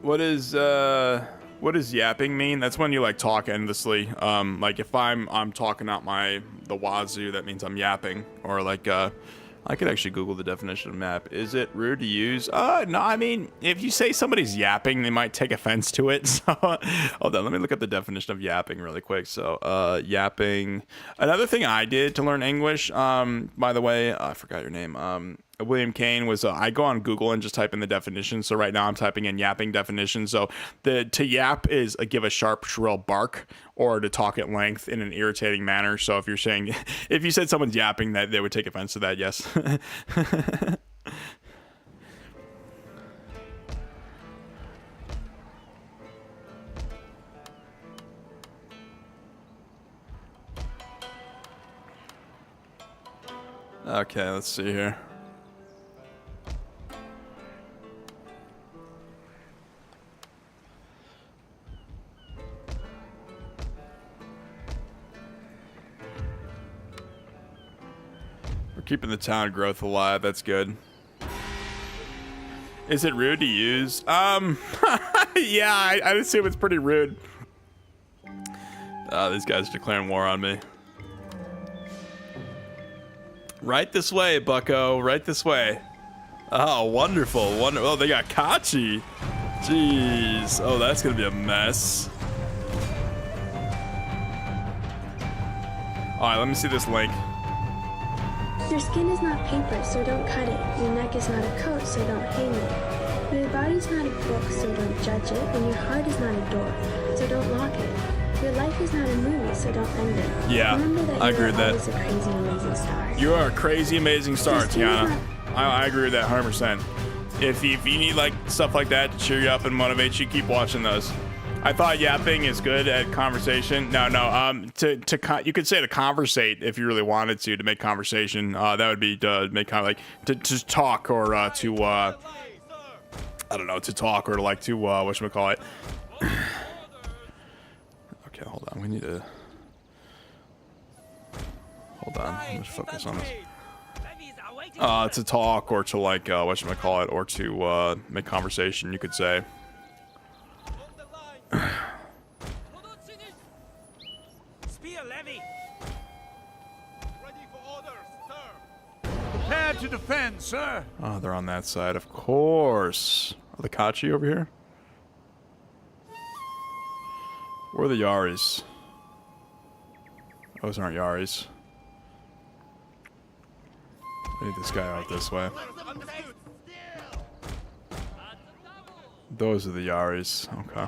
Speaker 7: What is yapping mean? That's when you like talk endlessly. Like if I'm talking out the wazoo, that means I'm yapping. Or like I could actually Google the definition of map. Is it rude to use? No, I mean, if you say somebody's yapping, they might take offense to it. So, hold on, let me look up the definition of yapping really quick. So, yapping. Another thing I did to learn English, by the way, I forgot your name. William Kane was, I go on Google and just type in the definition. So right now I'm typing in yapping definition. So to yap is give a sharp, shrill bark, or to talk at length in an irritating manner. So if you said someone's yapping, that they would take offense to that, yes. Okay, let's see here. Keeping the town growth alive, that's good. Is it rude to use? Yeah, I'd assume it's pretty rude. These guys are declaring war on me. Right this way, bucko, right this way. Oh, wonderful, oh, they got Kachi. Jeez, oh, that's gonna be a mess. All right, let me see this link.
Speaker 9: Your skin is not paper, so don't cut it. Your neck is not a coat, so don't hang it. Your body's not a book, so don't judge it. And your heart is not a door, so don't lock it. Your life is not a movie, so don't end it.
Speaker 1: Yeah,
Speaker 9: Remember that
Speaker 1: I
Speaker 9: you
Speaker 1: agree
Speaker 9: are
Speaker 1: with that.
Speaker 9: always a crazy, amazing star.
Speaker 7: You are a crazy, amazing star,
Speaker 9: Just do
Speaker 7: Tiana.
Speaker 9: that.
Speaker 7: I agree with that 100%. If you need like stuff like that to cheer you up and motivate you, keep watching those. I thought yapping is good at conversation. No. You could say to conversate if you really wanted to make conversation. That would be to make kind of like to talk or to I don't know, to talk or to like to whatchamacallit. Okay, hold on. We need to hold on. Let's focus on this. To talk or to like whatchamacallit or to make conversation, you could say.
Speaker 3: Spear levy.
Speaker 4: Ready for orders, sir.
Speaker 6: Prepare to defend, sir.
Speaker 7: Oh, they're on that side, of course. Are the Kachi over here? Where are the Yaris? Those aren't Yaris. I need this guy out this way. Those are the Yaris. Okay.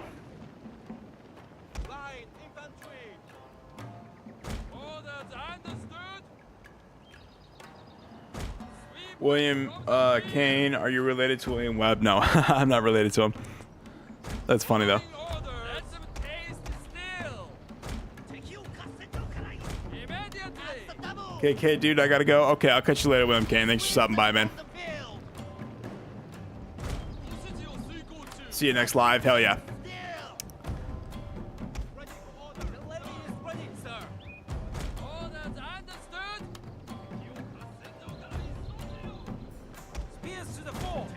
Speaker 4: Line infantry.
Speaker 3: Orders understood.
Speaker 7: William Kane, are you related to William Webb? No, I'm not related to him. That's funny though.
Speaker 3: Order. Let them taste still. Immediately.
Speaker 7: Okay, dude, I gotta go. Okay, I'll catch you later, William Kane. Thanks for stopping by, man. See you next live. Hell yeah.
Speaker 3: Spears to the fore.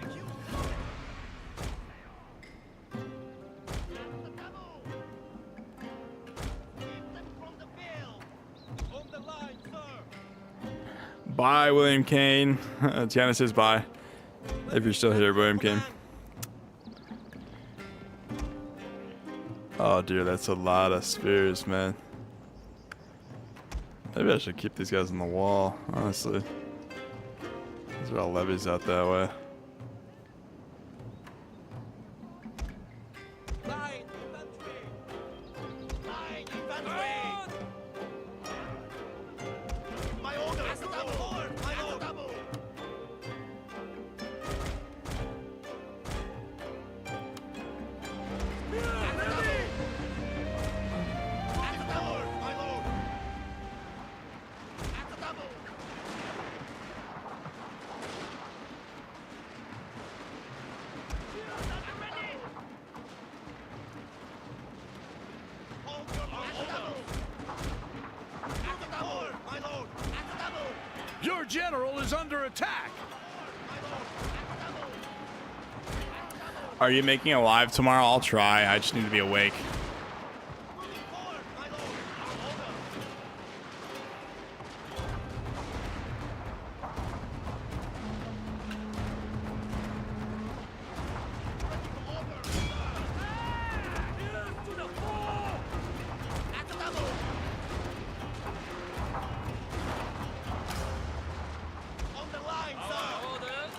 Speaker 4: On the line, sir.
Speaker 7: Bye, William Kane. Tiana says bye. If you're still here, William Kane. Oh, dear, that's a lot of spears, man. Maybe I should keep these guys on the wall, honestly. These are all levies out that way.
Speaker 4: Line infantry. Line infantry. My orders. My order. My lord.
Speaker 6: Your general is under attack.
Speaker 7: Are you making a live tomorrow? I'll try. I just need to be awake.
Speaker 4: On the line, sir.
Speaker 3: Orders.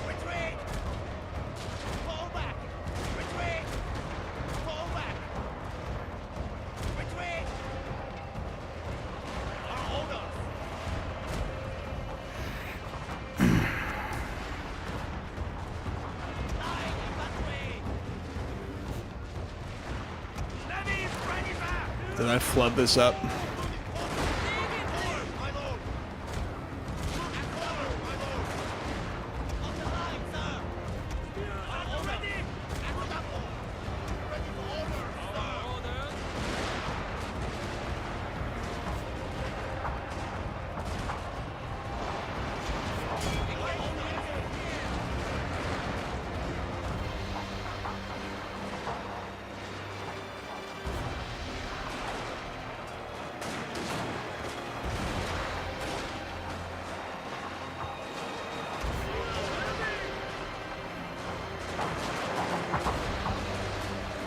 Speaker 4: Retreat! Fall back! Retreat! Fall back! Retreat! Our orders! Line infantry! Levies ready back!
Speaker 7: Did I flood this up?
Speaker 4: My lord! My lord! On the line, sir! Are ready? Ready for orders, sir!
Speaker 3: Orders.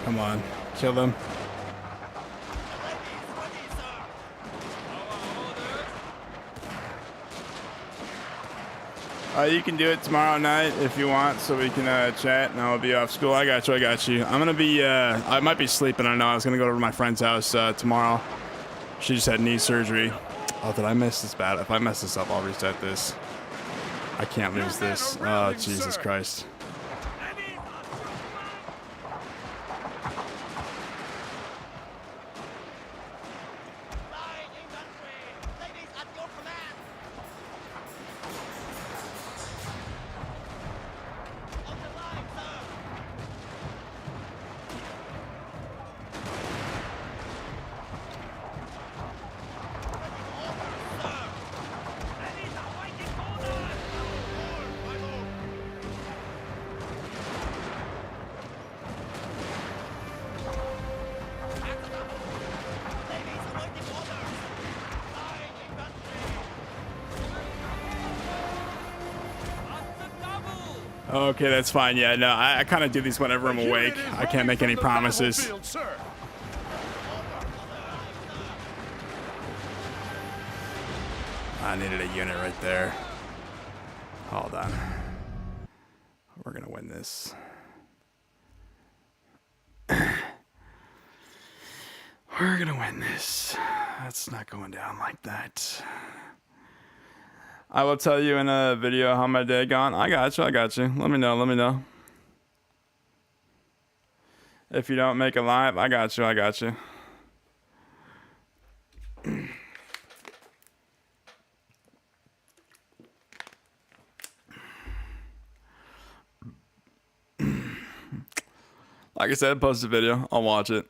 Speaker 7: Come on, kill them. You can do it tomorrow night if you want, so we can chat, and I'll be off school. I got you. I got you. I'm gonna be. I might be sleeping. I know. I was gonna go to my friend's house tomorrow. She just had knee surgery. Oh, did I mess this bad? If I mess this up, I'll reset this. I can't lose this. Oh, Jesus Christ. Okay, that's fine. Yeah, no, I kind of do these whenever I'm awake. I can't make any promises. I needed a unit right there. Hold on. We're gonna win this. We're gonna win this. That's not going down like that. I will tell you in a video how my day gone. I got you. I got you. Let me know. Let me know. If you don't make a live, I got you. I got you. Like I said, post a video. I'll watch it.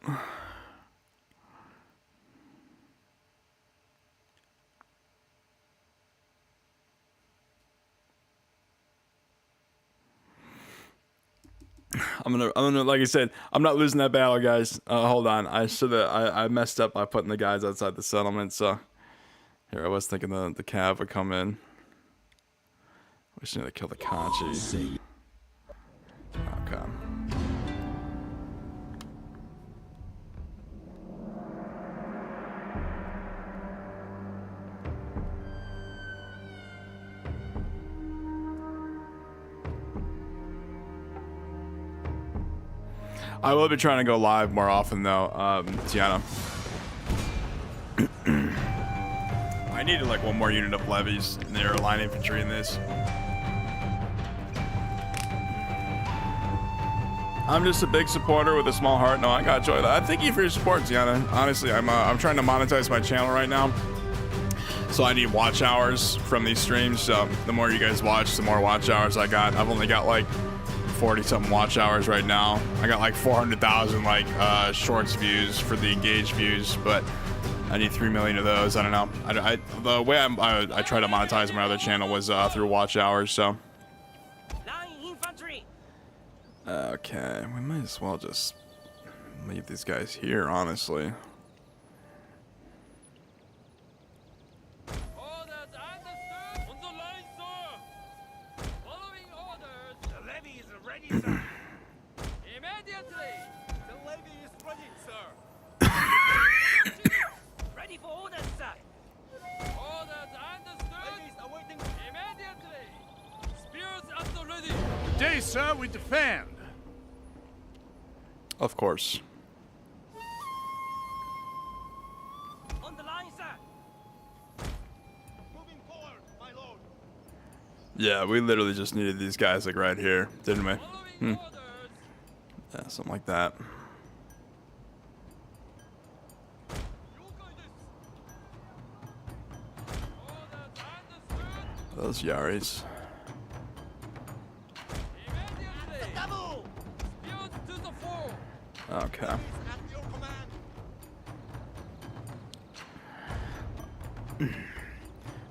Speaker 7: I'm gonna, like I said, I'm not losing that battle, guys. Hold on, I messed up by putting the guys outside the settlement. So here, I was thinking the cav would come in. We just need to kill the Kanchi. Okay. I will be trying to go live more often, though, Tiana. I needed like one more unit of levies in the line infantry in this. I'm just a big supporter with a small heart. No, I got joy. I thank you for your support, Tiana. Honestly, I'm trying to monetize my channel right now, so I need watch hours from these streams. So the more you guys watch, the more watch hours I got. I've only got like 40 something watch hours right now. I got like 400,000 like shorts views for the engaged views, but I need 3 million of those. I don't know. The way I try to monetize my other channel was through watch hours. So okay, we might as well just leave these guys here, honestly.
Speaker 3: Immediately! The levy is ready, sir! Ready for orders, sir! Orders understood! Levies awaiting immediately! Spears at the ready!
Speaker 4: Today, sir, we defend!
Speaker 7: Of course.
Speaker 3: On the line, sir! Moving forward, my lord!
Speaker 7: Yeah, we literally just needed these guys like right here, didn't we? Yeah, something like that. Those Yaris. Okay.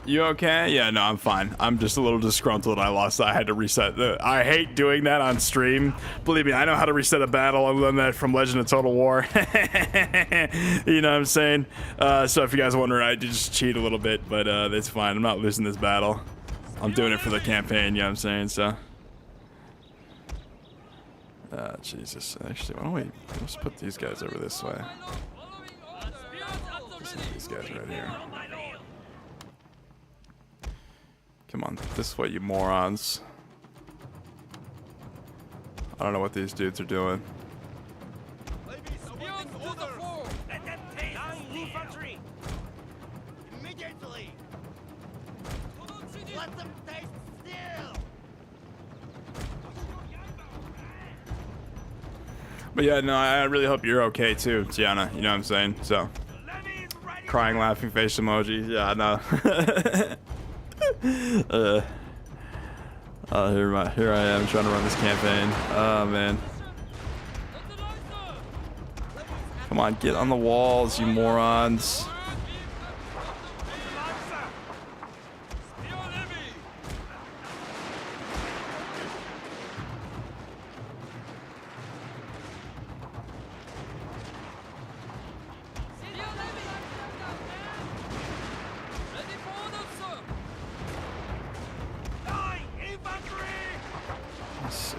Speaker 7: You okay? Yeah, no, I'm fine. I'm just a little disgruntled. I lost. I had to reset. I hate doing that on stream. Believe me, I know how to reset a battle. I've learned that from Legend of Total War. You know what I'm saying? So if you guys are wondering, I did just cheat a little bit, but it's fine. I'm not losing this battle. I'm doing it for the campaign, you know what I'm saying? So
Speaker 1: Jesus. Actually, why don't we let's put these guys over this way? These guys right here. Come on, this way, you morons. I don't know what these dudes are doing.
Speaker 3: Let them taste infantry! Immediately! Let them taste steel!
Speaker 1: But yeah, no, I really hope you're okay too, Tiana. You know what I'm saying? So, crying, laughing face emoji. Yeah, no. Here I am trying to run this campaign. Oh man. Come on, get on the walls, you morons.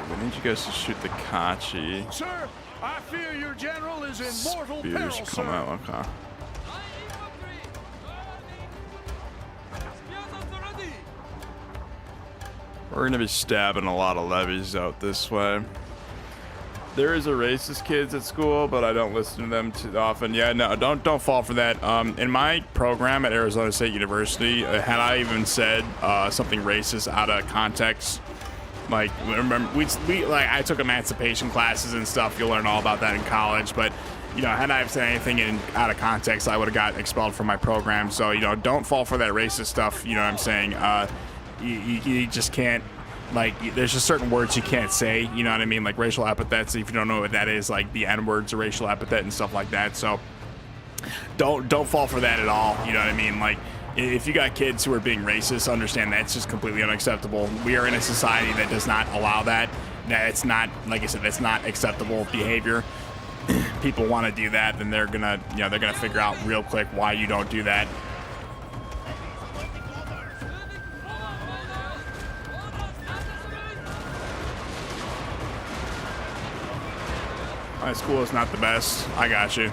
Speaker 1: We need you guys to shoot the Kachi.
Speaker 4: Sir, I fear your general is in mortal peril,
Speaker 1: Spears
Speaker 4: sir.
Speaker 1: come out, okay. We're gonna be stabbing a lot of levies out this way. There is a racist kids at school, but I don't listen to them too often. Yeah, no, don't fall for that. In my program at Arizona State University, had I even said something racist out of context, like remember we like I took emancipation classes and stuff. You'll learn all about that in college, but you know, had I have said anything out of context, I would have got expelled from my program. So you know, don't fall for that racist stuff. You know what I'm saying? You just can't. Like, there's just certain words you can't say, you know what I mean? Like racial epithets, if you don't know what that is, like the N-word's a racial epithet and stuff like that. So don't fall for that at all, you know what I mean? Like, if you got kids who are being racist, understand that's just completely unacceptable. We are in a society that does not allow that. That's not, like I said, that's not acceptable behavior. People want to do that, then they're gonna, you know, they're gonna figure out real quick why you don't do that. My school is not the best. I got you.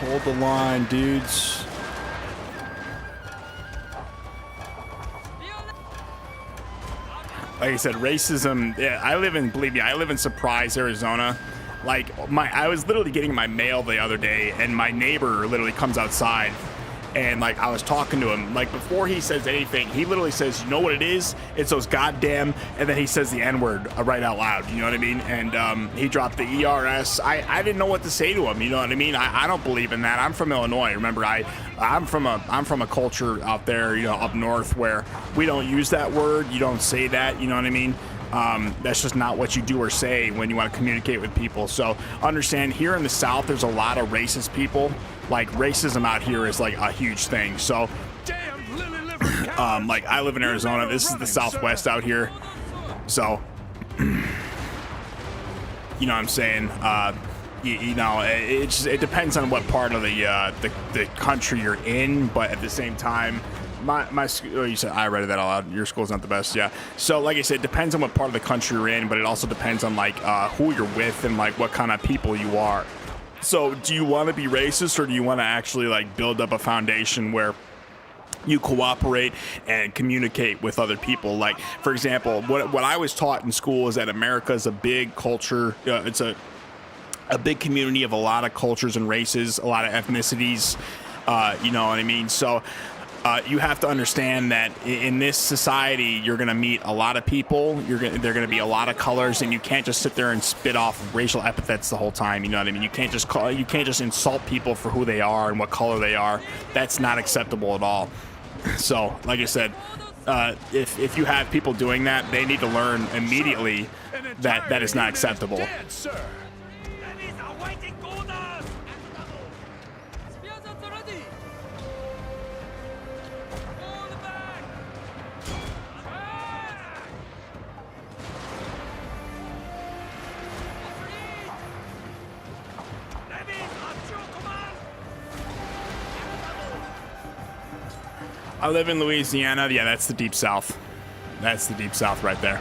Speaker 1: Hold the line, dudes. Like I said, racism. Yeah, believe me, I live in Surprise, Arizona. Like I was literally getting my mail the other day, and my neighbor literally comes outside, and like I was talking to him. Like before he says anything, he literally says, "You know what it is? It's those goddamn," and then he says the N-word right out loud. You know what I mean? And he dropped the ERS. I didn't know what to say to him. You know what I mean? I don't believe in that. I'm from Illinois. Remember, I'm from a culture out there, you know, up north where we don't use that word. You don't say that. You know what I mean? That's just not what you do or say when you want to communicate with people. So understand, here in the South, there's a lot of racist people. Like racism out here is like a huge thing. So, like I live in Arizona. This is the Southwest out here. So, you know what I'm saying? You know, it depends on what part of the country you're in, but at the same time, my school, oh, you said I read that all out. Your school's not the best, yeah. So like I said, it depends on what part of the country you're in, but it also depends on like who you're with and like what kind of people you are. So do you want to be racist, or do you want to actually like build up a foundation where you cooperate and communicate with other people? Like, for example, what I was taught in school is that America is a big culture. It's a big community of a lot of cultures and races, a lot of ethnicities. You know what I mean? So you have to understand that in this society, you're going to meet a lot of people. There are going to be a lot of colors, and you can't just sit there and spit off racial epithets the whole time. You know what I mean? You can't just insult people for who they are and what color they are. That's not acceptable at all. So, like I said,
Speaker 7: if you have people doing that, they need to learn immediately that that is not acceptable.
Speaker 4: Dead, sir.
Speaker 3: Enemies are waiting orders! Spears at the ready! Fall back! Attack! Enemies at your command!
Speaker 7: I live in Louisiana. Yeah, that's the deep south. That's the deep south right there.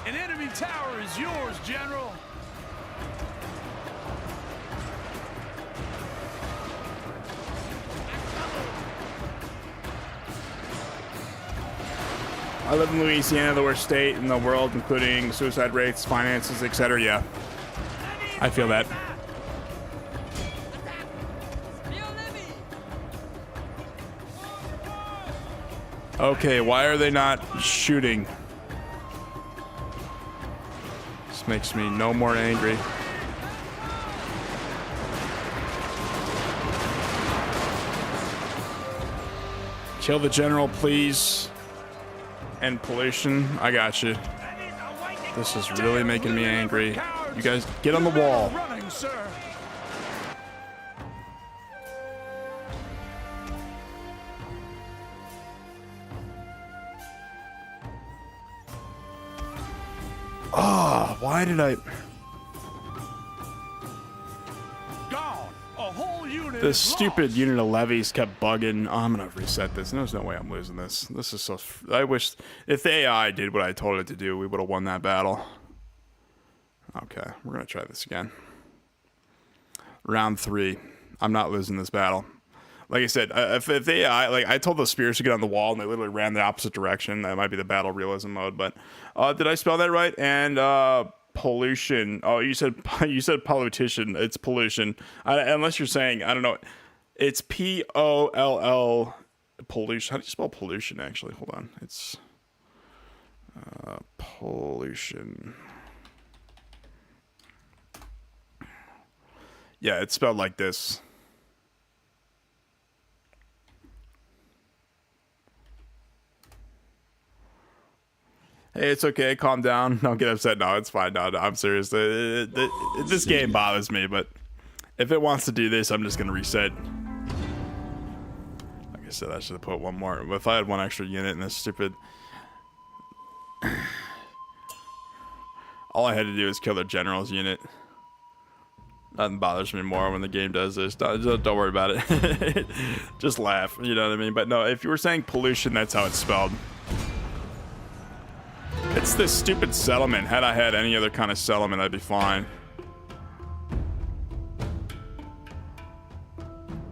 Speaker 4: An enemy tower is yours, General.
Speaker 7: I live in Louisiana, the worst state in the world, including suicide rates, finances, etc. Yeah, I feel that. Okay, why are they not shooting? This makes me no more angry. Kill the general, please. And pollution, I got you. This is really making me angry. You guys, get on the wall.
Speaker 4: Running, sir.
Speaker 7: Ah, why did I...
Speaker 4: Gone. A whole unit.
Speaker 7: This
Speaker 4: is
Speaker 7: stupid
Speaker 4: lost.
Speaker 7: unit of levies kept bugging. Oh, I'm gonna reset this. There's no way I'm losing this. This is so... I wish... If the AI did what I told it to do, we would have won that battle. Okay, we're gonna try this again. Round 3. I'm not losing this battle. Like I said, if the AI... Like, I told the spears to get on the wall, and they literally ran the opposite direction. That might be the battle realism mode, but... did I spell that right? And, pollution. Oh, you said politician. It's pollution. Unless you're saying, I don't know. It's P-O-L-L pollution. How do you spell pollution, actually? Hold on. It's pollution. Yeah, it's spelled like this. Hey, it's okay. Calm down. Don't get upset. No, it's fine. No, I'm serious. This game bothers me, but if it wants to do this, I'm just going to reset. Like I said, I should have put one more. If I had one extra unit in this stupid... All I had to do is kill their general's unit. Nothing bothers me more when the game does this. Don't worry about it. Just laugh. You know what I mean? But no, if you were saying pollution, that's how it's spelled. It's this stupid settlement. Had I had any other kind of settlement, I'd be fine.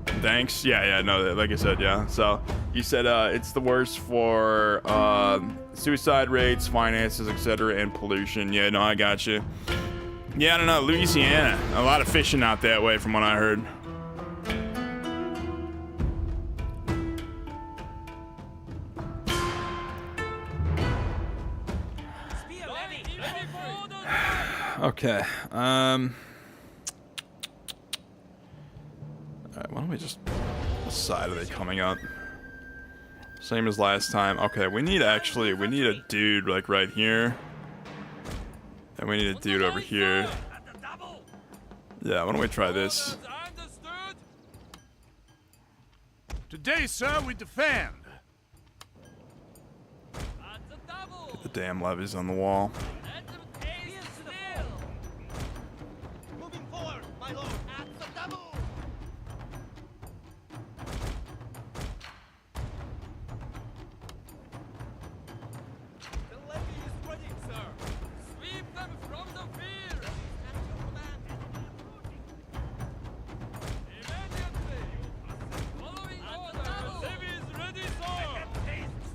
Speaker 7: Thanks. Yeah, no, like I said, yeah. So, you said it's the worst for suicide rates, finances, etc., and pollution. Yeah, no, I got you. Yeah, I don't know. Louisiana. A lot of fishing out that way from what I heard. Okay. Alright, why don't we just... What side are they coming up? Same as last time. Okay, we need a dude, like, right here. And we need a dude over here. Yeah, why don't we try this?
Speaker 4: Today, sir, we defend.
Speaker 7: Get the damn levies on the wall.
Speaker 3: Moving forward, my lord. At the double. The levy is ready, sir. Sweep them from the field. Immediately. Following order. The levy is ready, sir.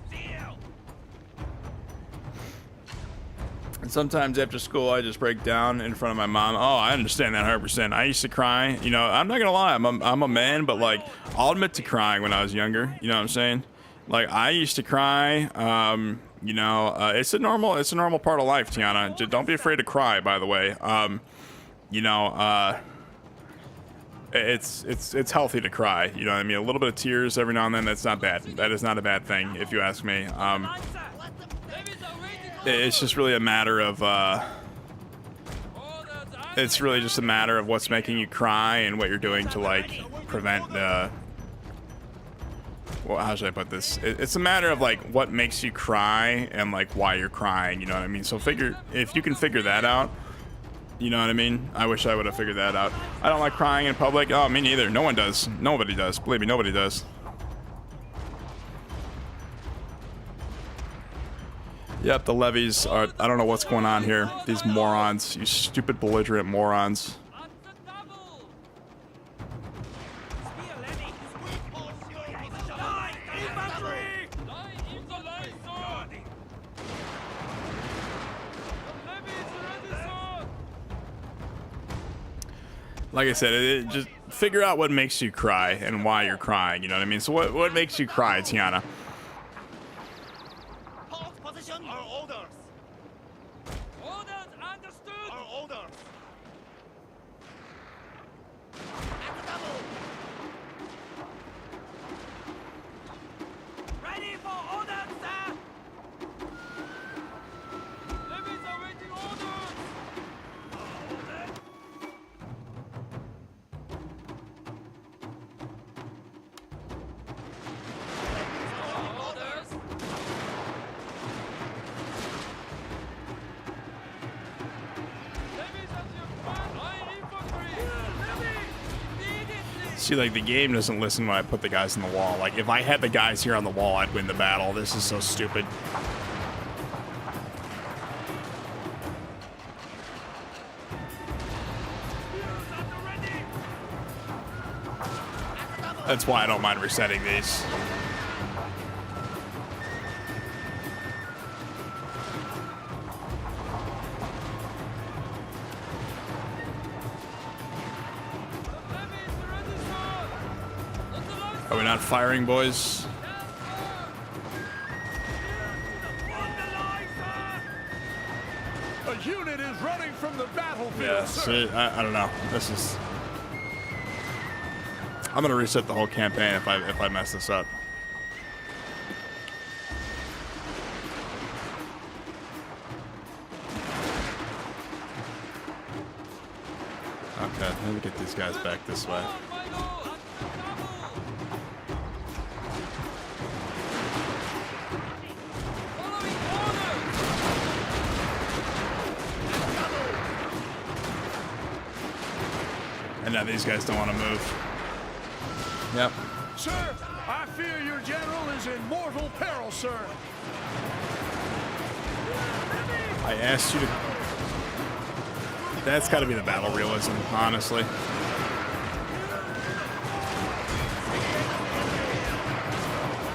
Speaker 3: Steel.
Speaker 7: And sometimes after school, I just break down in front of my mom. Oh, I understand that 100%. I used to cry. You know, I'm not gonna lie. I'm a man, but like, I'll admit to crying when I was younger. You know what I'm saying? Like, I used to cry. You know, it's a normal part of life, Tiana. Don't be afraid to cry. By the way, you know, it's healthy to cry. You know what I mean? A little bit of tears every now and then. That's not bad. That is not a bad thing, if you ask me. It's just really a matter of it's really just a matter of what's making you cry and what you're doing to like prevent well, how should I put this? It's a matter of like what makes you cry and like why you're crying. You know what I mean? So if you can figure that out. You know what I mean? I wish I would have figured that out. I don't like crying in public. Oh, me neither. No one does. Nobody does. Believe me, nobody does. Yep, the levies are... I don't know what's going on here. These morons. You stupid belligerent morons. Like I said, just figure out what makes you cry and why you're crying. You know what I mean? So what makes you cry, Tiana?
Speaker 3: Hold position. Our orders. Orders understood. Our orders. At the double. Ready for orders, sir. Levies are waiting orders.
Speaker 7: See, like, the game doesn't listen when I put the guys on the wall. Like, if I had the guys here on the wall, I'd win the battle. This is so stupid. That's why I don't mind resetting these. Are we not firing, boys?
Speaker 4: A unit is running from the battlefield,
Speaker 7: Yeah,
Speaker 4: sir.
Speaker 7: see, I don't know. This is... I'm gonna reset the whole campaign if I mess this up. Okay, let me get these guys back this way. And now these guys don't want to move. Yep.
Speaker 4: Sir, I fear your general is in mortal peril, sir.
Speaker 7: I asked you to... That's got to be the battle realism, honestly.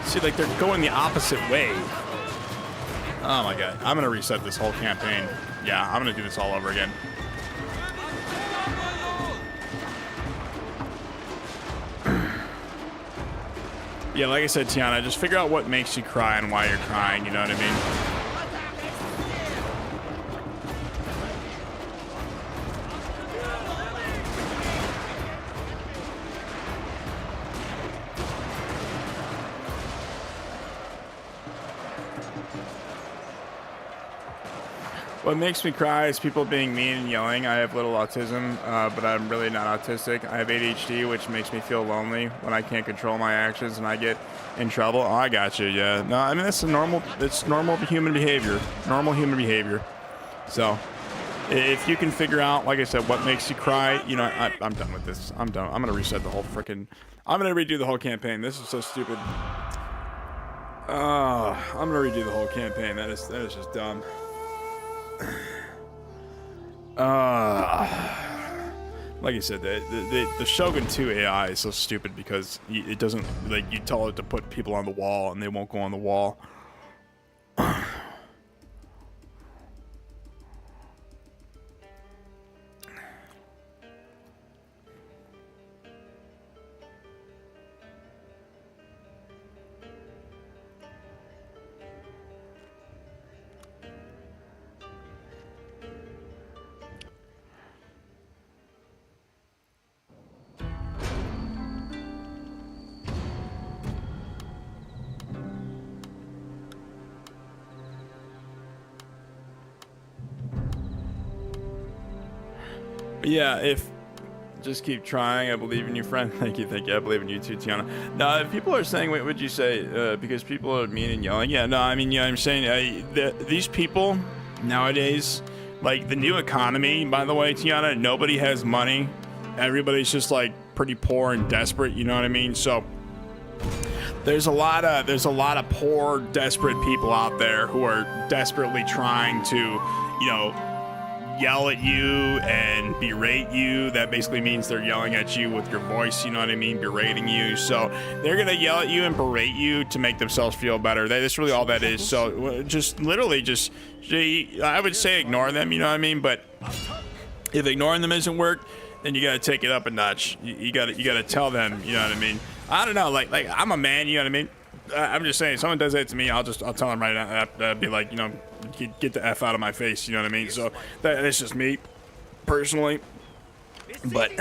Speaker 7: See, like, they're going the opposite way. Oh my god. I'm going to reset this whole campaign. Yeah, I'm going to do this all over again. Yeah, like I said, Tiana, just figure out what makes you cry and why you're crying, you know what I mean? What makes me cry is people being mean and yelling. I have little autism, but I'm really not autistic. I have ADHD, which makes me feel lonely when I can't control my actions and I get in trouble. Oh, I got you. Yeah. No, I mean it's normal human behavior. Normal human behavior. So, if you can figure out, like I said, what makes you cry, you know, I'm done with this. I'm done. I'm gonna reset the whole freaking. I'm gonna redo the whole campaign. This is so stupid. I'm gonna redo the whole campaign. That is just dumb. Like I said, the Shogun 2 AI is so stupid because it doesn't, like, you tell it to put people on the wall and they won't go on the wall. Yeah, if just keep trying. I believe in you, friend. Thank you. I believe in you too, Tiana. Now, if people are saying, what would you say? Because people are mean and yelling. Yeah, no, I mean, yeah, I'm saying these people nowadays, like the new economy, by the way, Tiana, nobody has money. Everybody's just like pretty poor and desperate. You know what I mean? So there's a lot of poor, desperate people out there who are desperately trying to, you know, yell at you and berate you. That basically means they're yelling at you with your voice, you know what I mean, berating you. So they're gonna yell at you and berate you to make themselves feel better. That's really all that is. So just literally just, I would say ignore them, you know what I mean? But if ignoring them isn't work, then you gotta take it up a notch. You gotta tell them, you know what I mean? I don't know, like I'm a man, you know what I mean? I'm just saying, if someone does that to me, I'll tell them right now. I'd be like, you know, get the F out of my face, you know what I mean? So that's just me, personally. But,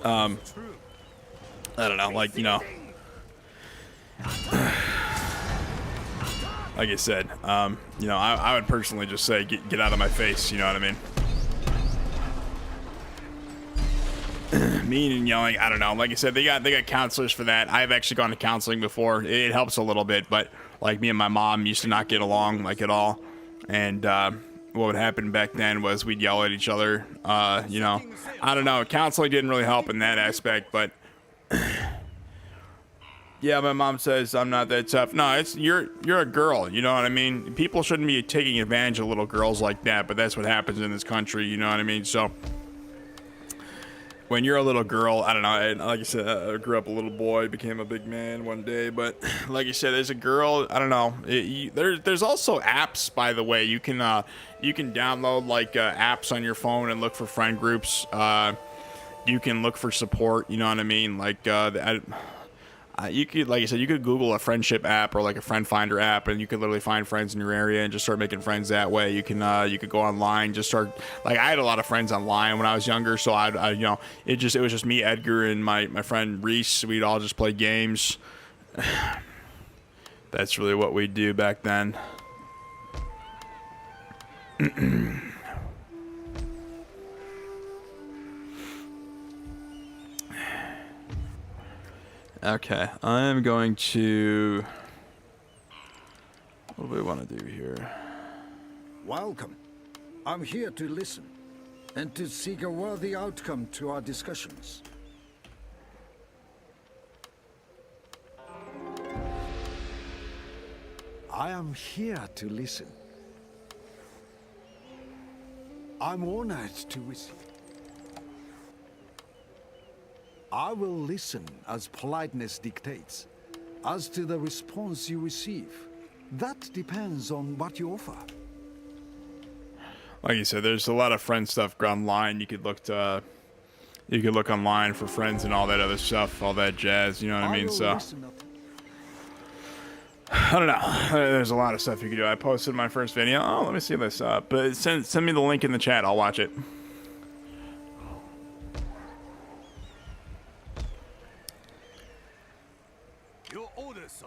Speaker 7: I don't know, like, you know, like I said, you know, I would personally just say, get out of my face, you know what I mean? Mean and yelling, I don't know. Like I said, they got counselors for that. I've actually gone to counseling before. It helps a little bit, but like me and my mom used to not get along like at all. And what would happen back then was we'd yell at each other. You know, I don't know. Counseling didn't really help in that aspect, but yeah, my mom says I'm not that tough. No, it's you're a girl. You know what I mean? People shouldn't be taking advantage of little girls like that, but that's what happens in this country. You know what I mean? So when you're a little girl, I don't know, like I said, I grew up a little boy, became a big man one day, but like I said, as a girl, I don't know, there's also apps, by the way. You can download like apps on your phone and look for friend groups. You can look for support, you know what I mean? Like you could, like I said, you could Google a friendship app or like a friend finder app, and you could literally find friends in your area and just start making friends that way. You could go online, just start, like I had a lot of friends online when I was younger, so I you know, it was just me, Edgar, and my friend Reese. We'd all just play games. That's really what we do back then. Okay, I am going to... What do we want to do here?
Speaker 2: Welcome. I'm here to listen and to seek a worthy outcome to our discussions.
Speaker 5: I am here to listen. I'm honored to listen. I will listen as politeness dictates. As to the response you receive, that depends on what you offer.
Speaker 7: Like you said, there's a lot of friend stuff online. You could look online for friends and all that other stuff, all that jazz. You know what I mean? So I don't know. There's a lot of stuff you could do. I posted my first video. Oh, let me see this up. But send me the link in the chat. I'll watch it.
Speaker 3: Your orders, sir.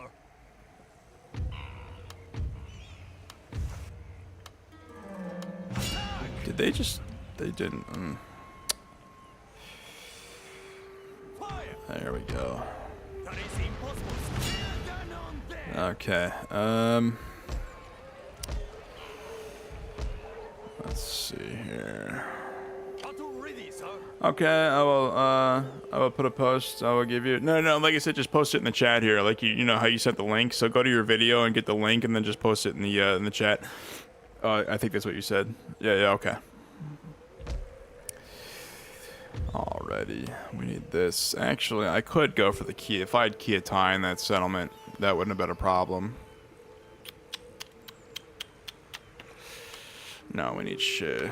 Speaker 7: Did they just... They didn't... There we go.
Speaker 3: That is impossible.
Speaker 7: Okay. Let's see here.
Speaker 3: Battle ready, sir.
Speaker 7: Okay, I will put a post. I will give you... No, like I said, just post it in the chat here. Like, you know how you sent the link? So go to your video and get the link and then just post it in the chat. I think that's what you said. Yeah, okay. Alrighty, we need this. Actually, I could go for the key. If I had Kiatai in that settlement, that wouldn't have been a problem. No, we need shit.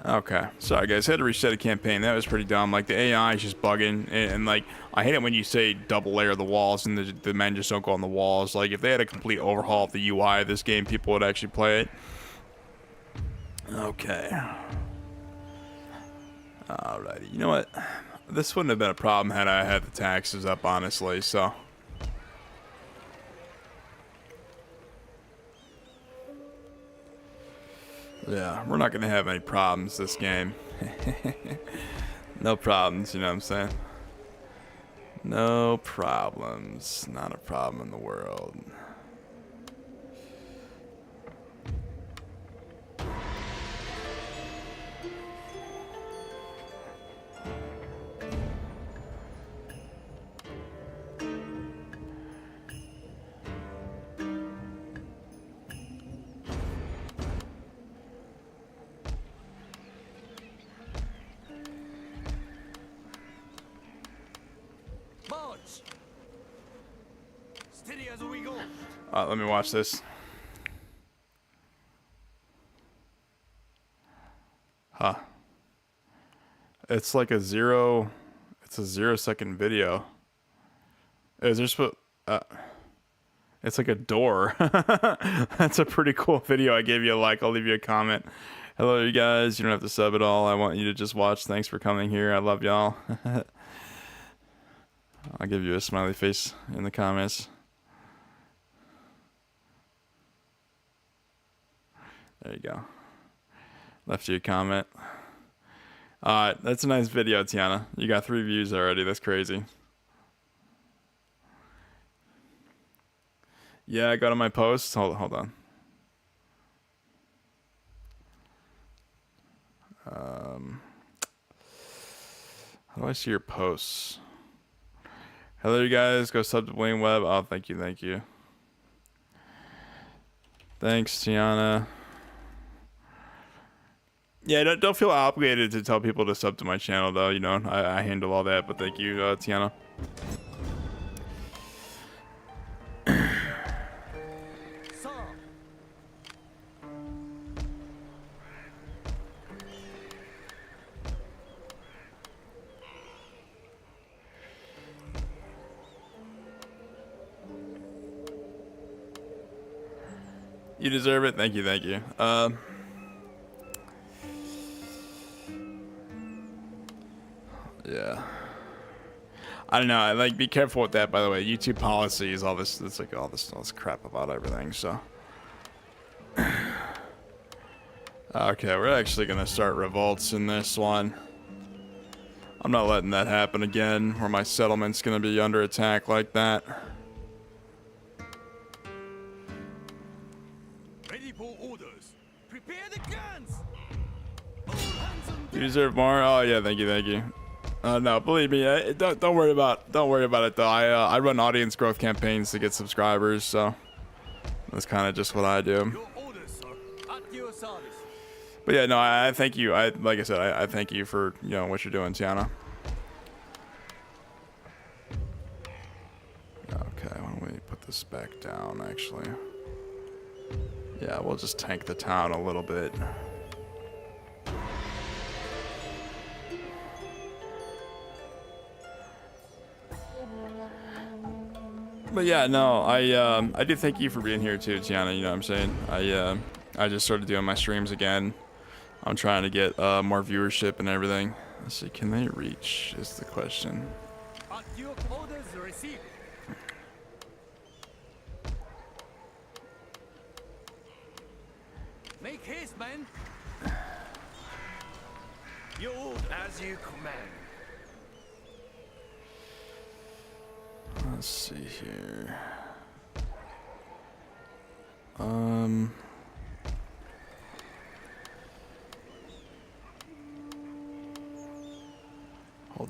Speaker 7: Okay, sorry guys, I had to reset a campaign. That was pretty dumb. Like, the AI is just bugging, and like, I hate it when you say double layer the walls and the men just don't go on the walls. Like, if they had a complete overhaul of the UI of this game, people would actually play it. Okay. Alrighty, you know what? This wouldn't have been a problem had I had the taxes up, honestly, so...
Speaker 1: Yeah, we're not gonna have any problems this game. No problems, you know what I'm saying? No problems. Not a problem in the world.
Speaker 6: March! Steady as we go.
Speaker 1: Let me watch this. Huh. It's like a 0-second video. Is there supposed it's like a door. That's a pretty cool video. I gave you a like. I'll leave you a comment. Hello, you guys. You don't have to sub at all. I want you to just watch. Thanks for coming here. I love y'all. I'll give you a smiley face in the comments. There you go. Left you a comment. Alright, that's a nice video, Tiana. You got 3 views already. That's crazy. Yeah, I got on my posts. Hold on. How do I see your posts? Hello, you guys. Go sub to William Webb. Oh, thank you. Thanks, Tiana. Yeah, don't feel obligated to tell people to sub to my channel, though. You know, I handle all that. But thank you, Tiana. You deserve it. Thank you. Yeah. I don't know. Like, be careful with that, by the way. YouTube policies, all this. It's like all this crap about everything. So. Okay, we're actually gonna start revolts in this one. I'm not letting that happen again, where my settlement's gonna be under attack like that. You deserve more. Oh yeah, thank you. No, believe me, don't worry about it though. I run audience growth campaigns to get subscribers, so that's kind of just what I do. But yeah, no, I thank you. Like I said, I thank you for what you're doing, Tiana. Okay, why don't we put this back down? Actually, yeah, we'll just tank the town a little bit. But yeah, no, I do thank you for being here too, Tiana. You know what I'm saying? I just started doing my streams again. I'm trying to get more viewership and everything. Let's see, can they reach? Is the question.
Speaker 6: Orders received. Make haste, man. Your order as you command.
Speaker 1: Let's see here. Hold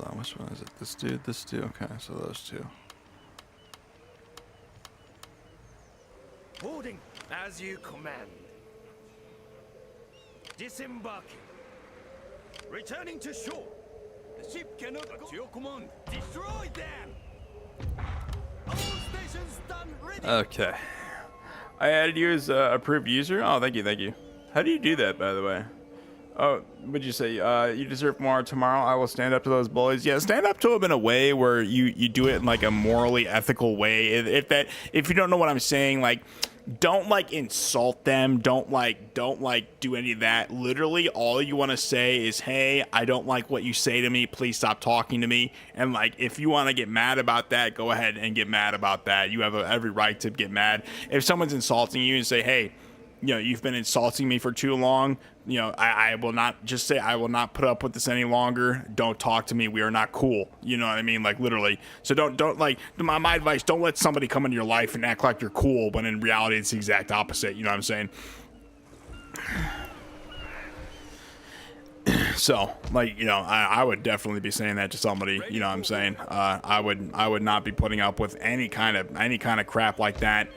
Speaker 1: on, which one is it? This dude? Okay, so those two.
Speaker 6: Boarding as you command. Disembarking. Returning to shore. The ship cannot go. At your command. Destroy them. All stations done ready.
Speaker 1: Okay. I added you as a approved user. Oh, thank you. How do you do that, by the way? Oh, would you say you deserve more tomorrow? I will stand up to those bullies. Yeah, stand up to them in a way where you do it in like a morally ethical way. If you don't know what I'm saying, like, don't like insult them. Don't do any of that. Literally, all you want to say is, "Hey, I don't like what you say to me. Please stop talking to me." And like, if you want to get mad about that, go ahead and get mad about that. You have every right to get mad. If someone's insulting you and say, "Hey,
Speaker 7: you know, you've been insulting me for too long. You know, I will not just say, I will not put up with this any longer. Don't talk to me. We are not cool. You know what I mean? Like, literally. So don't like, my advice, don't let somebody come into your life and act like you're cool when in reality it's the exact opposite. You know what I'm saying? So, like, you know, I would definitely be saying that to somebody, you know what I'm saying? I would not be putting up with any kind of crap like that.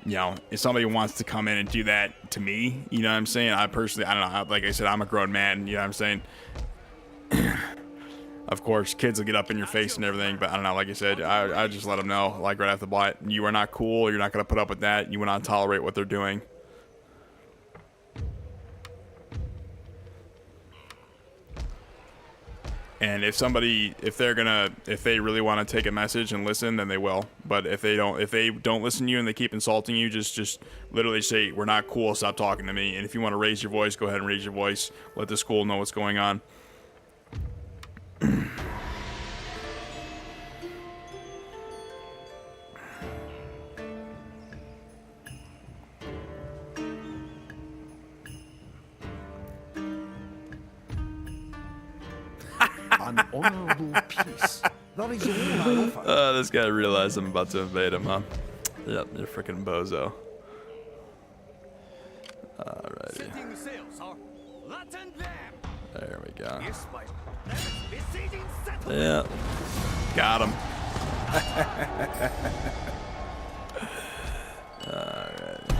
Speaker 7: You know, if somebody wants to come in and do that to me, you know what I'm saying? I don't know. Like I said, I'm a grown man, you know what I'm saying? Of course, kids will get up in your face and everything, but I don't know. Like I said, I just let them know, like, right off the bat, you are not cool. You're not going to put up with that. You will not tolerate what they're doing. And if they really want to take a message and listen, then they will. But if they don't listen to you and they keep insulting you, just literally say, we're not cool, stop talking to me. And if you want to raise your voice, go ahead and raise your voice. Let the school know what's going on.
Speaker 5: An honorable peace. That is all I offer.
Speaker 1: This guy realized I'm about to invade him, huh? Yep, you're freaking bozo. Alrighty.
Speaker 6: Setting sail, sir. Latin them.
Speaker 1: There we go.
Speaker 6: Yes, my besieging settlement.
Speaker 1: Yeah. Got him. Alrighty.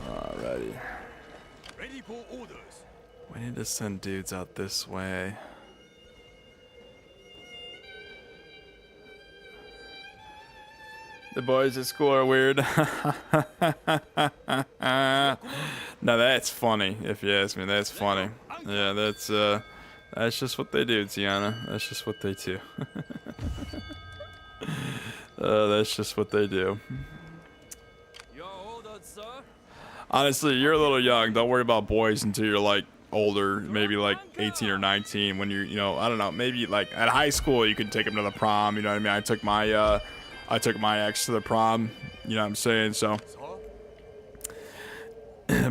Speaker 1: Alrighty.
Speaker 6: Ready for orders.
Speaker 1: We need to send dudes out this way. The boys at school are weird. Now that's funny, if you ask me. That's funny. Yeah, that's just what they do, Tiana. That's just what they do. That's just what they do.
Speaker 3: Your orders, sir.
Speaker 1: Honestly, you're a little young. Don't worry about boys until you're like older, maybe like 18 or 19. When you're, you know, I don't know, maybe like at high school you can take them to the prom. You know what I mean? I took my ex to the prom. You know what I'm saying? So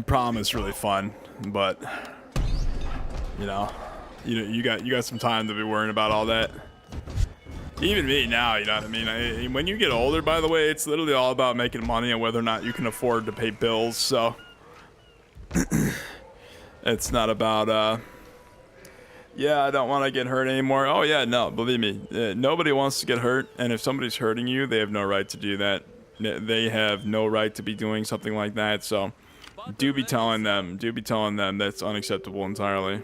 Speaker 1: prom is really fun, but you know, you got some time to be worrying about all that. Even me now, you know what I mean? When you get older, by the way, it's literally all about making money and whether or not you can afford to pay bills. So it's not about, yeah, I don't want to get hurt anymore. Oh, yeah, no, believe me. Nobody wants to get hurt. And if somebody's hurting you, they have no right to do that. They have no right to be doing something like that. So do be telling them that's unacceptable entirely.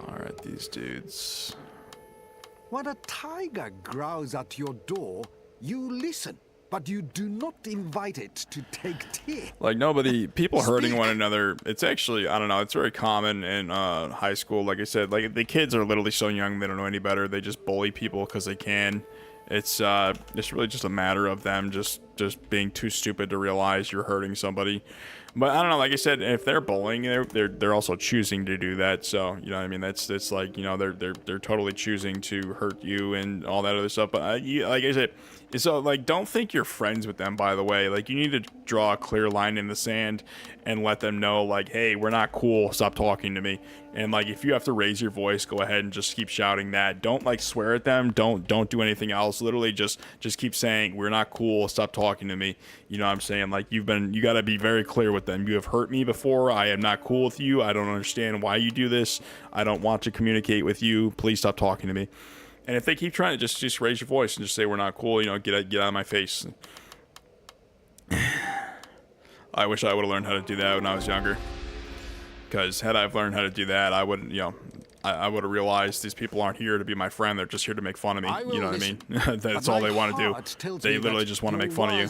Speaker 1: All right, these dudes.
Speaker 5: When a tiger growls at your door, you listen, but you do not invite it to take tea.
Speaker 1: Like people hurting one another, it's actually, I don't know, it's very common in high school. Like I said, like the kids are literally so young, they don't know any better. They just bully people because they can. It's really just a matter of them just being too stupid to realize you're hurting somebody. But I don't know, like I said, if they're bullying, they're also choosing to do that. So, you know what I mean? It's like, you know, they're totally choosing to hurt you and all that other stuff. But like I said, so like, don't think you're friends with them, by the way. Like, you need to draw a clear line in the sand and let them know, like, hey, we're not cool, stop talking to me. And like, if you have to raise your voice, go ahead and just keep shouting that. Don't like swear at them, don't do anything else. Literally just keep saying, we're not cool, stop talking to me. You know what I'm saying? Like, you got to be very clear with them. You have hurt me before, I am not cool with you, I don't understand why you do this, I don't want to communicate with you, please stop talking to me. And if they keep trying to just raise your voice and just say we're not cool, you know, get out of my face. I wish I would have learned how to do that when I was younger. Because had I learned how to do that, I wouldn't, you know, I would have realized these people aren't here to be my friend. They're just here to make fun of me. You know what I mean? That's all they want to do. They literally just want to make fun of you.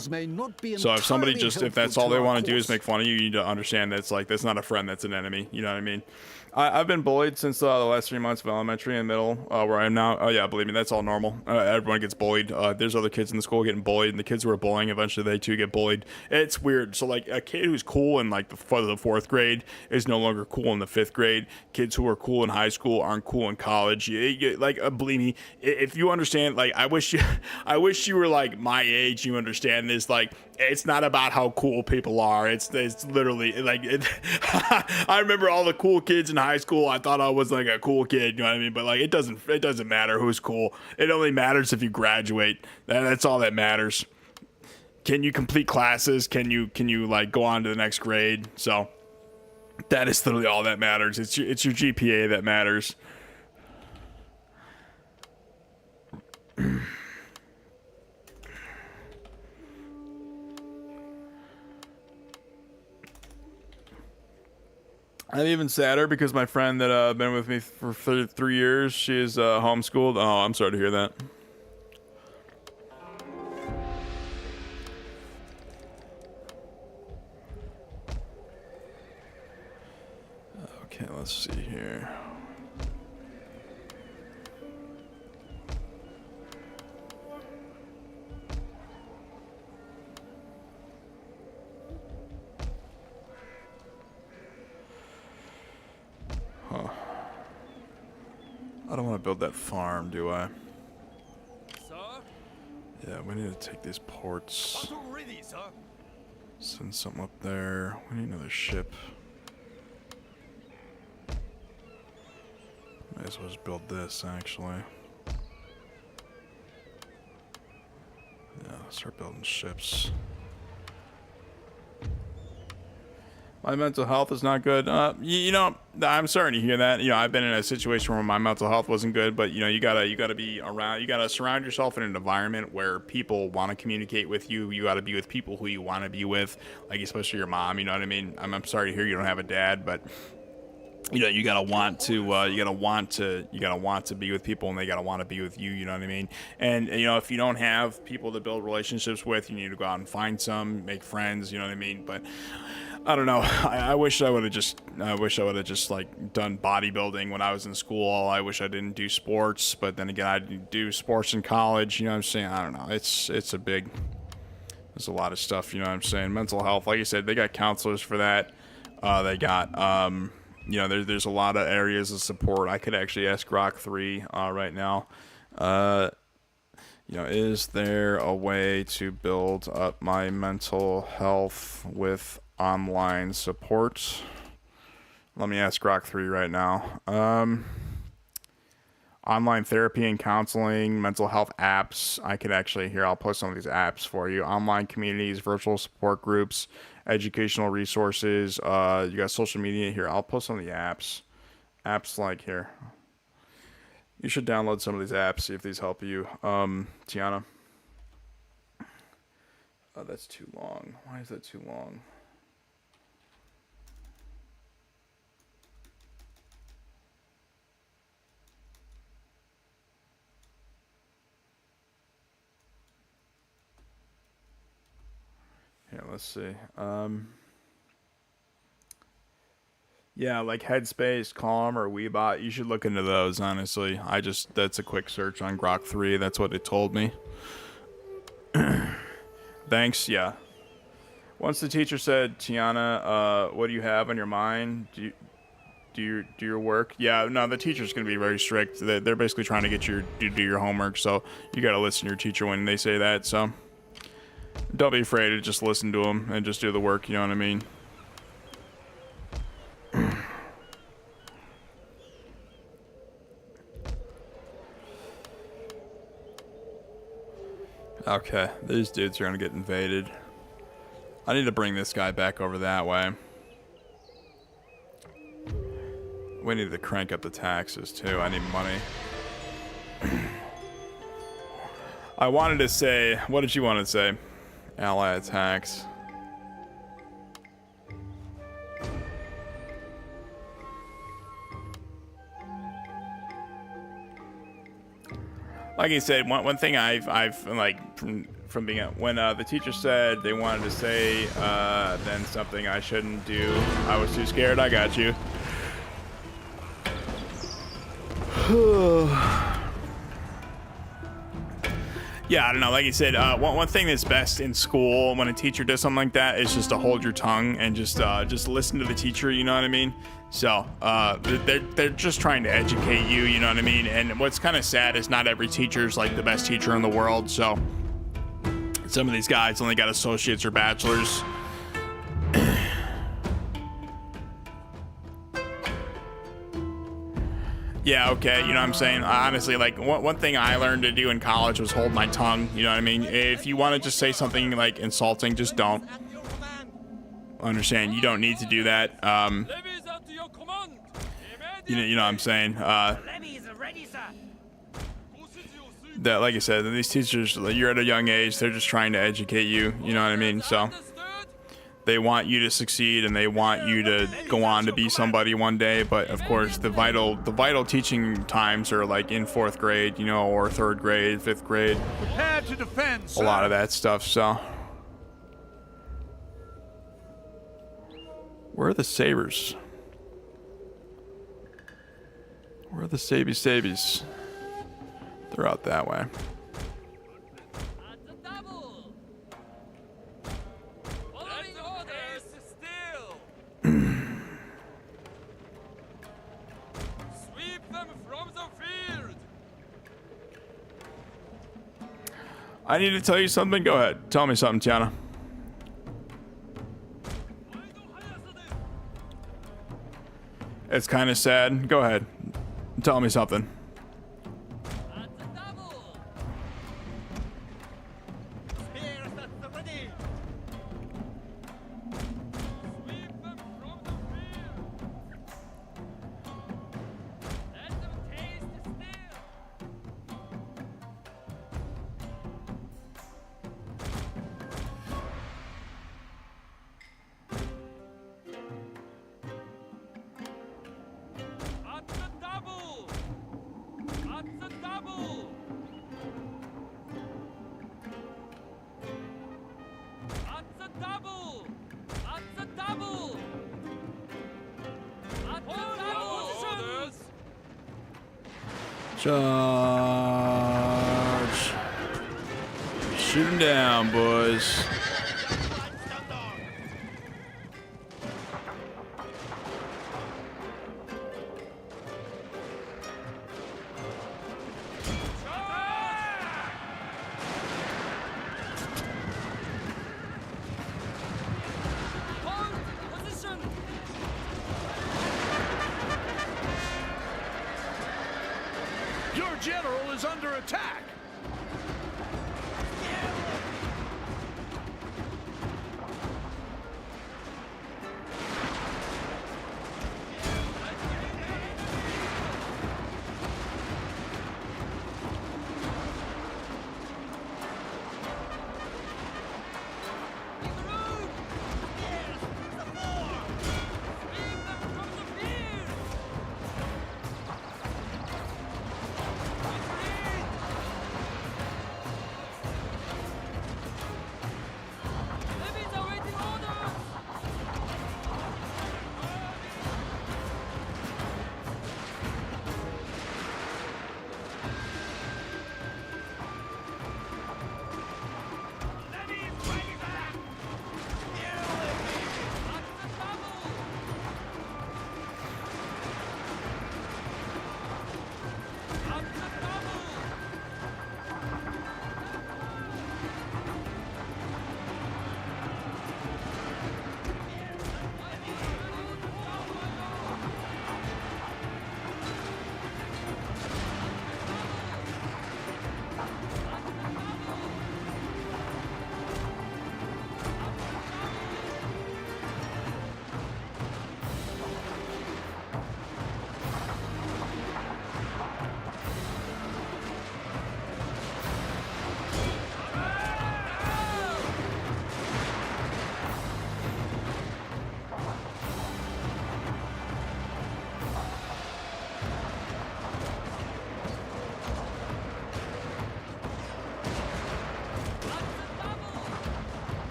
Speaker 1: So if somebody if that's all they want to do is make fun of you, you need to understand that it's like, that's not a friend, that's an enemy. You know what I mean? I've been bullied since the last 3 months of elementary and middle, where I am now. Oh yeah, believe me, that's all normal. Everyone gets bullied. There's other kids in the school getting bullied, and the kids who are bullying, eventually they too get bullied. It's weird. So like, a kid who's cool in like the 4th grade is no longer cool in the 5th grade. Kids who are cool in high school
Speaker 7: school aren't cool in college. Like, believe me, if you understand, like, I wish you were like my age. You understand this? Like, it's not about how cool people are. It's literally like, I remember all the cool kids in high school. I thought I was like a cool kid. You know what I mean? But like, it doesn't matter who's cool. It only matters if you graduate. That's all that matters. Can you complete classes? Can you like go on to the next grade? So that is literally all that matters. It's your GPA that matters. I'm even sadder because my friend that been with me for 3 years, she is homeschooled. Oh, I'm sorry to hear that. Okay, let's see here. Huh. I don't want to build that farm, do I?
Speaker 6: Sir?
Speaker 7: Yeah, we need to take these ports.
Speaker 6: Battle ready, sir.
Speaker 7: Send something up there. We need another ship. Might as well just build this, actually. Yeah, start building ships. My mental health is not good. You know, I'm starting to hear that. You know, I've been in a situation where my mental health wasn't good, but you know, you gotta be around. You gotta surround yourself in an environment where people want to communicate with you. You gotta be with people who you want to be with, like especially your mom. You know what I mean? I'm sorry to hear you don't have a dad, but you know, you gotta want to be with people, and they gotta want to be with you. You know what I mean? And you know, if you don't have people to build relationships with, you need to go out and find some, make friends. You know what I mean? But I don't know. I wish I would have just like done bodybuilding when I was in school. I wish I didn't do sports, but then again, I didn't do sports in college. You know what I'm saying? I don't know. There's a lot of stuff. You know what I'm saying? Mental health, like I said, they got counselors for that. They got you know, there's a lot of areas of support. I could actually ask Grok 3 right now. You know, is there a way to build up my mental health with online support? Let me ask Grok 3 right now. Online therapy and counseling, mental health apps. I could actually, here, I'll post some of these apps for you. Online communities, virtual support groups, educational resources. You got social media here. I'll post some of the apps. Apps like here. You should download some of these apps, see if these help you. Tiana. Oh, that's too long. Why is that too long? Here, let's see. Yeah, like Headspace, Calm, or Weebot. You should look into those, honestly. That's a quick search on Grok 3. That's what it told me. Thanks, yeah. Once the teacher said, Tiana, what do you have on your mind? Do your work? Yeah, no, the teacher's going to be very strict. They're basically trying to get you to do your homework, so you got to listen to your teacher when they say that, so don't be afraid to just listen to them and just do the work, you know what I mean? Okay, these dudes are gonna get invaded. I need to bring this guy back over that way. We need to crank up the taxes too. I need money. I wanted to say, what did you want to say? Ally attacks. Like I said, one thing I've like from being when the teacher said they wanted to say then something I shouldn't do. I was too scared. I got you. Yeah, I don't know. Like you said, one thing that's best in school when a teacher does something like that is just to hold your tongue and just listen to the teacher. You know what I mean? So they're just trying to educate you. You know what I mean? And what's kind of sad is not every teacher's like the best teacher in the world. So some of these guys only got associates or bachelors. Yeah, okay, you know what I'm saying? Honestly, like, one thing I learned to do in college was hold my tongue, you know what I mean? If you want to just say something, like, insulting, just don't. Understand, you don't need to do that. You know what I'm saying? That, like I said, these teachers, you're at a young age, they're just trying to educate you, you know what I mean? So they want you to succeed and they want you to go on to be somebody one day, but of course the vital teaching times are like in 4th grade, you know, or 3rd grade, 5th grade.
Speaker 4: Prepare to defend, sir.
Speaker 7: A lot of that stuff. So where are the sabers? Where are the sabies? They're out that way. I need to tell you something. Go ahead. Tell me something, Tiana. It's kind of sad. Go ahead. Tell me something. Charge. Shoot him down, boys.
Speaker 4: Your general is under attack.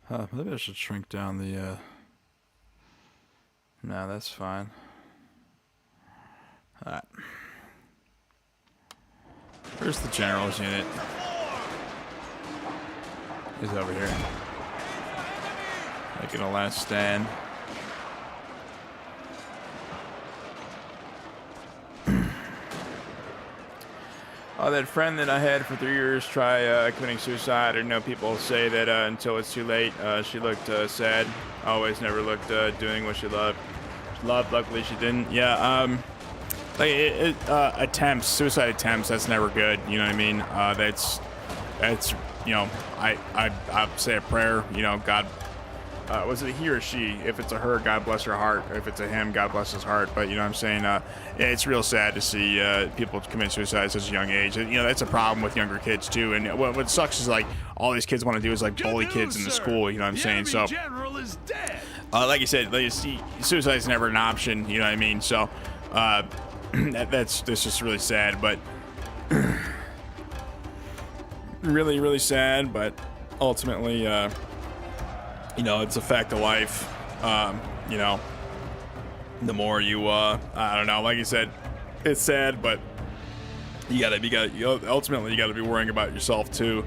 Speaker 1: Maybe I should shrink down the, No, that's fine. Alright. Where's the general's unit? He's over here. Making a last stand. Oh, that friend that I had for 3 years try committing suicide. I know people say that until it's too late. She looked sad. Always never looked doing what she loved. Luckily she didn't. Yeah, attempts, suicide attempts, that's never good. You know what I mean? That's, you know, I say a prayer, you know, God, was it he or she? If it's a her, God bless her heart. If it's a him, God bless his heart. But you know what I'm saying? It's real sad to see people commit suicide at such a young age. You know, that's a problem with younger kids too. And what sucks is like all these kids want to do is like bully kids in the school. You know what I'm saying? So, like you said, suicide is never an option. You know what I mean? So, that's just really sad. But really, really sad. But ultimately, you know, it's a fact of life. You know, the more you, I don't know, like you said, it's sad, but ultimately you gotta be worrying about yourself too.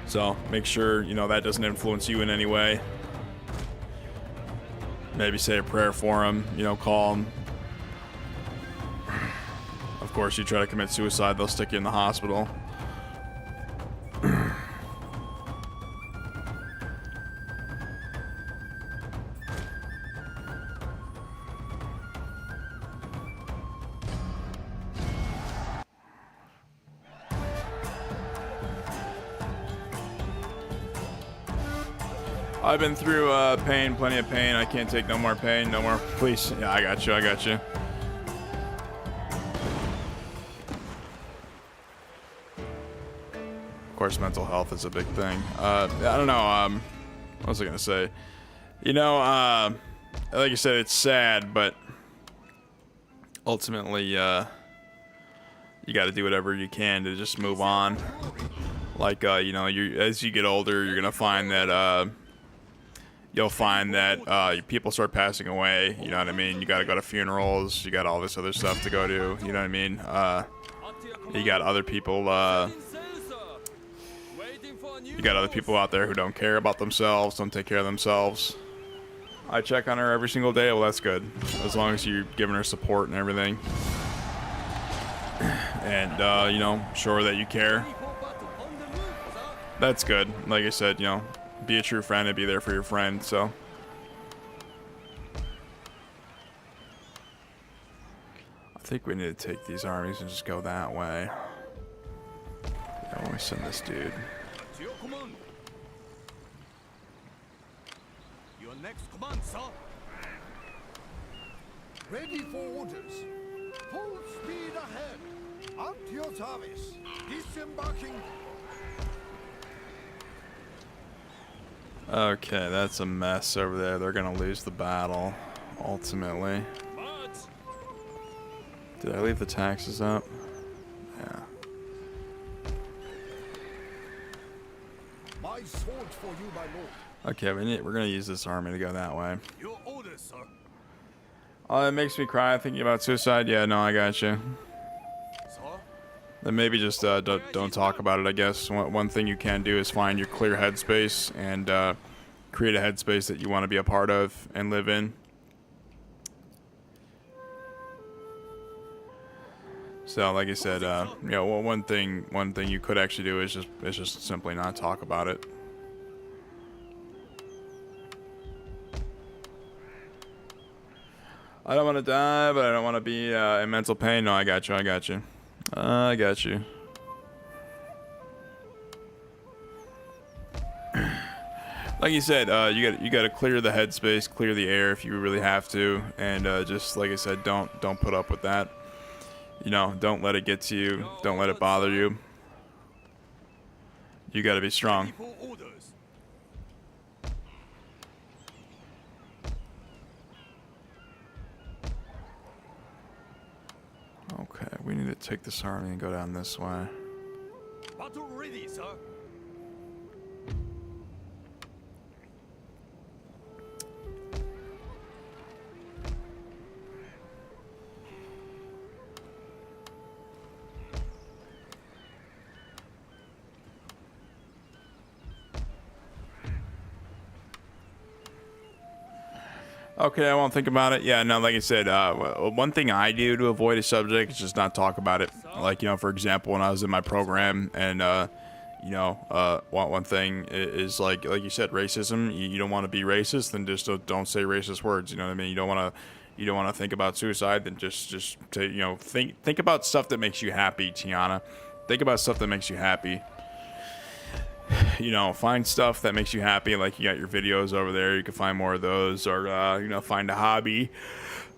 Speaker 1: So make sure, you know, that doesn't influence you in any way. Maybe say a prayer for him, you know, call him. Of course, you try to commit suicide, they'll stick you in the hospital. I've been through pain, plenty of pain. I can't take no more pain, no more. Please, yeah, I got you. Of course, mental health is a big thing. I don't know. What was I gonna say? You know, like you said, it's sad, but ultimately, you got to do whatever you can to just move on. Like, you know, as you get older, you're gonna find that. You'll find that people start passing away, you know what I mean? You gotta go to funerals, you got all this other stuff to go to, you know what I mean? You got other people, out there who don't care about themselves, don't take care of themselves. I check on her every single day, well that's good, as long as you're giving her support and everything. And, you know, show her that you care. That's good, like I said, you know. Be a true friend and be there for your friend, so. I think we need to take these armies and just go that way. Yeah, let me send this dude.
Speaker 4: Your next command, sir. Ready for orders. Full speed ahead. At your service. Disembarking.
Speaker 1: Okay, that's a mess over there. They're gonna lose the battle, ultimately. Did I leave the taxes up? Yeah.
Speaker 4: My sword for you, my lord.
Speaker 1: Okay, we're gonna use this army to go that way.
Speaker 4: Your orders, sir.
Speaker 1: Oh, it makes me cry thinking about suicide. Yeah, no, I got you. Then maybe just don't talk about it, I guess. One thing you can do is find your clear headspace and create a headspace that you want to be a part of and live in. So, like I said, you know, one thing you could actually do is just simply not talk about it. I don't want to die, but I don't want to be in mental pain. No, I got you. I got you. Like you said, you got to clear the headspace, clear the air if you really have to, and just like I said, don't put up with that. You know, don't let it get to you. Don't let it bother you. You got to be strong. Okay, we need to take this army and go down this way.
Speaker 4: Battle ready, sir.
Speaker 7: Okay, I won't think about it. Yeah, no, like I said, one thing I do to avoid a subject is just not talk about it. Like, you know, for example, when I was in my program and, you know, one thing is like you said, racism. You don't want to be racist, then just don't say racist words. You know what I mean? You don't want to think about suicide, then just you know, think about stuff that makes you happy, Tiana. Think about stuff that makes you happy. You know, find stuff that makes you happy. Like, you got your videos over there, you can find more of those, or you know, find a hobby,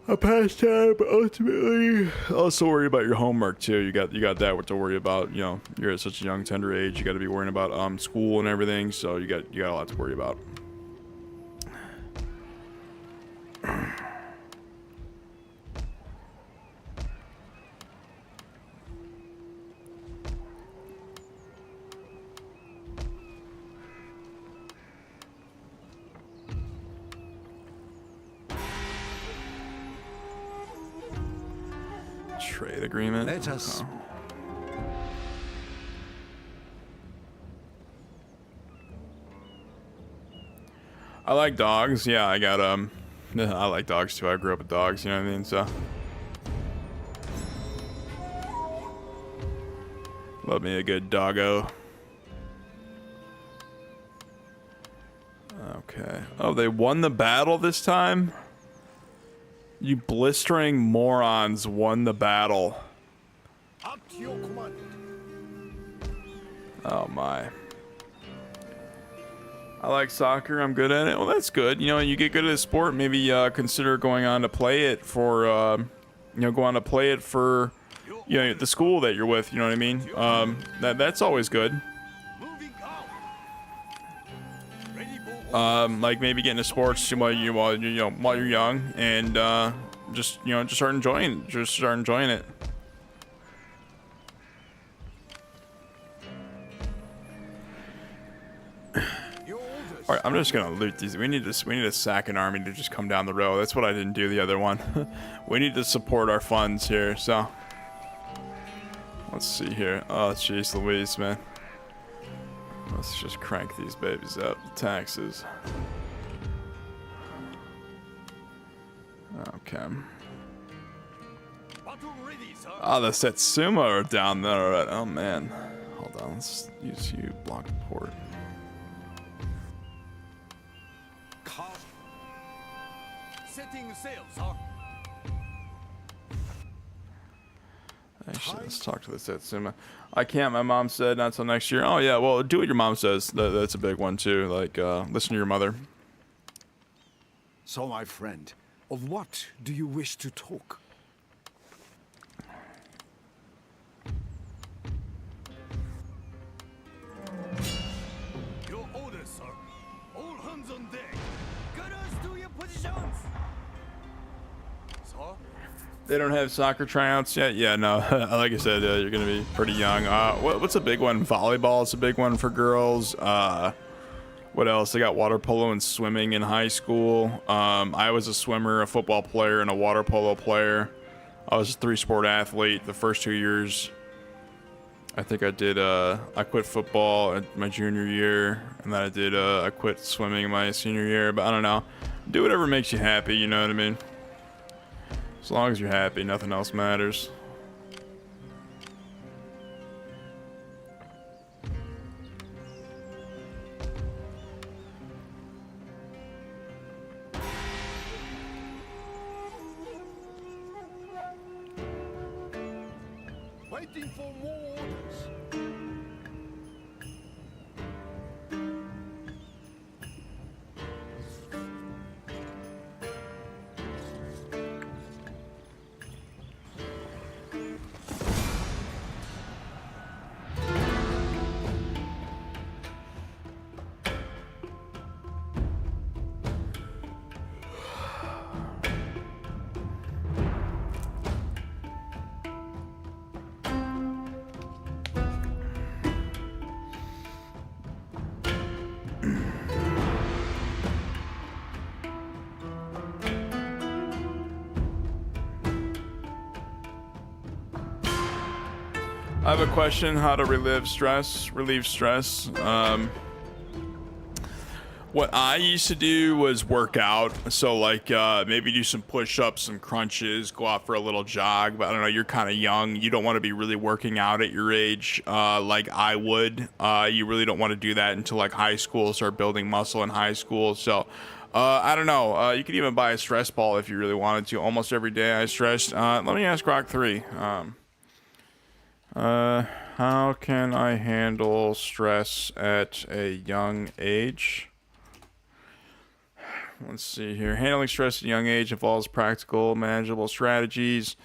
Speaker 7: a pastime. But ultimately, also worry about your homework too. You got that to worry about. You know, you're at such a young, tender age. You got to be worrying about school and everything. So you got a lot to worry about. Trade agreement.
Speaker 5: Let us.
Speaker 7: I like dogs. Yeah, I got I like dogs too. I grew up with dogs. You know what I mean? So love me a good doggo. Okay. Oh, they won the battle this time? You blistering morons won the battle.
Speaker 4: At your command.
Speaker 7: Oh my. I like soccer. I'm good at it. Well, that's good. You know, you get good at a sport, maybe consider going on to play it for, you know, go on to play it for, you know, the school that you're with. You know what I mean? That's always good. Like maybe get into sports while you're young, and just start enjoying it. All right, I'm just gonna loot these. We need to sack an army to just come down the road. That's what I didn't do the other one. We need to support our funds here. So let's see here. Oh, jeez Louise, man. Let's just crank these babies up. Taxes. Okay. Oh, the Satsuma are down there already. Oh man. Hold on. Let's use you. Block port.
Speaker 6: Setting sail, sir.
Speaker 7: Actually, let's talk to the Satsuma. I can't. My mom said not till next year. Oh yeah. Well, do what your mom says. That's a big one too. Like, listen to your mother.
Speaker 5: So, my friend, of what do you wish to talk?
Speaker 6: Your orders, sir. All hands on deck. Gunners to your positions. Sir.
Speaker 7: They don't have soccer tryouts yet. Yeah, no. Like I said, you're gonna be pretty young. What's a big one? Volleyball is a big one for girls. What else? They got water polo and swimming in high school. I was a swimmer, a football player, and a water polo player. I was a 3-sport athlete the first 2 years. I think I did. I quit football at my junior year, and then I quit swimming my senior year. But I don't know. Do whatever makes you happy. You know what I mean? As long as you're happy, nothing else matters.
Speaker 4: Waiting for more orders.
Speaker 7: I have a question: how to relieve stress? What I used to do was work out. So like maybe do some push-ups, some crunches, go out for a little jog. But I don't know, you're kind of young. You don't want to be really working out at your age like I would. You really don't want to do that until like high school, start building muscle in high school. So I don't know. You could even buy a stress ball if you really wanted to. Almost every day I stressed. Let me ask Rock 3. How can I handle stress at a young age? Let's see here. Handling stress at a young age involves practical, manageable strategies.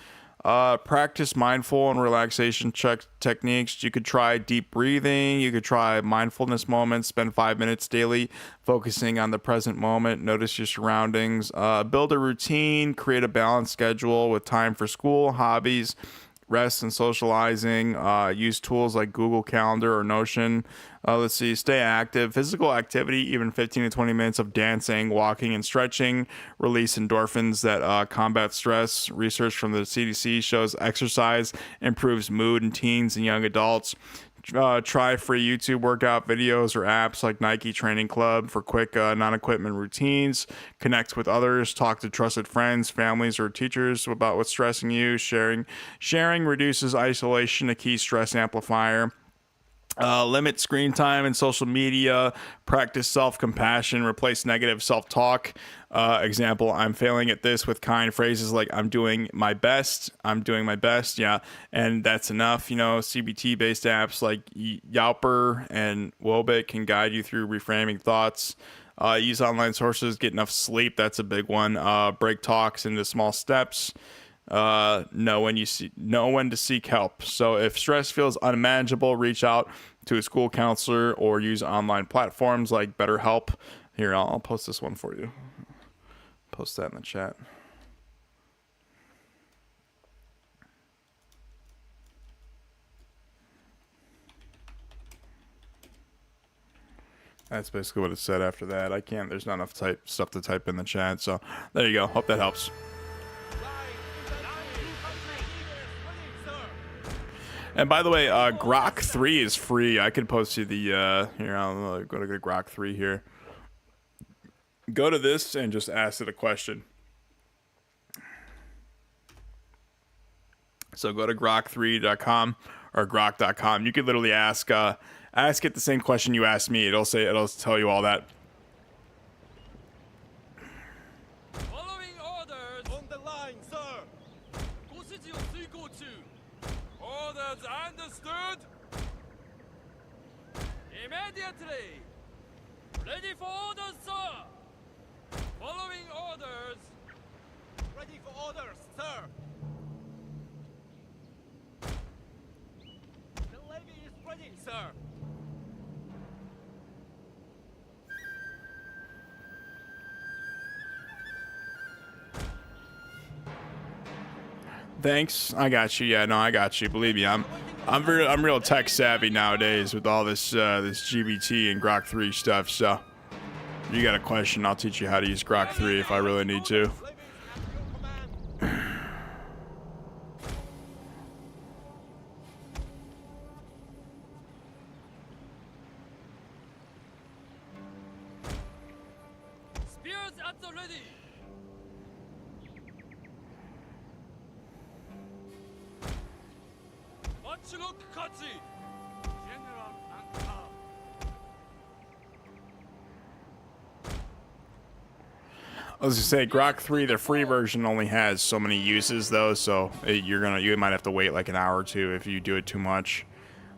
Speaker 7: Practice mindful and relaxation techniques. You could try deep breathing. You could try mindfulness moments. Spend 5 minutes daily focusing on the present moment. Notice your surroundings. Build a routine. Create a balanced schedule with time for school, hobbies, rest, and socializing. Use tools like Google Calendar or Notion. Let's see, stay active. Physical activity, even 15 to 20 minutes of dancing, walking, and stretching, release endorphins that combat stress. Research from the CDC shows exercise improves mood in teens and young adults. Try free YouTube workout videos or apps like Nike Training Club for quick non-equipment routines. Connect with others. Talk to trusted friends, families, or teachers about what's stressing you. Sharing reduces isolation, a key stress amplifier. Limit screen time and social media. Practice self-compassion. Replace negative self-talk. Example, I'm failing at this with kind phrases like I'm doing my best. I'm doing my best. Yeah. And that's enough. You know, CBT-based apps like Yowper and Wobit can guide you through reframing thoughts. Use online sources. Get enough sleep. That's a big one. Break talks into small steps. Know when to seek help. So if stress feels unmanageable, reach out to a school counselor or use online platforms like BetterHelp. Here, I'll post this one for you. Post that in the chat. That's basically what it said after that. There's not enough stuff to type in the chat. So there you go. Hope that helps. And by the way, Grok 3 is free. I can post you the, here, I'll go to Grok 3 here. Go to this and just ask it a question. So go to grok3.com or grok.com. You could literally ask it the same question you asked me. It'll tell you all that.
Speaker 3: Following orders on the line, sir. Orders understood. Immediately. Ready for orders, sir. Following orders. Ready for orders, sir. The levy is ready, sir.
Speaker 7: Thanks. I got you. Yeah, no, I got you. Believe me, I'm real tech savvy nowadays with all this GBT and Grok 3 stuff. So, if you got a question, I'll teach you how to use Grok 3 if I really need to.
Speaker 3: Spears at the ready. Matchlock Kachi. General and
Speaker 7: I was gonna say Grok 3, the free version only has so many uses though, so you might have to wait like an hour or two if you do it too much.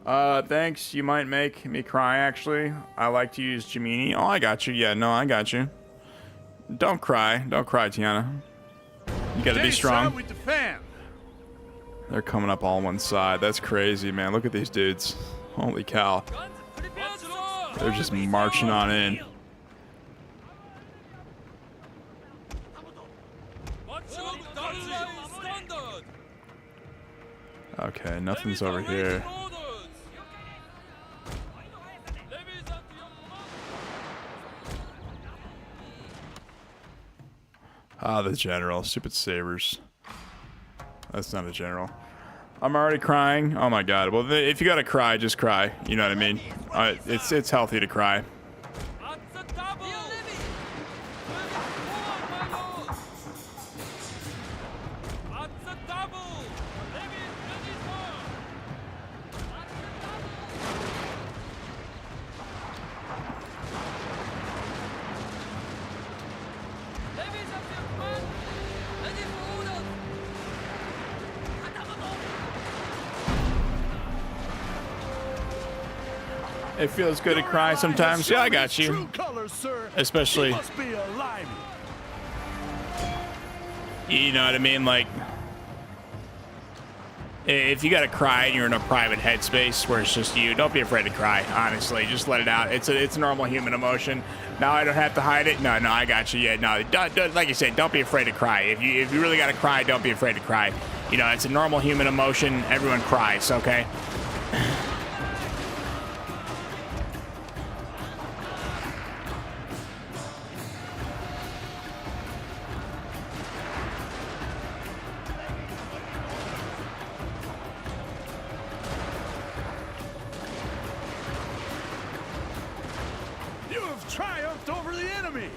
Speaker 7: Thanks. You might make me cry. Actually, I like to use Gemini. Oh, I got you. Yeah, no, I got you. Don't cry, Tiana. You gotta be strong. They're coming up all one side. That's crazy, man. Look at these dudes. Holy cow. They're just marching on in. Okay, nothing's over here. Ah, the general. Stupid sabers. That's not a general. I'm already crying. Oh my god. Well, if you gotta cry, just cry. You know what I mean? It's healthy to cry.
Speaker 3: At the double.
Speaker 7: It feels good to cry sometimes. Yeah, I got you.
Speaker 4: True colors, sir.
Speaker 7: Especially,
Speaker 4: He must be a limey.
Speaker 7: you know what I mean? Like, if you gotta cry and you're in a private headspace where it's just you, don't be afraid to cry. Honestly, just let it out. It's a normal human emotion. Now I don't have to hide it. No, I got you. Yeah, no, like you said, don't be afraid to cry. If you really gotta cry, don't be afraid to cry. You know, it's a normal human emotion. Everyone cries. Okay.
Speaker 4: You have triumphed over the enemy.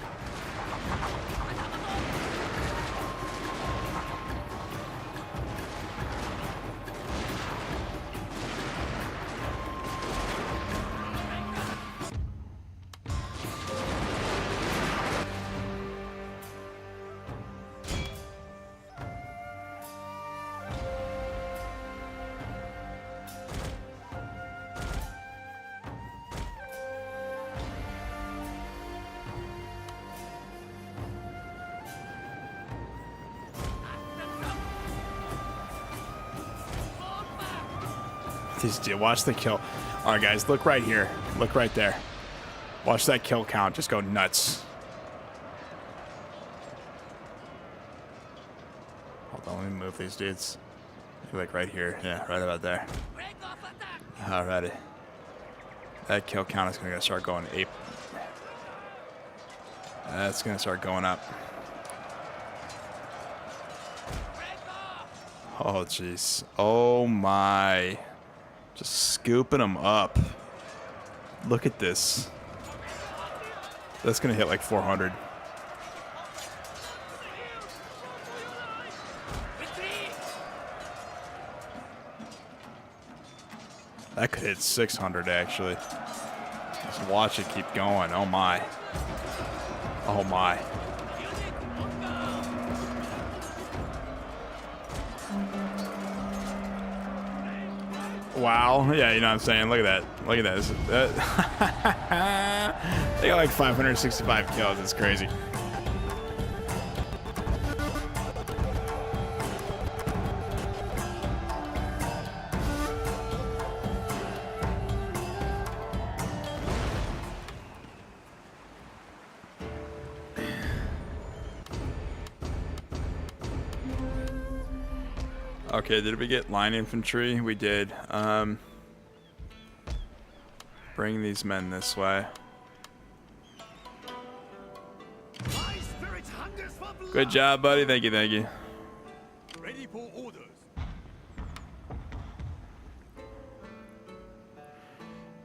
Speaker 7: Watch the kill. All right, guys, look right here. Look right there. Watch that kill count just go nuts. Hold on, let me move these dudes. Like right here. Yeah, right about there. Alrighty. That kill count is going to start going ape. That's going to start going up. Oh, jeez. Oh, my. Just scooping them up. Look at this. That's going to hit like 400. That could hit 600, actually. Just watch it keep going. Oh, my. Oh, my. Wow. Yeah, you know what I'm saying? Look at that. Look at that. They got like 565 kills. It's crazy. Okay, did we get line infantry? We did. Bring these men this way. Good job, buddy. Thank you, thank you.
Speaker 6: Ready for orders.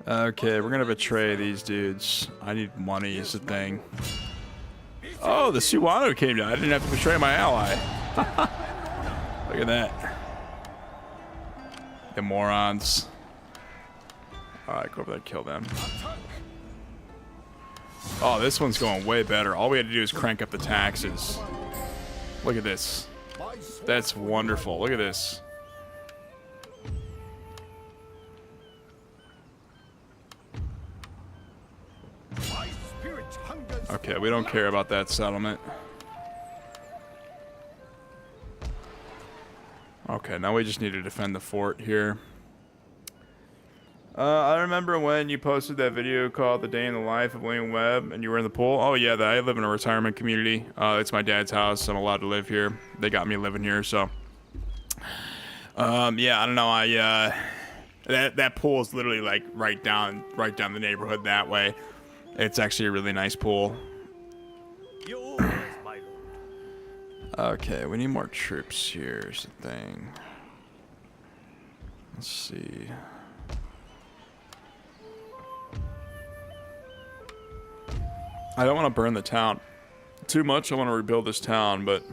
Speaker 7: Okay, we're gonna betray these dudes. I need money is the thing. Oh, the Suwano came down. I didn't have to betray my ally. Look at that. The morons. Alright, go over there and kill them. Oh, this one's going way better. All we had to do is crank up the taxes. Look at this. That's wonderful. Look at this. Okay, we don't care about that settlement. Okay, now we just need to defend the fort here. I remember when you posted that video called The Day in the Life of William Webb and you were in the pool. Oh yeah, I live in a retirement community. It's my dad's house. I'm allowed to live here. They got me living here, so. Yeah, I don't know. That pool is literally like right down the neighborhood that way. It's actually a really nice pool. Okay, we need more troops here. Here's the thing. Let's see. I don't want to burn the town too much. I want to rebuild this town, but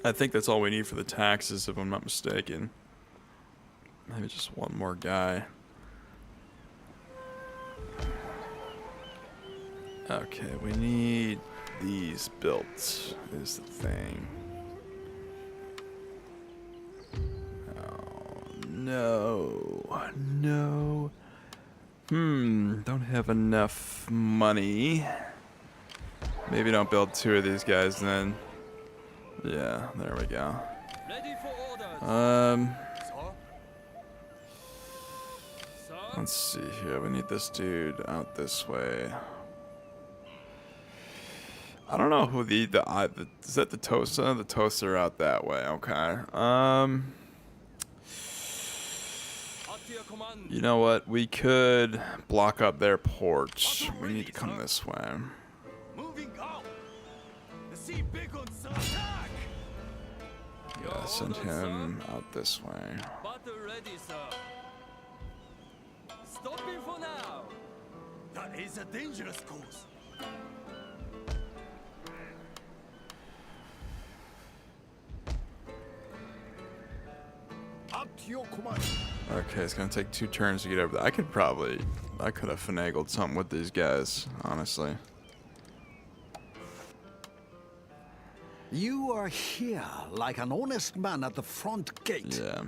Speaker 7: I think that's all we need for the taxes, if I'm not mistaken. Maybe just one more guy. Okay, we need these built, is the thing. Oh, no. No.
Speaker 1: Don't have enough money. Maybe don't build 2 of these guys then. Yeah, there we go.
Speaker 3: Ready for orders.
Speaker 1: Let's see here. We need this dude out this way. I don't know who the is that the Tosa? The Tosa are out that way. Okay. You know what? We could block up their port. We need to come this way.
Speaker 6: Moving out. The sea beacons attack.
Speaker 1: Yeah, send him out this way.
Speaker 3: Battle ready, sir. Stopping for now.
Speaker 6: That is a dangerous course.
Speaker 4: At your command.
Speaker 1: Okay, it's gonna take 2 turns to get over there. I could have finagled something with these guys, honestly.
Speaker 5: You are here like an honest man at the front gate.
Speaker 1: Yeah.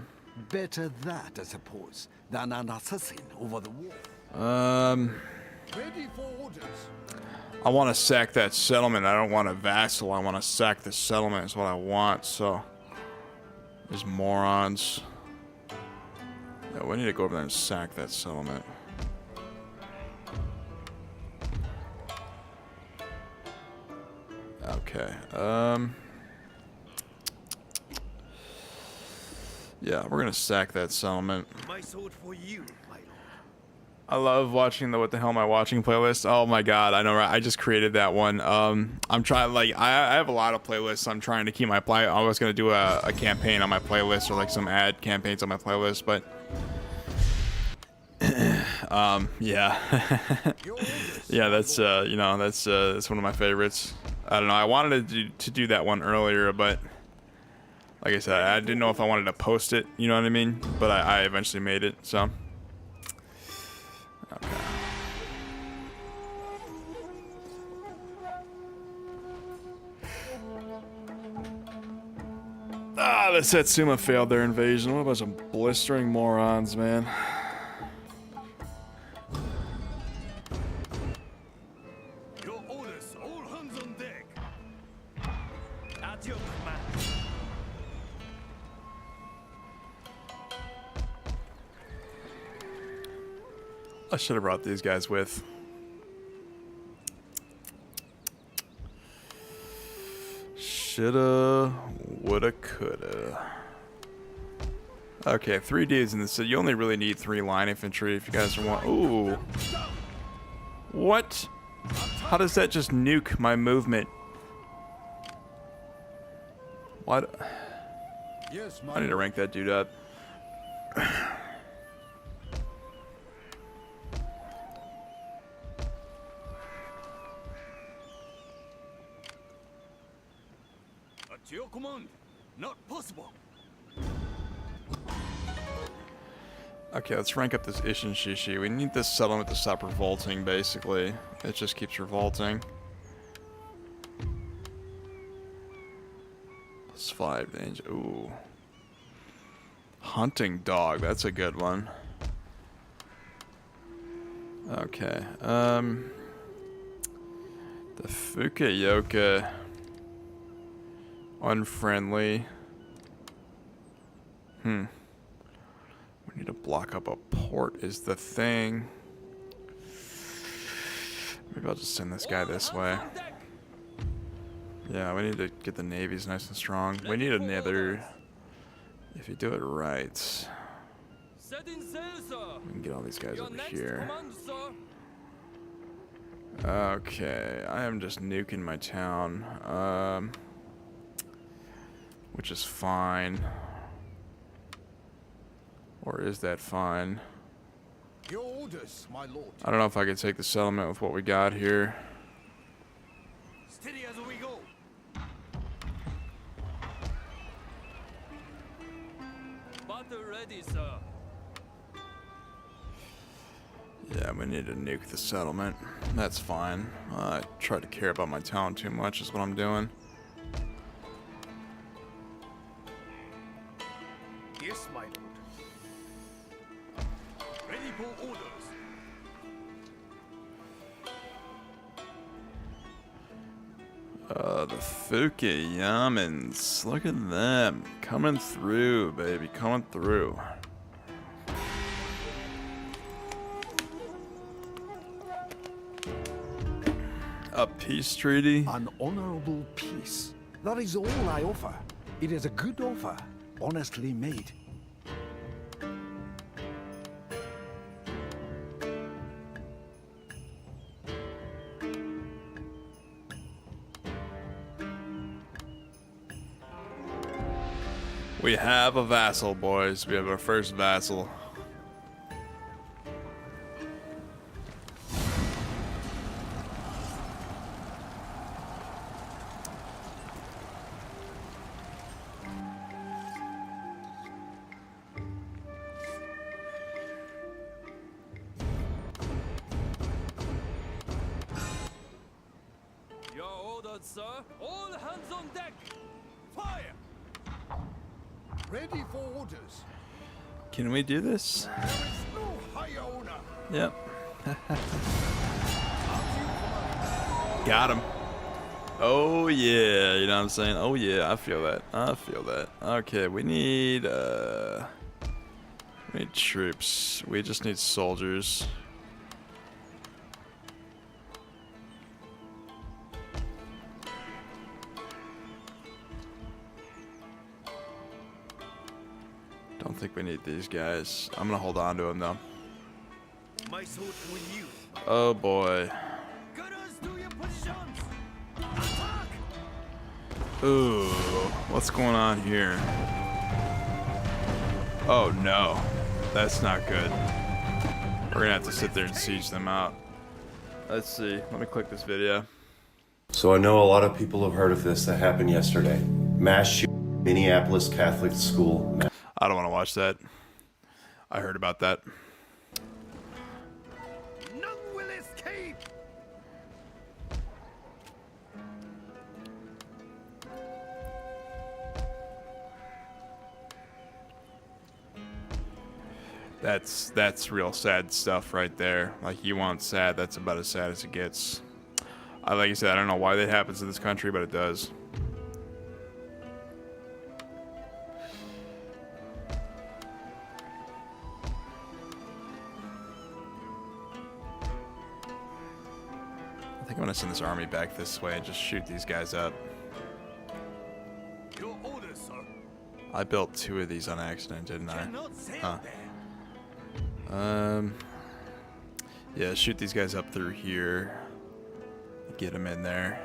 Speaker 5: Better that, I suppose, than an assassin over the wall.
Speaker 4: Ready for orders.
Speaker 1: I want to sack that settlement. I don't want a vassal. I want to sack the settlement is what I want, so... These morons. Yeah, we need to go over there and sack that settlement. Okay, yeah, we're gonna sack that settlement.
Speaker 6: My sword for you, my lord.
Speaker 1: I love watching the What the Hell Am I Watching playlist. Oh my god, I know, right? I just created that one. I'm trying, like, I have a lot of playlists. I'm trying to keep my I was gonna do a campaign on my playlist, or like some ad campaigns on my playlist, but yeah. Yeah, that's you know, that's one of my favorites. I don't know, I wanted to do that one earlier, but like I said, I didn't know if I wanted to post it, you know what I mean? But I eventually made it, so. Okay. Ah, the Satsuma failed their invasion. What a bunch of blistering morons, man.
Speaker 6: Your orders, all hands on deck. At your command.
Speaker 1: I should have brought these guys with. Shoulda, woulda, coulda. Okay, 3 dudes in this. So you only really need 3 line infantry if you guys want. Ooh. What? How does that just nuke my movement? What?
Speaker 4: Yes, my
Speaker 1: I need to rank that dude up.
Speaker 6: At your command. Not possible.
Speaker 1: Okay, let's rank up this Ishin Shishi. We need this settlement to stop revolting, basically. It just keeps revolting. +5 danger. Ooh. Hunting dog, that's a good one. Okay, the Fukayoka. Unfriendly. We need to block up a port is the thing. Maybe I'll just send this guy this way. Yeah, we need to get the navies nice and strong. We need another... If you do it right,
Speaker 3: Setting sail, sir.
Speaker 1: we can get all these guys
Speaker 3: Your
Speaker 1: over
Speaker 3: next
Speaker 1: here.
Speaker 3: command, sir.
Speaker 1: Okay, I am just nuking my town. Which is fine. Or is that fine?
Speaker 4: Your orders, my lord.
Speaker 1: I don't know if I could take the settlement with what we got here.
Speaker 6: Steady as we go.
Speaker 3: Battle ready, sir.
Speaker 1: Yeah, we need to nuke the settlement. That's fine. I try to care about my town too much is what I'm doing.
Speaker 6: Yes, my lord. Ready for orders.
Speaker 1: The Fukuyamans. Look at them. Coming through, baby. Coming through. A peace treaty?
Speaker 5: An honorable peace. That is all I offer. It is a good offer, honestly made.
Speaker 1: We have a vassal, boys. We have our first vassal.
Speaker 3: Your orders, sir. All hands on deck. Fire!
Speaker 4: Ready for orders.
Speaker 1: Can we do this?
Speaker 4: There is no higher honor.
Speaker 1: Yep. Got him. Oh yeah, you know what I'm saying? Oh yeah, I feel that. I feel that. Okay, we need troops. We just need soldiers. Don't think we need these guys. I'm gonna hold on to them though.
Speaker 6: My sword with you.
Speaker 1: Oh boy.
Speaker 6: Gunners to your positions. Attack!
Speaker 1: Ooh, what's going on here? Oh no, that's not good. We're gonna have to sit there and siege them out. Let's see. Let me click this video.
Speaker 10: So I know a lot of people have heard of this that happened yesterday. Mass shooting, Minneapolis Catholic school.
Speaker 1: I don't want to watch that. I heard about that.
Speaker 4: None will escape.
Speaker 1: That's real sad stuff right there. Like, you want sad, that's about as sad as it gets. Like I said, I don't know why that happens in this country, but it does. I think I'm gonna send this army back this way and just shoot these guys up.
Speaker 6: Your orders, sir.
Speaker 1: I built 2 of these on accident, didn't I?
Speaker 6: Cannot sail
Speaker 1: Huh.
Speaker 6: there.
Speaker 1: Yeah, shoot these guys up through here. Get them in there.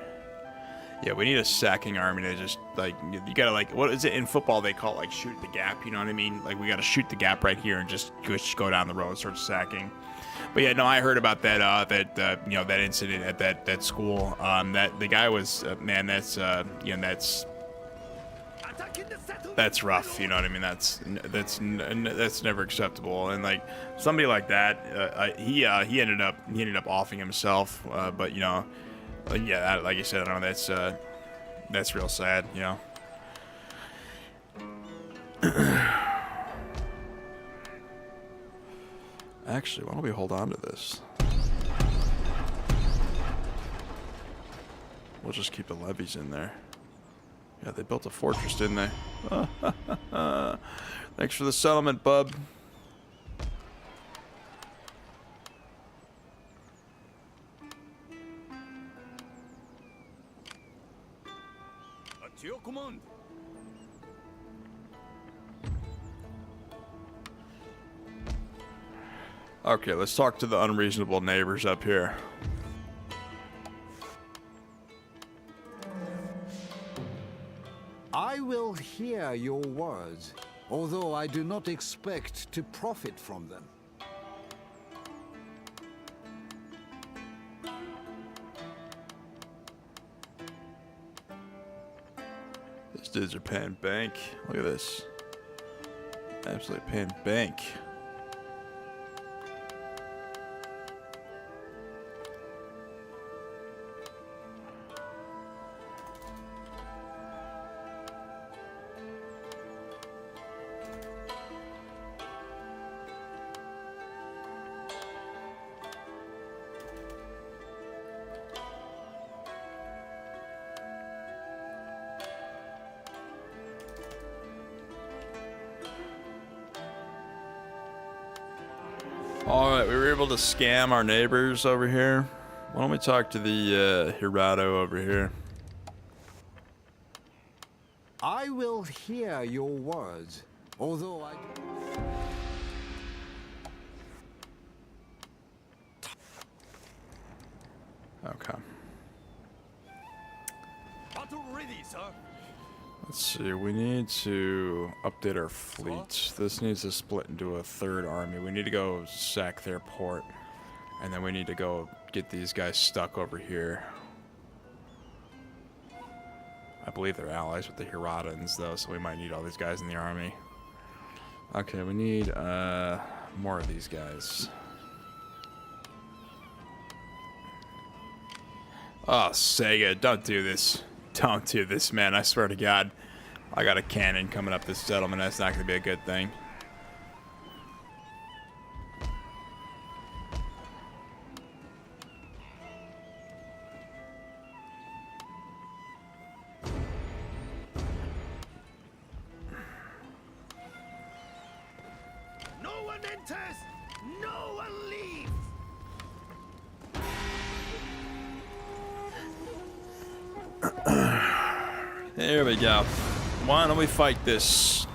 Speaker 1: Yeah, we need a sacking army to just, like, you gotta, like, what is it in football they call it, like, shoot the gap, you know what I mean? Like, we gotta shoot the gap right here and just go down the road and start sacking. But yeah, no, I heard about that, you know, that incident at that school. That the guy was, man, that's, you know, that's rough, you know what I mean? That's never acceptable. And like somebody like that, he ended up offing himself. But you know, yeah, like you said, I don't know, that's real sad, you know. Actually, why don't we hold on to this? We'll just keep the levies in there. Yeah, they built a fortress, didn't they? Thanks for the settlement, bub.
Speaker 6: At your command.
Speaker 1: Okay, let's talk to the unreasonable neighbors up here.
Speaker 5: I will hear your words, although I do not expect to profit from them.
Speaker 1: These dudes are paying bank. Look at this. Absolutely paying bank. Alright, we were able to scam our neighbors over here. Why don't we talk to the Hirado over here?
Speaker 5: I will hear your words, although I...
Speaker 1: Okay.
Speaker 6: Battle ready, sir.
Speaker 1: Let's see, we need to update our fleet. This needs to split into a third army. We need to go sack their port. And then we need to go get these guys stuck over here. I believe they're allies with the Hiradans, though, so we might need all these guys in the army. Okay, we need more of these guys. Oh, Sega, don't do this. Don't do this, man. I swear to God. I got a cannon coming up this settlement. That's not going to be a good thing.
Speaker 6: No one enters, no one leaves.
Speaker 1: There we go. Why don't we fight this?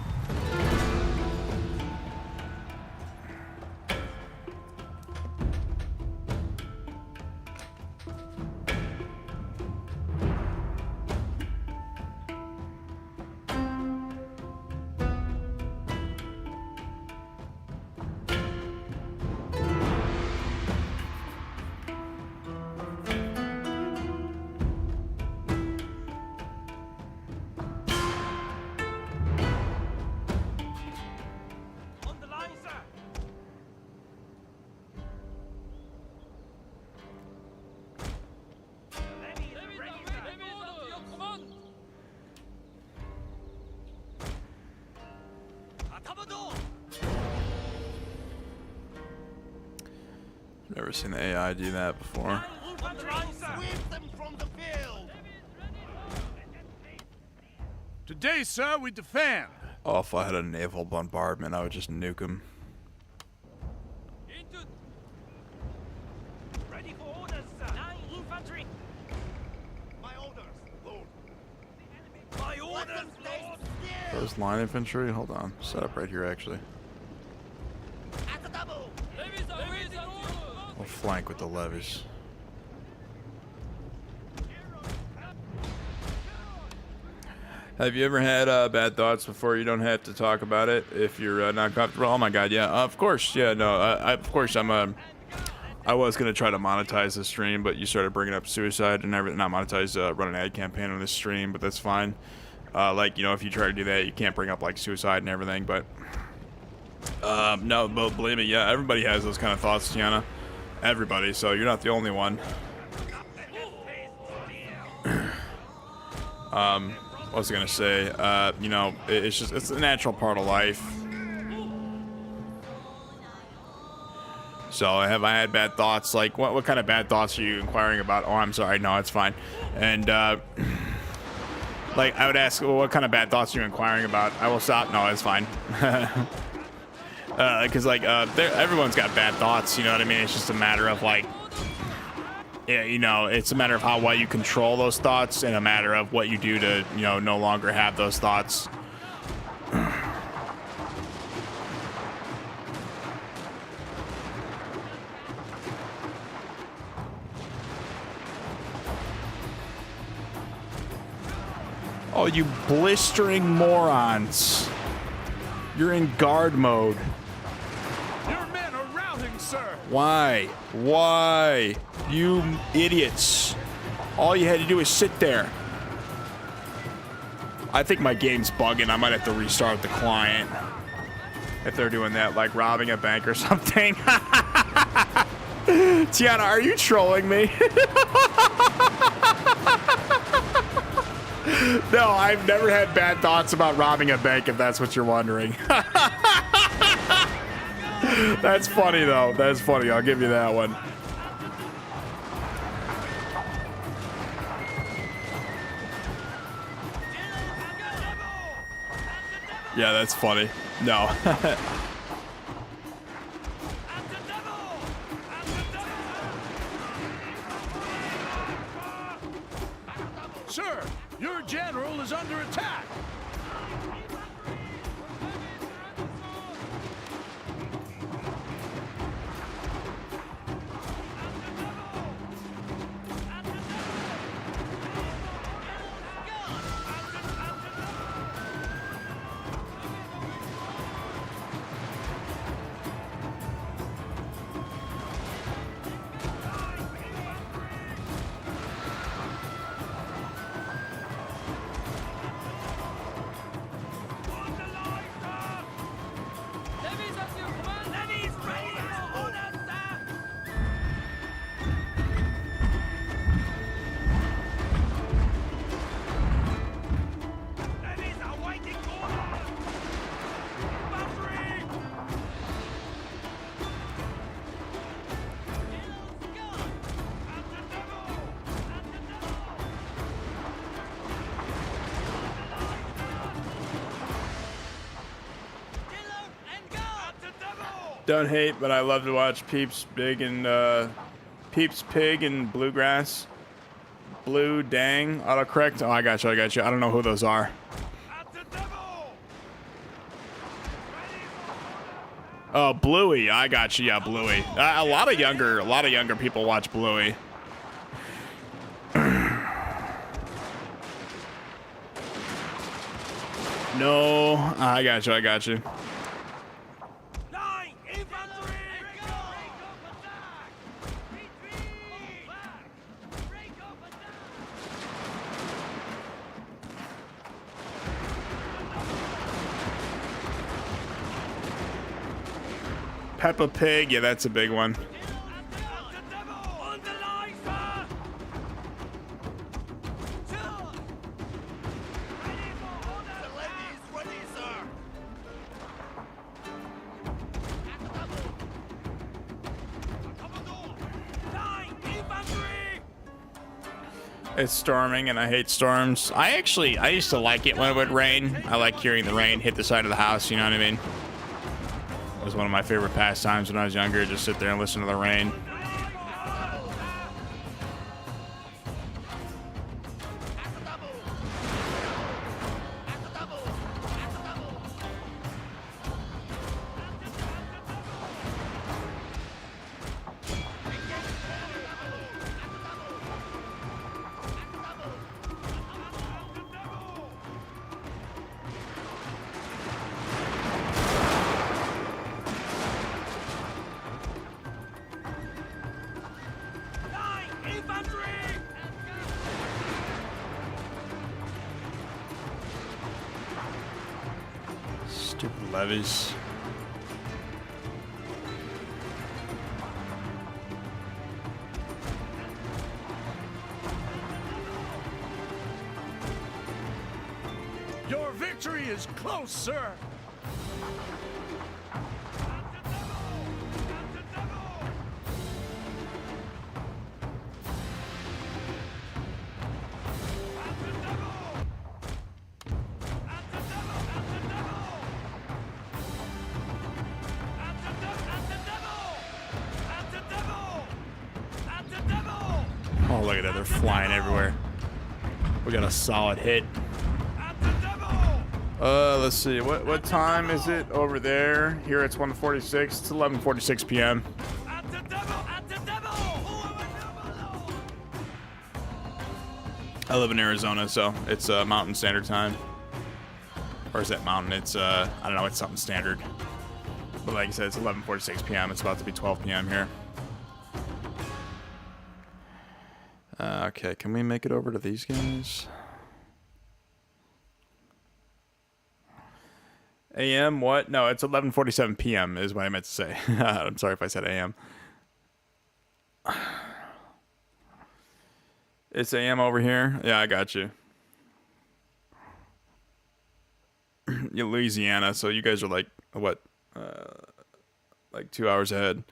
Speaker 3: On the line, sir. Levy is ready, sir. Levy is under your command. Atabado.
Speaker 1: Never seen the AI do that before.
Speaker 3: On the line, sir.
Speaker 6: Sweep them from the field.
Speaker 4: Today, sir, we defend.
Speaker 1: Oh, if I had a naval bombardment, I would just nuke him.
Speaker 3: Into. Ready for orders, sir. 9 infantry.
Speaker 6: My orders, Lord.
Speaker 3: My orders, Lord.
Speaker 1: Those line infantry? Hold on. Set up right here, actually.
Speaker 6: At the double.
Speaker 3: Levies are waiting orders.
Speaker 1: We'll flank with the levies. Have you ever had bad thoughts before? You don't have to talk about it if you're not comfortable. Oh my God, yeah, of course, yeah, no, of course, I was gonna try to monetize the stream, but you started bringing up suicide and everything. Not monetize, run an ad campaign on this stream, but that's fine. Like, you know, if you try to do that, you can't bring up like suicide and everything. But no, but believe me, yeah, everybody has those kind of thoughts, Tiana. Everybody, so you're not the only one. What was I gonna say? You know, it's a natural part of life. So have I had bad thoughts? Like, what kind of bad thoughts are you inquiring about? Oh, I'm sorry, no, it's fine. And like, I would ask, well, what kind of bad thoughts are you inquiring about? I will stop. No, it's fine. Because like, everyone's got bad thoughts. You know what I mean? It's just a matter of like. Yeah, you know, it's a matter of how well you control those thoughts and a matter of what you do to, you know, no longer have those thoughts. Oh, you blistering morons. You're in guard mode.
Speaker 4: Your men are routing, sir.
Speaker 1: Why? Why? You idiots. All you had to do is sit there. I think my game's bugging. I might have to restart the client. If they're doing that, like robbing a bank or something. Tiana, are you trolling me? No, I've never had bad thoughts about robbing a bank, if that's what you're wondering. That's funny, though. That's funny. I'll give you that one. Yeah, that's funny. No.
Speaker 3: At the devil.
Speaker 4: Sir, your general is under attack.
Speaker 7: Don't hate, but I love to watch Peeps Pig and Bluegrass. Blue Dang autocorrect. Oh, I got you. I don't know who those are. Oh, Bluey. I got you. Yeah, Bluey. A lot of younger people watch Bluey. No, I got you. Peppa Pig, yeah, that's a big one. It's storming and I hate storms. I used to like it when it would rain. I like hearing the rain hit the side of the house, you know what I mean? It was one of my favorite pastimes when I was younger, just sit there and listen to the rain. Stupid levies.
Speaker 4: Your victory is close, sir.
Speaker 7: Oh, look at that. They're flying everywhere. We got a solid hit. Let's see. What time is it over there? Here it's 1:46. It's 11:46 p.m. I live in Arizona, so it's Mountain Standard Time. Or is that Mountain? It's I don't know. It's something standard. But like I said, it's 11:46 p.m. It's about to be 12 p.m. here. Okay, can we make it over to these guys? AM, what? No, it's 11:47 p.m. is what I meant to say. I'm sorry if I said AM. It's AM over here? Yeah, I got you. You're Louisiana, so you guys are like, what? Like 2 hours ahead.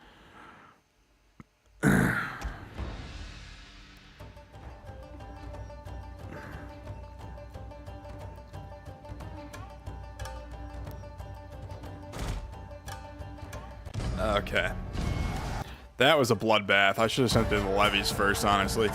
Speaker 7: Okay. That was a bloodbath. I should have sent in the levies first, honestly.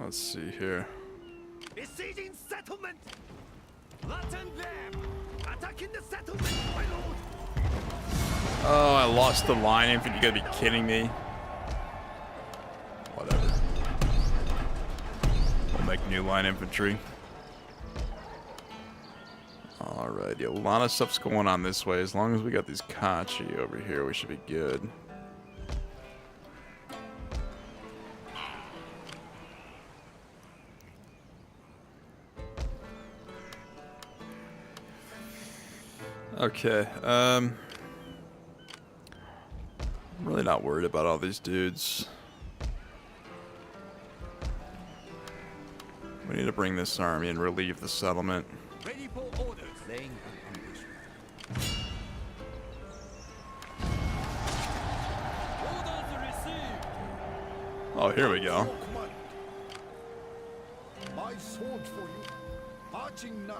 Speaker 7: Let's see here.
Speaker 4: Besieging settlement! Flatten them! Attacking the settlement, my lord!
Speaker 7: Oh, I lost the line infantry. You gotta be kidding me. Whatever. We'll make new line infantry. Alright, yeah, a lot of stuff's going on this way. As long as we got these Kachi over here, we should be good. Okay, I'm really not worried about all these dudes. We need to bring this army and relieve the settlement.
Speaker 6: Ready for orders. Laying an ambush.
Speaker 3: Orders received.
Speaker 7: Oh, here we go.
Speaker 4: Your command. My sword for you. Marching now.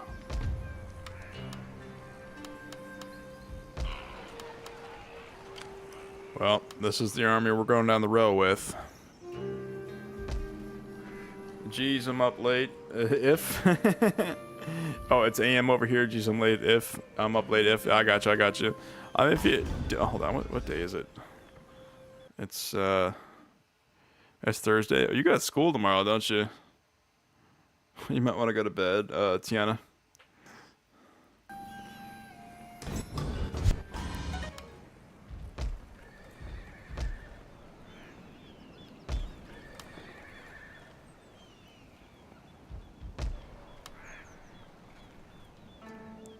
Speaker 7: Well, this is the army we're going down the road with. Geez, I'm up late. If. Oh, it's AM over here. Geez, I'm late. If. I'm up late. If. I got you. I got you. If you. Hold on. What day is it? It's Thursday. Oh, you got school tomorrow, don't you? You might want to go to bed, Tiana.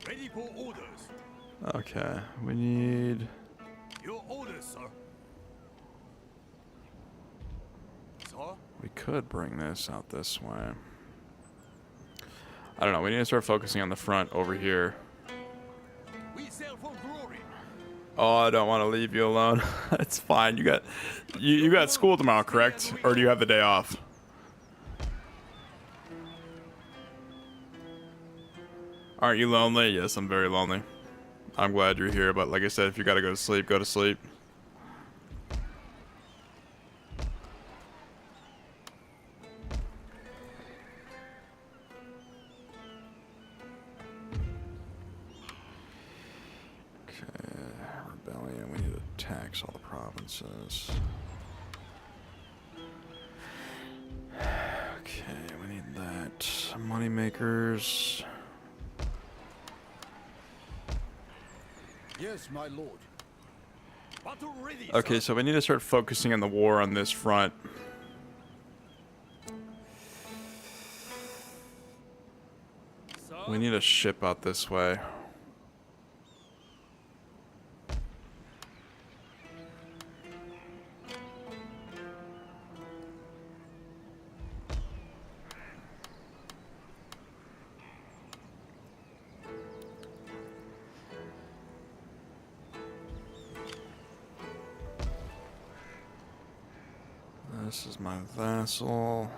Speaker 6: Ready for orders.
Speaker 7: Okay, we need.
Speaker 6: Your orders, sir. Sir?
Speaker 7: We could bring this out this way. I don't know. We need to start focusing on the front over here.
Speaker 6: We sail for glory.
Speaker 7: Oh, I don't want to leave you alone. It's fine. You got school tomorrow, correct? Or do you have the day off? Aren't you lonely? Yes, I'm very lonely. I'm glad you're here, but like I said, if you gotta go to sleep, go to sleep. Okay, rebellion. We need to tax all the provinces. Okay, we need that. Money makers.
Speaker 4: Yes, my lord.
Speaker 6: Battle ready.
Speaker 7: Okay, so we need to start focusing on the war on this front. We need a ship out this way. This is my vassal.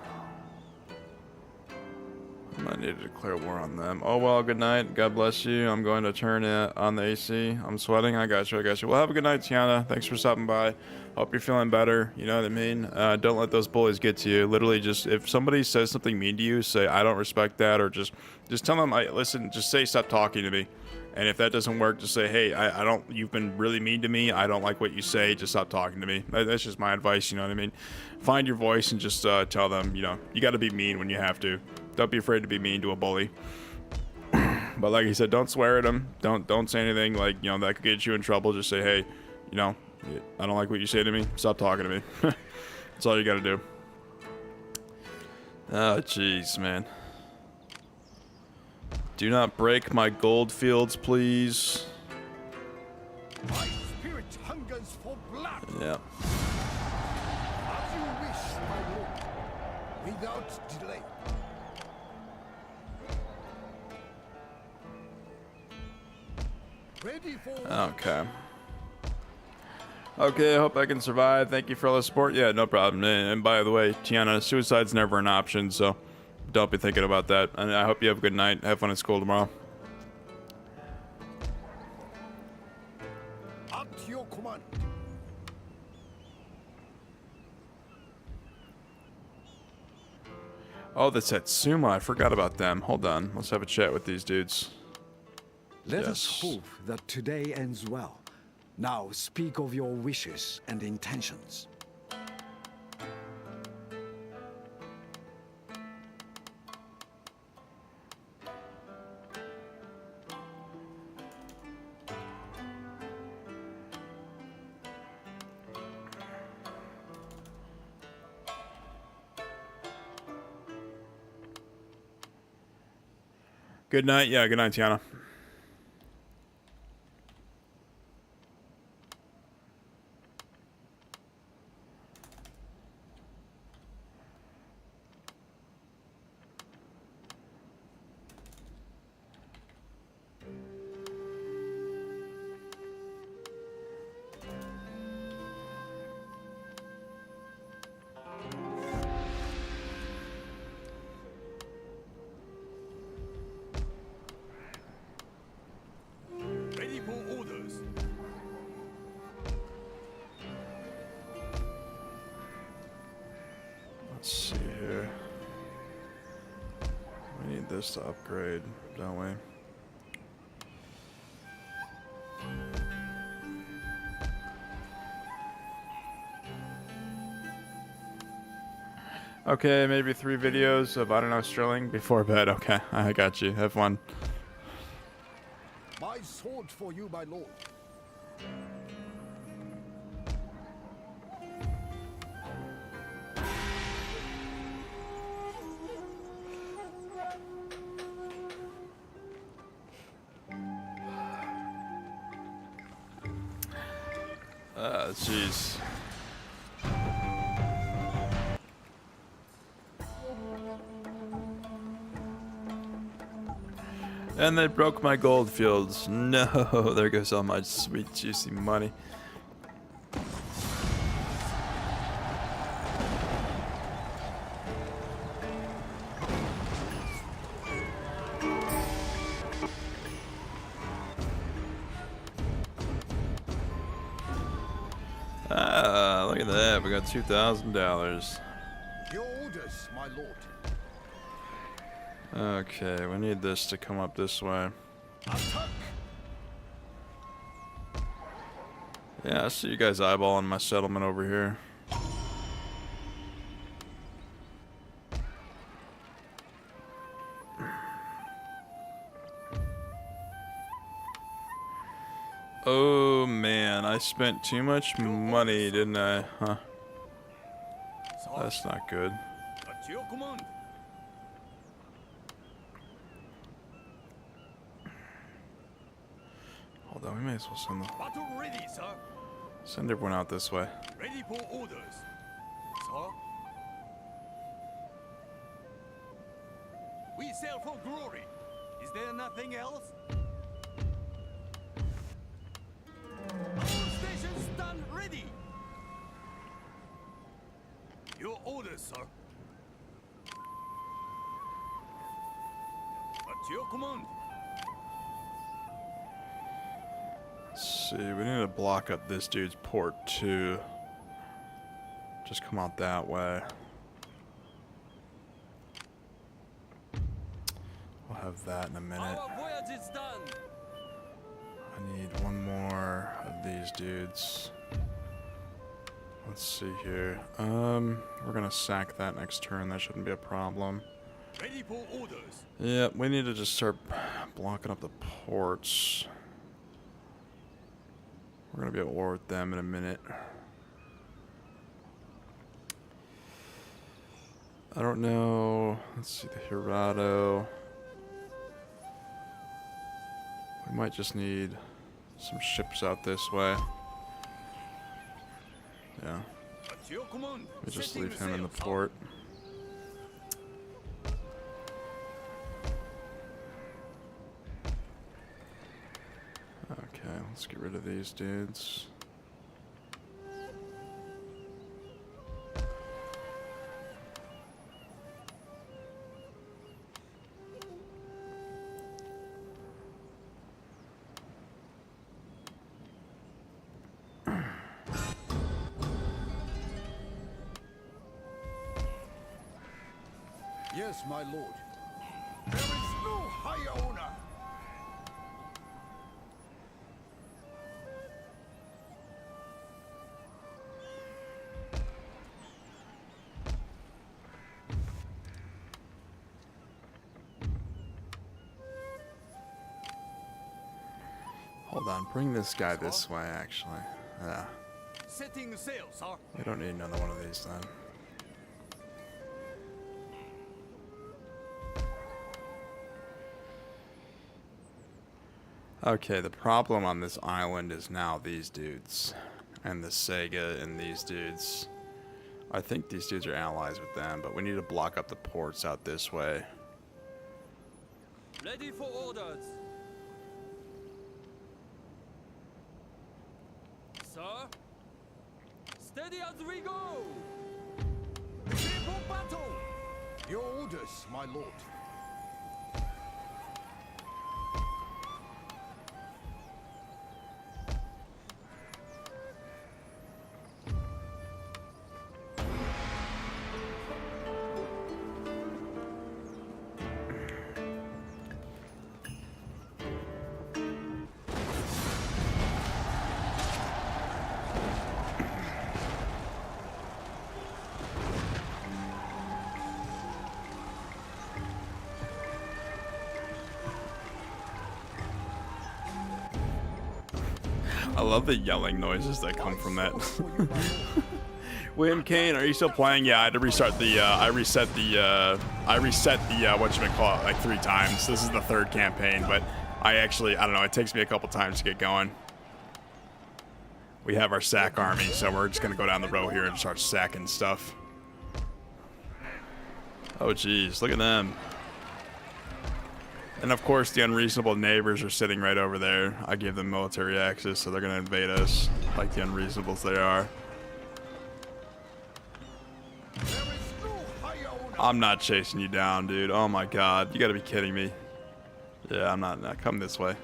Speaker 7: I might need to declare war on them. Oh well, good night. God bless you. I'm going to turn it on the AC. I'm sweating. I got you. I got you. Well, have a good night, Tiana. Thanks for stopping by. Hope you're feeling better. You know what I mean? Don't let those bullies get to you. Literally, just if somebody says something mean to you, say I don't respect that, or just tell them, listen. Just say stop talking to me. And if that doesn't work, just say, hey, I don't, you've been really mean to me. I don't like what you say. Just stop talking to me. That's just my advice. You know what I mean? Find your voice and just tell them, you know, you got to be mean when you have to. Don't be afraid to be mean to a bully. But like he said, don't swear at him. Don't say anything like, you know, that could get you in trouble. Just say, hey, you know, I don't like what you say to me. Stop talking to me. That's all you got to do. Oh, jeez, man. Do not break my gold fields, please.
Speaker 4: My spirit hungers for blood.
Speaker 7: Yeah.
Speaker 4: As you wish, my lord. Without delay. Ready for
Speaker 7: Okay. Okay, I hope I can survive. Thank you for all the support. Yeah, no problem. And by the way, Tiana, suicide's never an option, so don't be thinking about that. And I hope you have a good night. Have fun at school tomorrow.
Speaker 4: at your command.
Speaker 7: Oh, the Satsuma. I forgot about them. Hold on. Let's have a chat with these dudes.
Speaker 5: Let us
Speaker 7: Yes.
Speaker 5: hope that today ends well. Now speak of your wishes and intentions.
Speaker 7: Good night. Yeah, good night, Tiana.
Speaker 6: Ready for orders.
Speaker 7: Let's see here. We need this to upgrade, don't we? Okay, maybe 3 videos of, I don't know, Sterling before bed. Okay, I got you. Have fun.
Speaker 4: My sword for you, my lord.
Speaker 7: Jeez. And they broke my gold fields. No, there goes all my sweet, juicy money. Ah, look at that. We got $2,000.
Speaker 4: Your orders, my lord.
Speaker 7: Okay, we need this to come up this way.
Speaker 4: Attack!
Speaker 7: Yeah, I see you guys eyeballing my settlement over here. Oh man, I spent too much money, didn't I? Huh. That's not good.
Speaker 6: At your command.
Speaker 7: Hold on, we may as well
Speaker 6: Battle ready, sir.
Speaker 7: send everyone out this way.
Speaker 6: Ready for orders. Sir. We sail for glory. Is there nothing else? All stations stand ready. Your orders, sir. At your command.
Speaker 7: Let's see, we need to block up this dude's port too. Just come out that way. We'll have that in a minute.
Speaker 6: Our voyage is done.
Speaker 7: I need one more of these dudes. Let's see here. We're gonna sack that next turn. That shouldn't be a problem.
Speaker 6: Ready for orders.
Speaker 7: Yeah, we need to just start blocking up the ports. We're gonna be at war with them in a minute. I don't know. Let's see the Hirado. We might just need some ships out this way. Yeah.
Speaker 6: At your command.
Speaker 7: We just
Speaker 6: Setting
Speaker 7: leave him in the
Speaker 6: sails, sir.
Speaker 7: port. Okay, let's get rid of these dudes.
Speaker 5: Yes, my lord. There is no higher honor.
Speaker 1: Hold on, bring this guy this way, actually. Yeah.
Speaker 6: Setting sail, sir.
Speaker 1: We don't need another one of these then. Okay, the problem on this island is now these dudes. And the Sega and these dudes. I think these dudes are allies with them, but we need to block up the ports out this way.
Speaker 3: Ready for orders. Sir? Steady as we go!
Speaker 5: Prepare for battle! Your orders, my lord.
Speaker 7: I love the yelling noises that come from that. William Kane, are you still playing? Yeah, I had to restart the, I reset the whatchamacallit, like 3 times. This is the 3rd campaign, but I don't know, it takes me a couple times to get going. We have our sack army, so we're just gonna go down the row here and start sacking stuff. Oh geez, look at them. And of course the unreasonable neighbors are sitting right over there. I gave them military access, so they're gonna invade us like the unreasonables they are. I'm not chasing you down, dude. Oh my god, you gotta be kidding me. Yeah, I'm not. Come this way.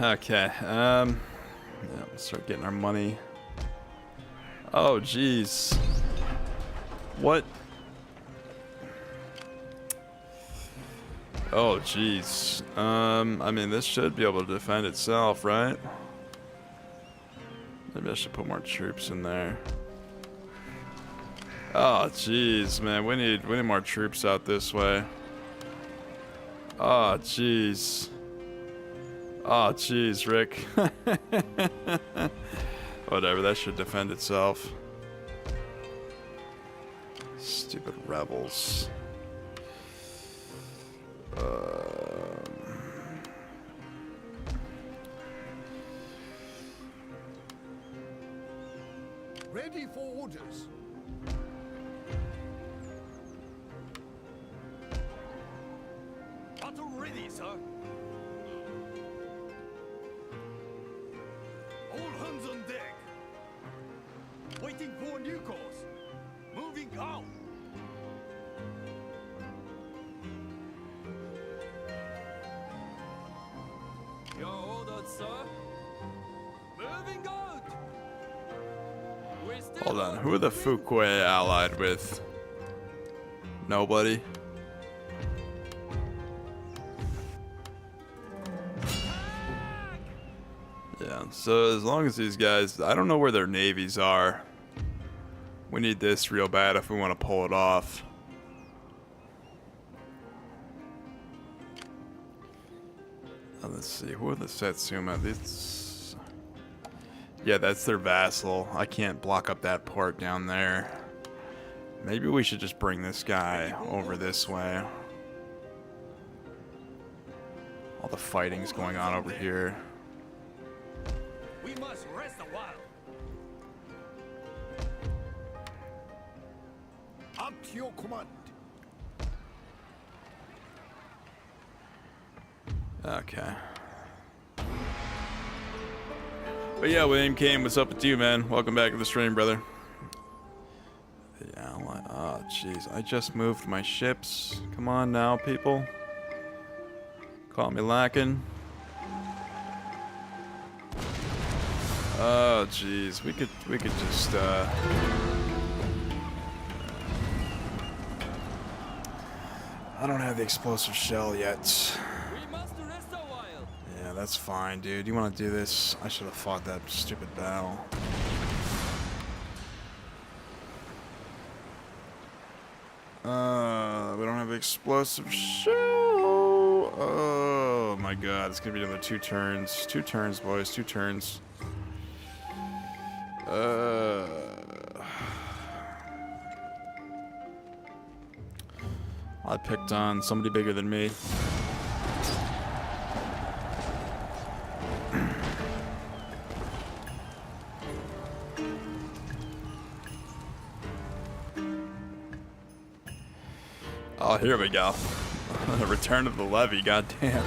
Speaker 7: Okay, yeah, let's start getting our money. Oh jeez. What? Oh jeez. I mean, this should be able to defend itself, right? Maybe I should put more troops in there. Oh jeez, man, we need more troops out this way. Oh jeez. Oh jeez, Rick. Whatever, that should defend itself. Stupid rebels.
Speaker 5: Ready for orders.
Speaker 6: Battle ready, sir. All hands on deck. Waiting for a new course. Moving out.
Speaker 3: Your orders, sir. Moving out. We're still
Speaker 1: Hold on, who are the Fuquay allied with? Nobody? Yeah, so as long as these guys, I don't know where their navies are. We need this real bad if we want to pull it off. Let's see, who are the Satsuma? This, yeah, that's their vassal. I can't block up that port down there. Maybe we should just bring this guy over this way. All the fighting's going on over here.
Speaker 6: We must rest a while.
Speaker 5: At your command.
Speaker 1: Okay. But yeah, William Kane, what's up with you, man? Welcome back to the stream, brother. The ally. Oh, jeez. I just moved my ships. Come on now, people. Caught me lacking. Oh, jeez. We could just, I don't have the explosive shell yet.
Speaker 3: We must rest a while.
Speaker 1: Yeah, that's fine, dude. You want to do this? I should have fought that stupid battle. We don't have explosive shell. Oh my god, it's gonna be another 2 turns. 2 turns, boys. 2 turns. I picked on somebody bigger than me. Oh, here we go. Return of the levy, goddamn.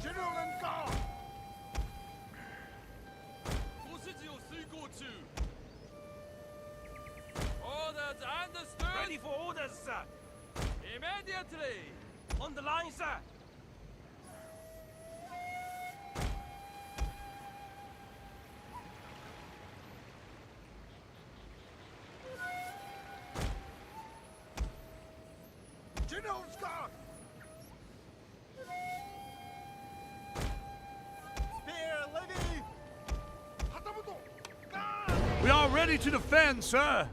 Speaker 4: General and guard!
Speaker 3: Orders understood.
Speaker 6: Ready for orders, sir.
Speaker 3: Immediately.
Speaker 6: On the line, sir.
Speaker 4: General's guard!
Speaker 6: Spear, lady!
Speaker 4: Hatamoto! Guard!
Speaker 5: We are ready to defend, sir.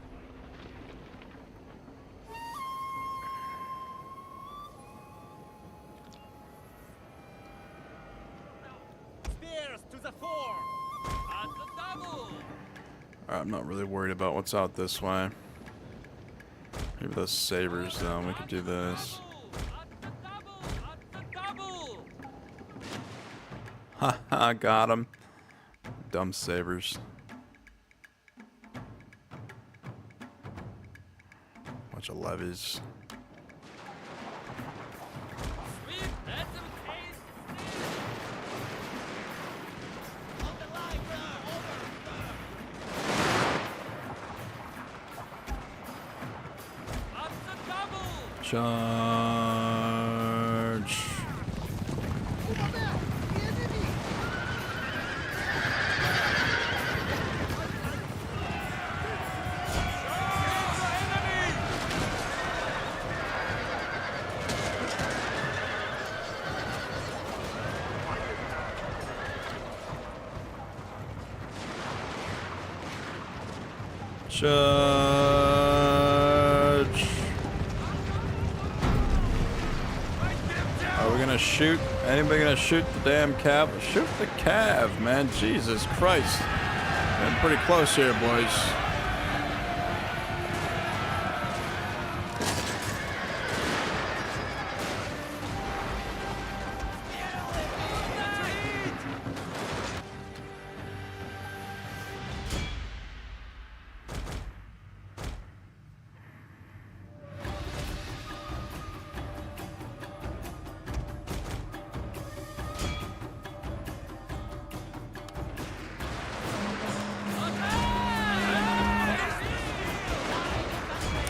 Speaker 6: Spears to the fore!
Speaker 3: At the double.
Speaker 1: I'm not really worried about what's out this way. Maybe those sabers, though. We could do this.
Speaker 3: At the double. At the double.
Speaker 1: Haha, got him. Dumb sabers. Bunch of levies.
Speaker 3: Sweep. Let them case.
Speaker 6: On the line, sir! Over!
Speaker 3: At the double.
Speaker 1: Charge.
Speaker 4: Over there! The enemy!
Speaker 1: Charge. Are we gonna shoot? Anybody gonna shoot the damn cav? Shoot the cav, man. Jesus Christ. Getting pretty close here, boys.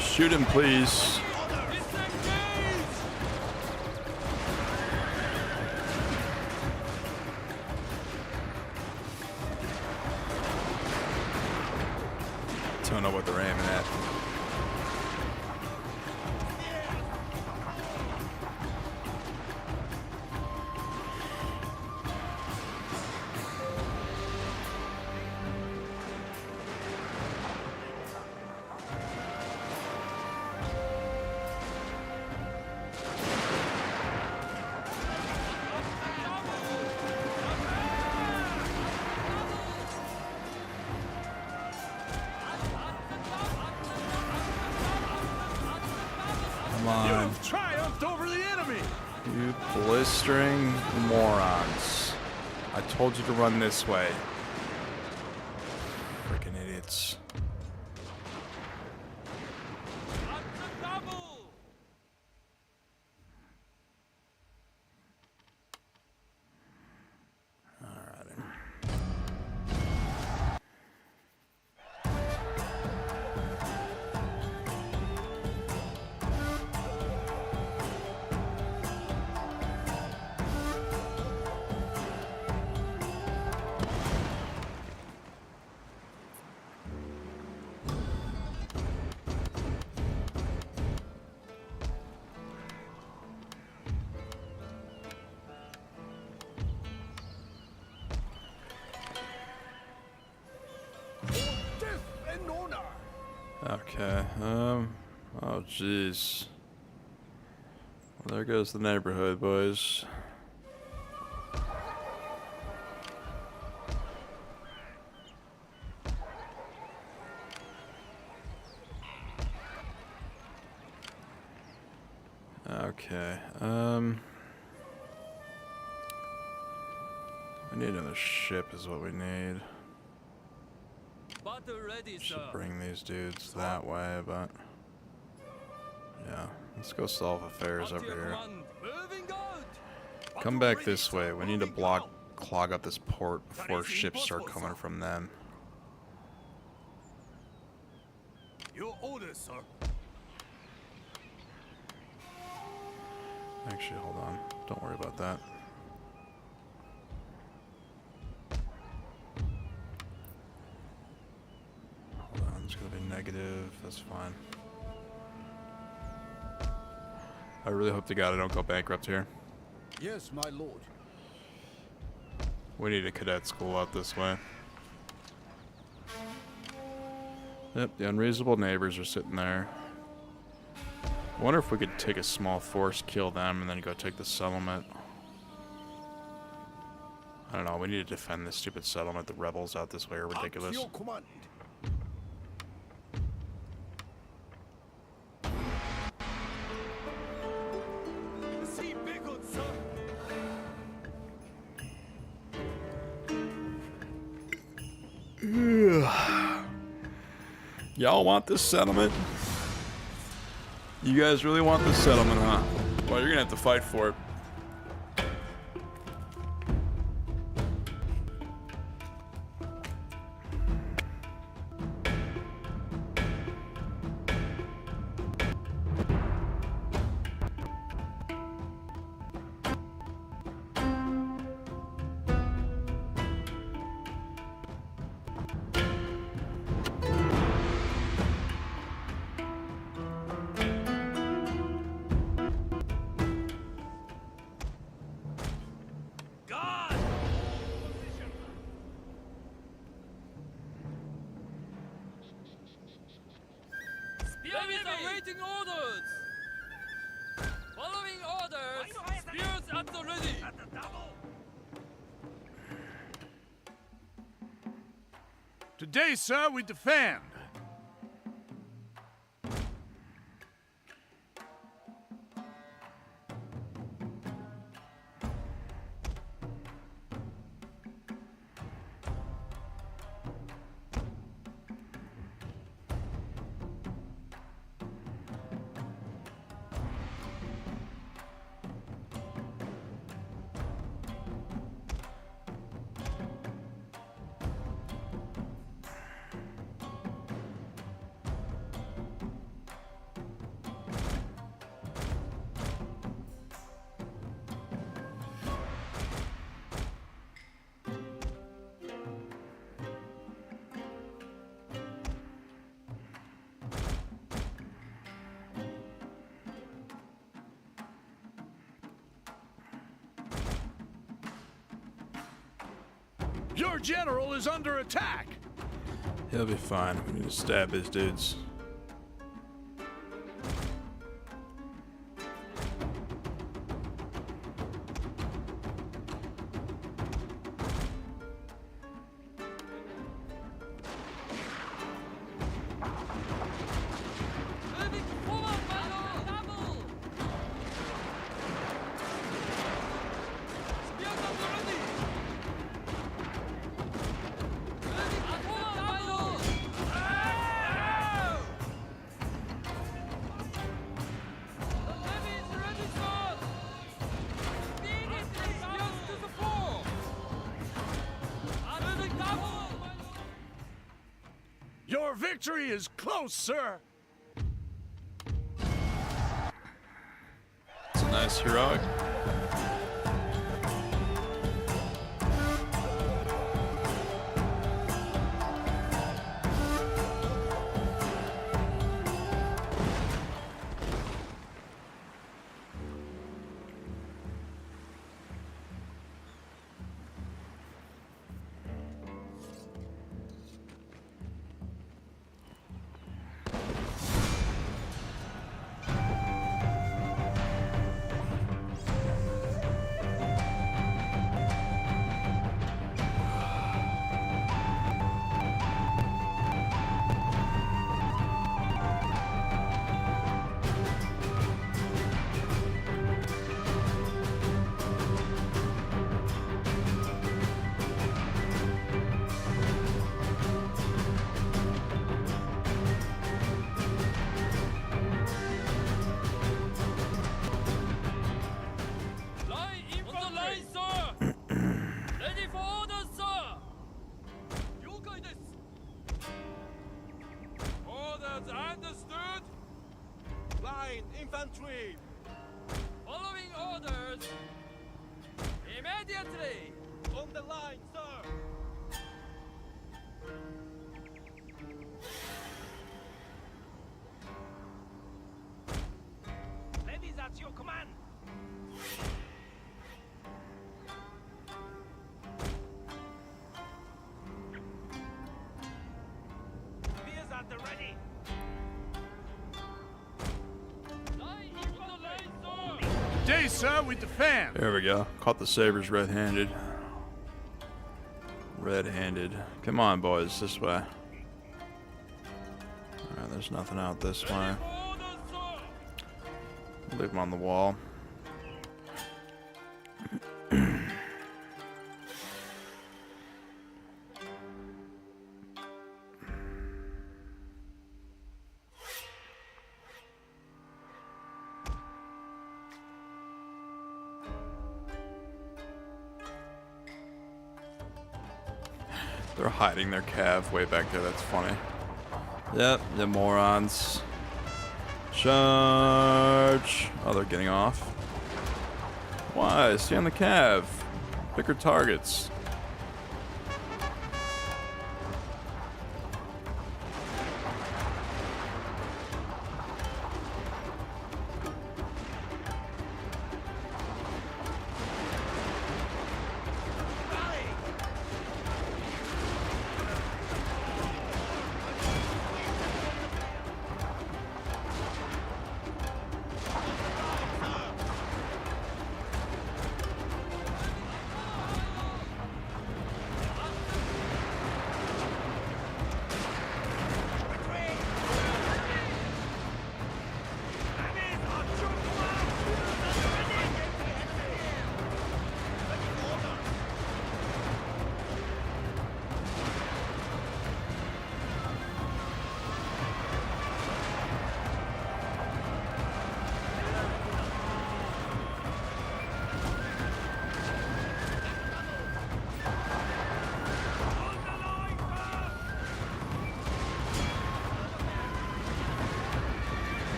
Speaker 1: Shoot him, please. Don't know what they're aiming at. Come on.
Speaker 5: You've triumphed over the enemy.
Speaker 1: You blistering morons. I told you to run this way. Freaking idiots. Okay. Oh, jeez. Well, there goes the neighborhood, boys. Okay. We need another ship, is what we need.
Speaker 3: Battle ready,
Speaker 1: Should
Speaker 3: sir.
Speaker 1: bring these dudes that way, but yeah, let's go solve affairs
Speaker 3: At
Speaker 1: over
Speaker 3: your
Speaker 1: here.
Speaker 3: command. Moving out.
Speaker 1: Come back this way. We need to clog up this port before ships start coming from them.
Speaker 6: Your orders, sir.
Speaker 1: Actually, hold on. Don't worry about that. Hold on, it's gonna be negative. That's fine. I really hope to God I don't go bankrupt here.
Speaker 5: Yes, my lord.
Speaker 1: We need a cadet school out this way. Yep, the unreasonable neighbors are sitting there. I wonder if we could take a small force, kill them, and then go take the settlement. I don't know, we need to defend this stupid settlement. The rebels out this way are ridiculous.
Speaker 4: At your command.
Speaker 6: See bacon, sir.
Speaker 1: Y'all want this settlement? You guys really want this settlement, huh? Well, you're gonna have to fight for it.
Speaker 3: God! Spears awaiting orders! Following orders! Spears at the ready!
Speaker 6: At the double.
Speaker 4: Today, sir, we defend. Your general is under attack.
Speaker 1: He'll be fine. We need to stab his dudes.
Speaker 3: Moving forward, my lord! Double! Spears at the ready! Moving forward, my lord! The levy is ready, sir! Immediately! Spears to the fore! Moving double! My lord!
Speaker 4: Your victory is close, sir.
Speaker 1: It's a nice heroic.
Speaker 3: infantry! Following orders! Immediately! On the line, sir! Ladies, at your command! Spears at the ready!
Speaker 4: Day, sir, we defend.
Speaker 7: There we go. Caught the sabers red-handed. Red-handed. Come on, boys, this way. Alright, there's nothing out this way. Leave them on the wall. They're hiding their cav way back there. That's funny. Yep, the morons. Charge! Oh, they're getting off. Why? Stay on the cav. Pick your targets.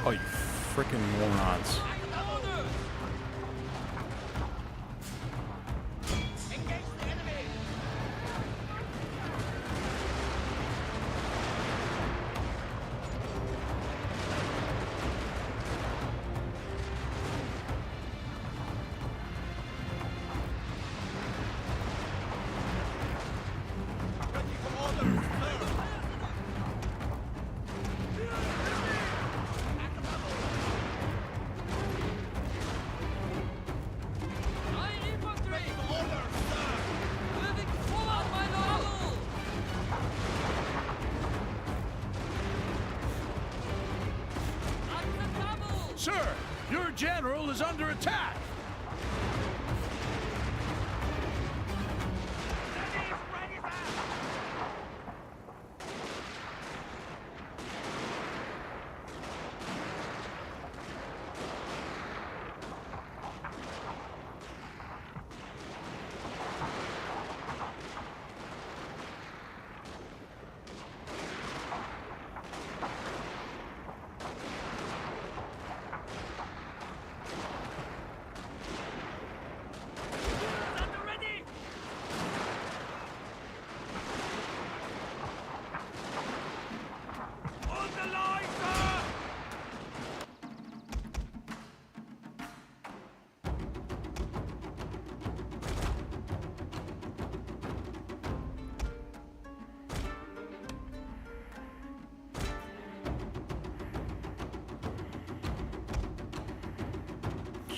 Speaker 7: Oh, you freaking morons.
Speaker 4: Sir, your general is under attack.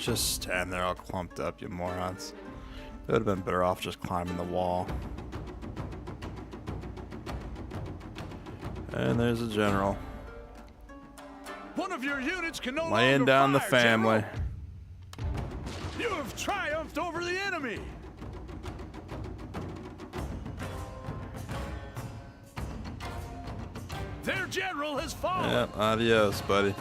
Speaker 1: Just stand there all clumped up, you morons. It would have been better off just climbing the wall. And there's a general.
Speaker 4: One of your units can no
Speaker 1: Laying
Speaker 4: longer
Speaker 1: down the
Speaker 4: fire,
Speaker 1: family.
Speaker 4: General. You have triumphed over the enemy. Their general has fallen.
Speaker 1: Yep, adios, buddy.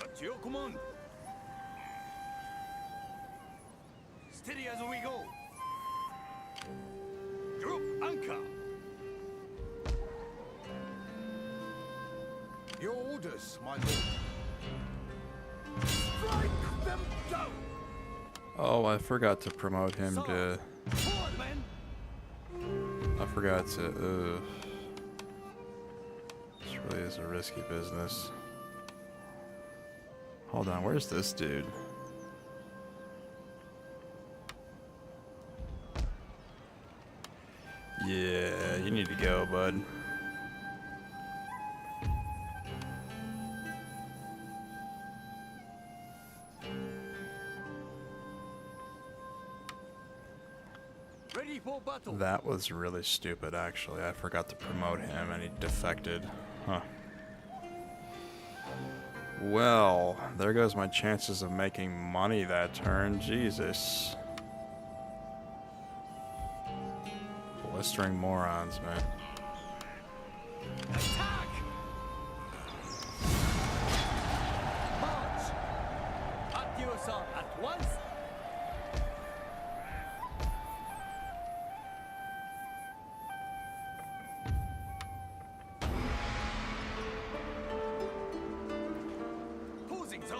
Speaker 6: At your command. Steady as we go. Drop anchor.
Speaker 4: Your orders, my lord. Strike them down.
Speaker 1: Oh, I forgot to promote him to...
Speaker 6: Forward, men.
Speaker 1: I forgot to... This really is a risky business. Hold on, where's this dude? Yeah, you need to go, bud.
Speaker 6: Ready for battle.
Speaker 1: That was really stupid, actually. I forgot to promote him and he defected. Huh. Well, there goes my chances of making money that turn. Jesus. Blistering morons, man.
Speaker 6: Attack! March! At your side at once. Posing, sir.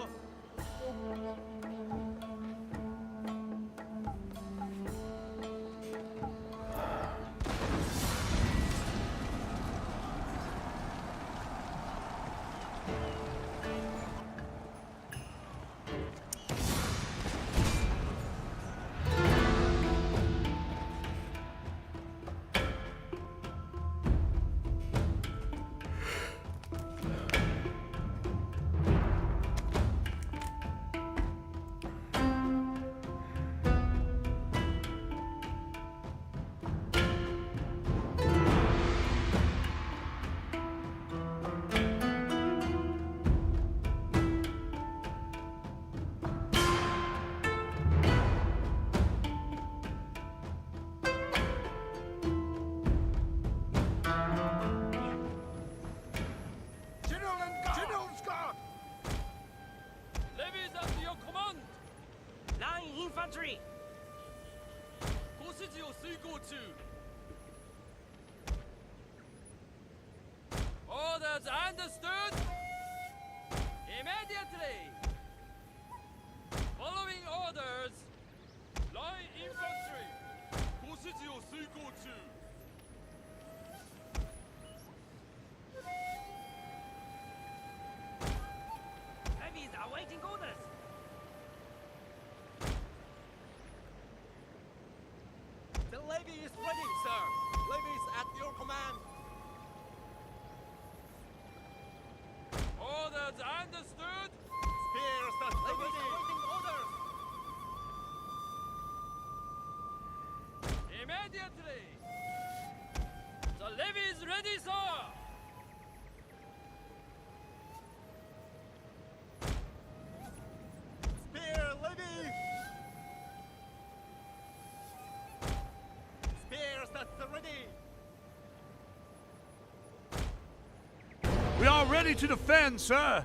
Speaker 4: General's guard.
Speaker 3: Levies at your command!
Speaker 6: Line infantry.
Speaker 3: ご指示を遂行中 Orders understood! Immediately! Following orders! Line infantry! ご指示を遂行中
Speaker 6: Levies are waiting orders.
Speaker 3: The levy is ready, sir! Levies at your command! Orders understood! Spears at the ready! Waiting orders! Immediately! The levy is ready, sir! Spear levy! Spears at the ready!
Speaker 4: We are ready to defend, sir.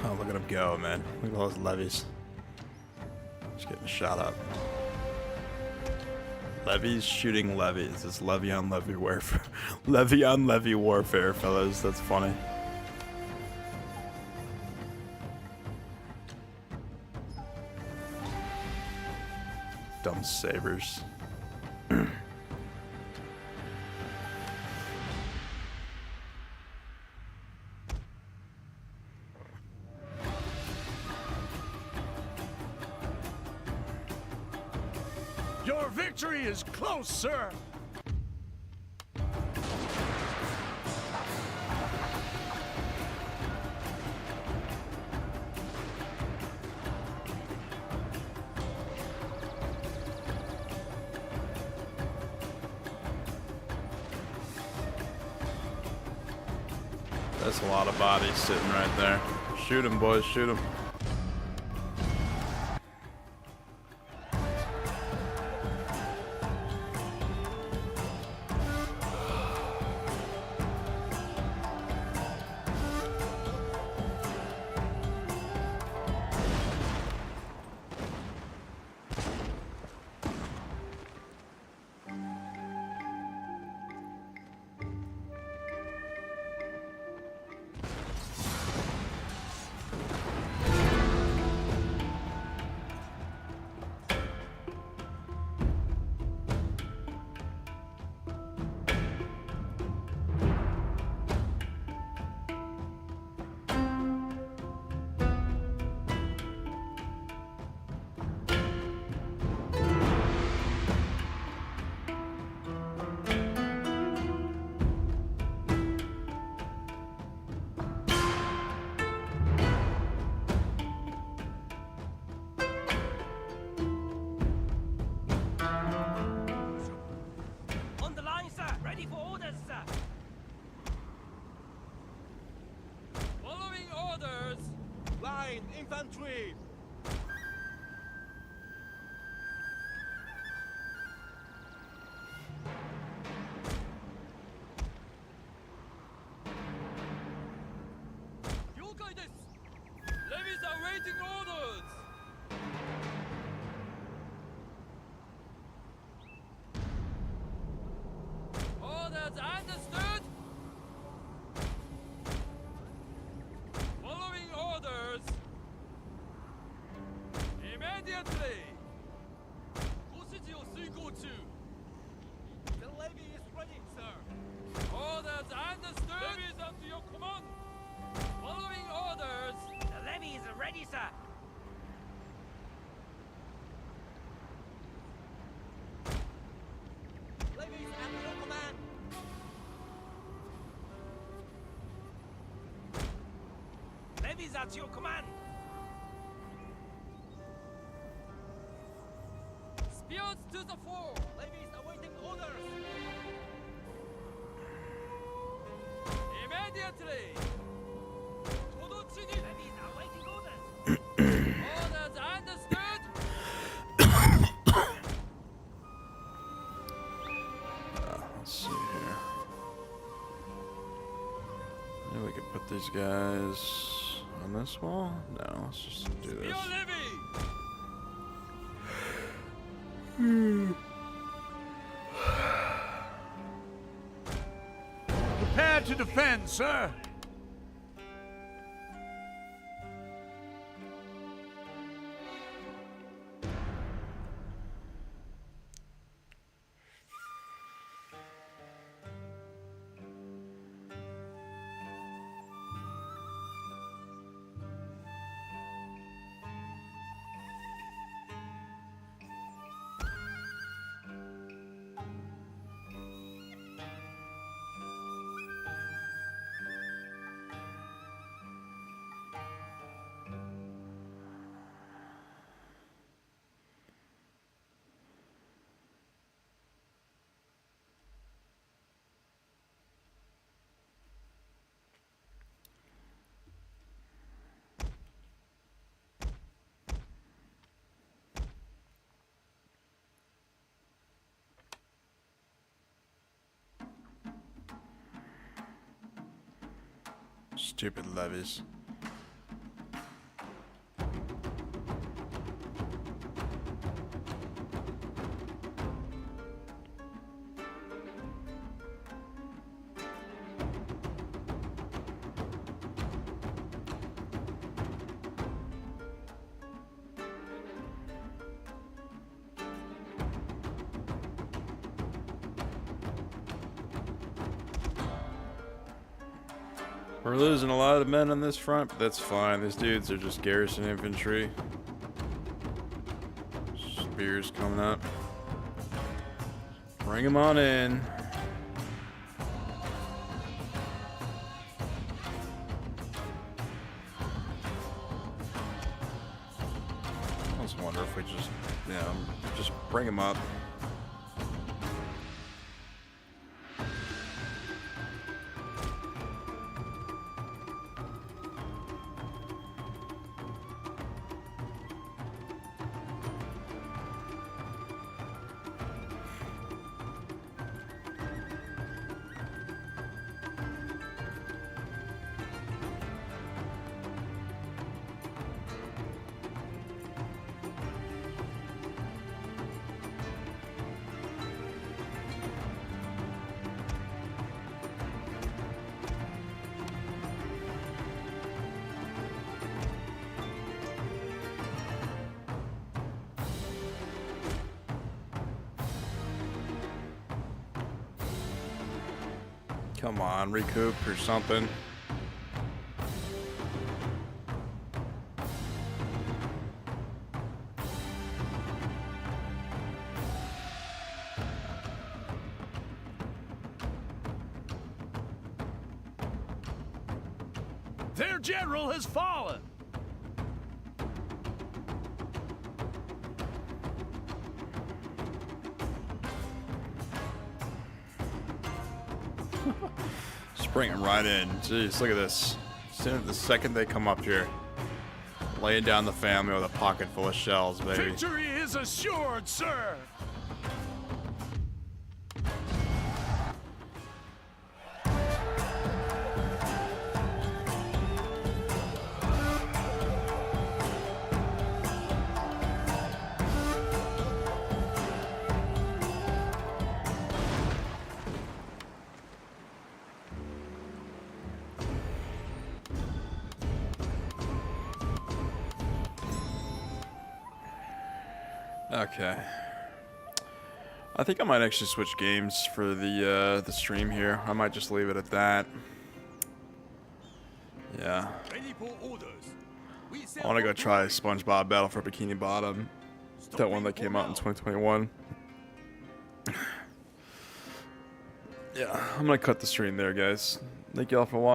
Speaker 1: Oh, look at him go, man. Look at all those levies. Just getting shot up. Levies shooting levies. It's levy on levy warfare. Levy on levy warfare, fellas. That's funny. Dumb sabers.
Speaker 4: Your victory is close, sir.
Speaker 1: That's a lot of bodies sitting right there. Shoot him, boys. Shoot him.
Speaker 3: On the line, sir. Ready for orders, sir. Following orders.
Speaker 6: Line, infantry!
Speaker 3: Yokai desu. Levies are waiting orders. Orders understood. Following orders. Immediately. ご指示を遂行中.
Speaker 6: The levy is ready, sir.
Speaker 3: Orders understood. Levies under your command. Following orders. The levy is ready, sir.
Speaker 6: Levies under your command.
Speaker 3: Levies at your command. Spears to the fore.
Speaker 6: Levies awaiting orders.
Speaker 3: Immediately. Levies awaiting orders. Orders understood.
Speaker 1: Let's see here. Maybe we could put these guys on this wall? No, let's just do this.
Speaker 3: Your levy.
Speaker 4: Prepare to defend, sir.
Speaker 1: Stupid levies. We're losing a lot of men on this front, but that's fine. These dudes are just garrison infantry. Spears coming up. Bring them on in. I just wonder if we just, just bring them up. Come on, recoup or something.
Speaker 4: Their general has fallen.
Speaker 1: Just bring them right in. Jeez, look at this. The second they come up here, laying down the family with a pocket full of shells, baby.
Speaker 4: Victory is assured, sir.
Speaker 1: Okay. I think I might actually switch games for the stream here. I might just leave it at that. Yeah.
Speaker 6: Ready for orders.
Speaker 1: I want to go try SpongeBob Battle for Bikini Bottom. That one that came out in 2021. Yeah, I'm gonna cut the stream there, guys. Thank you all for watching.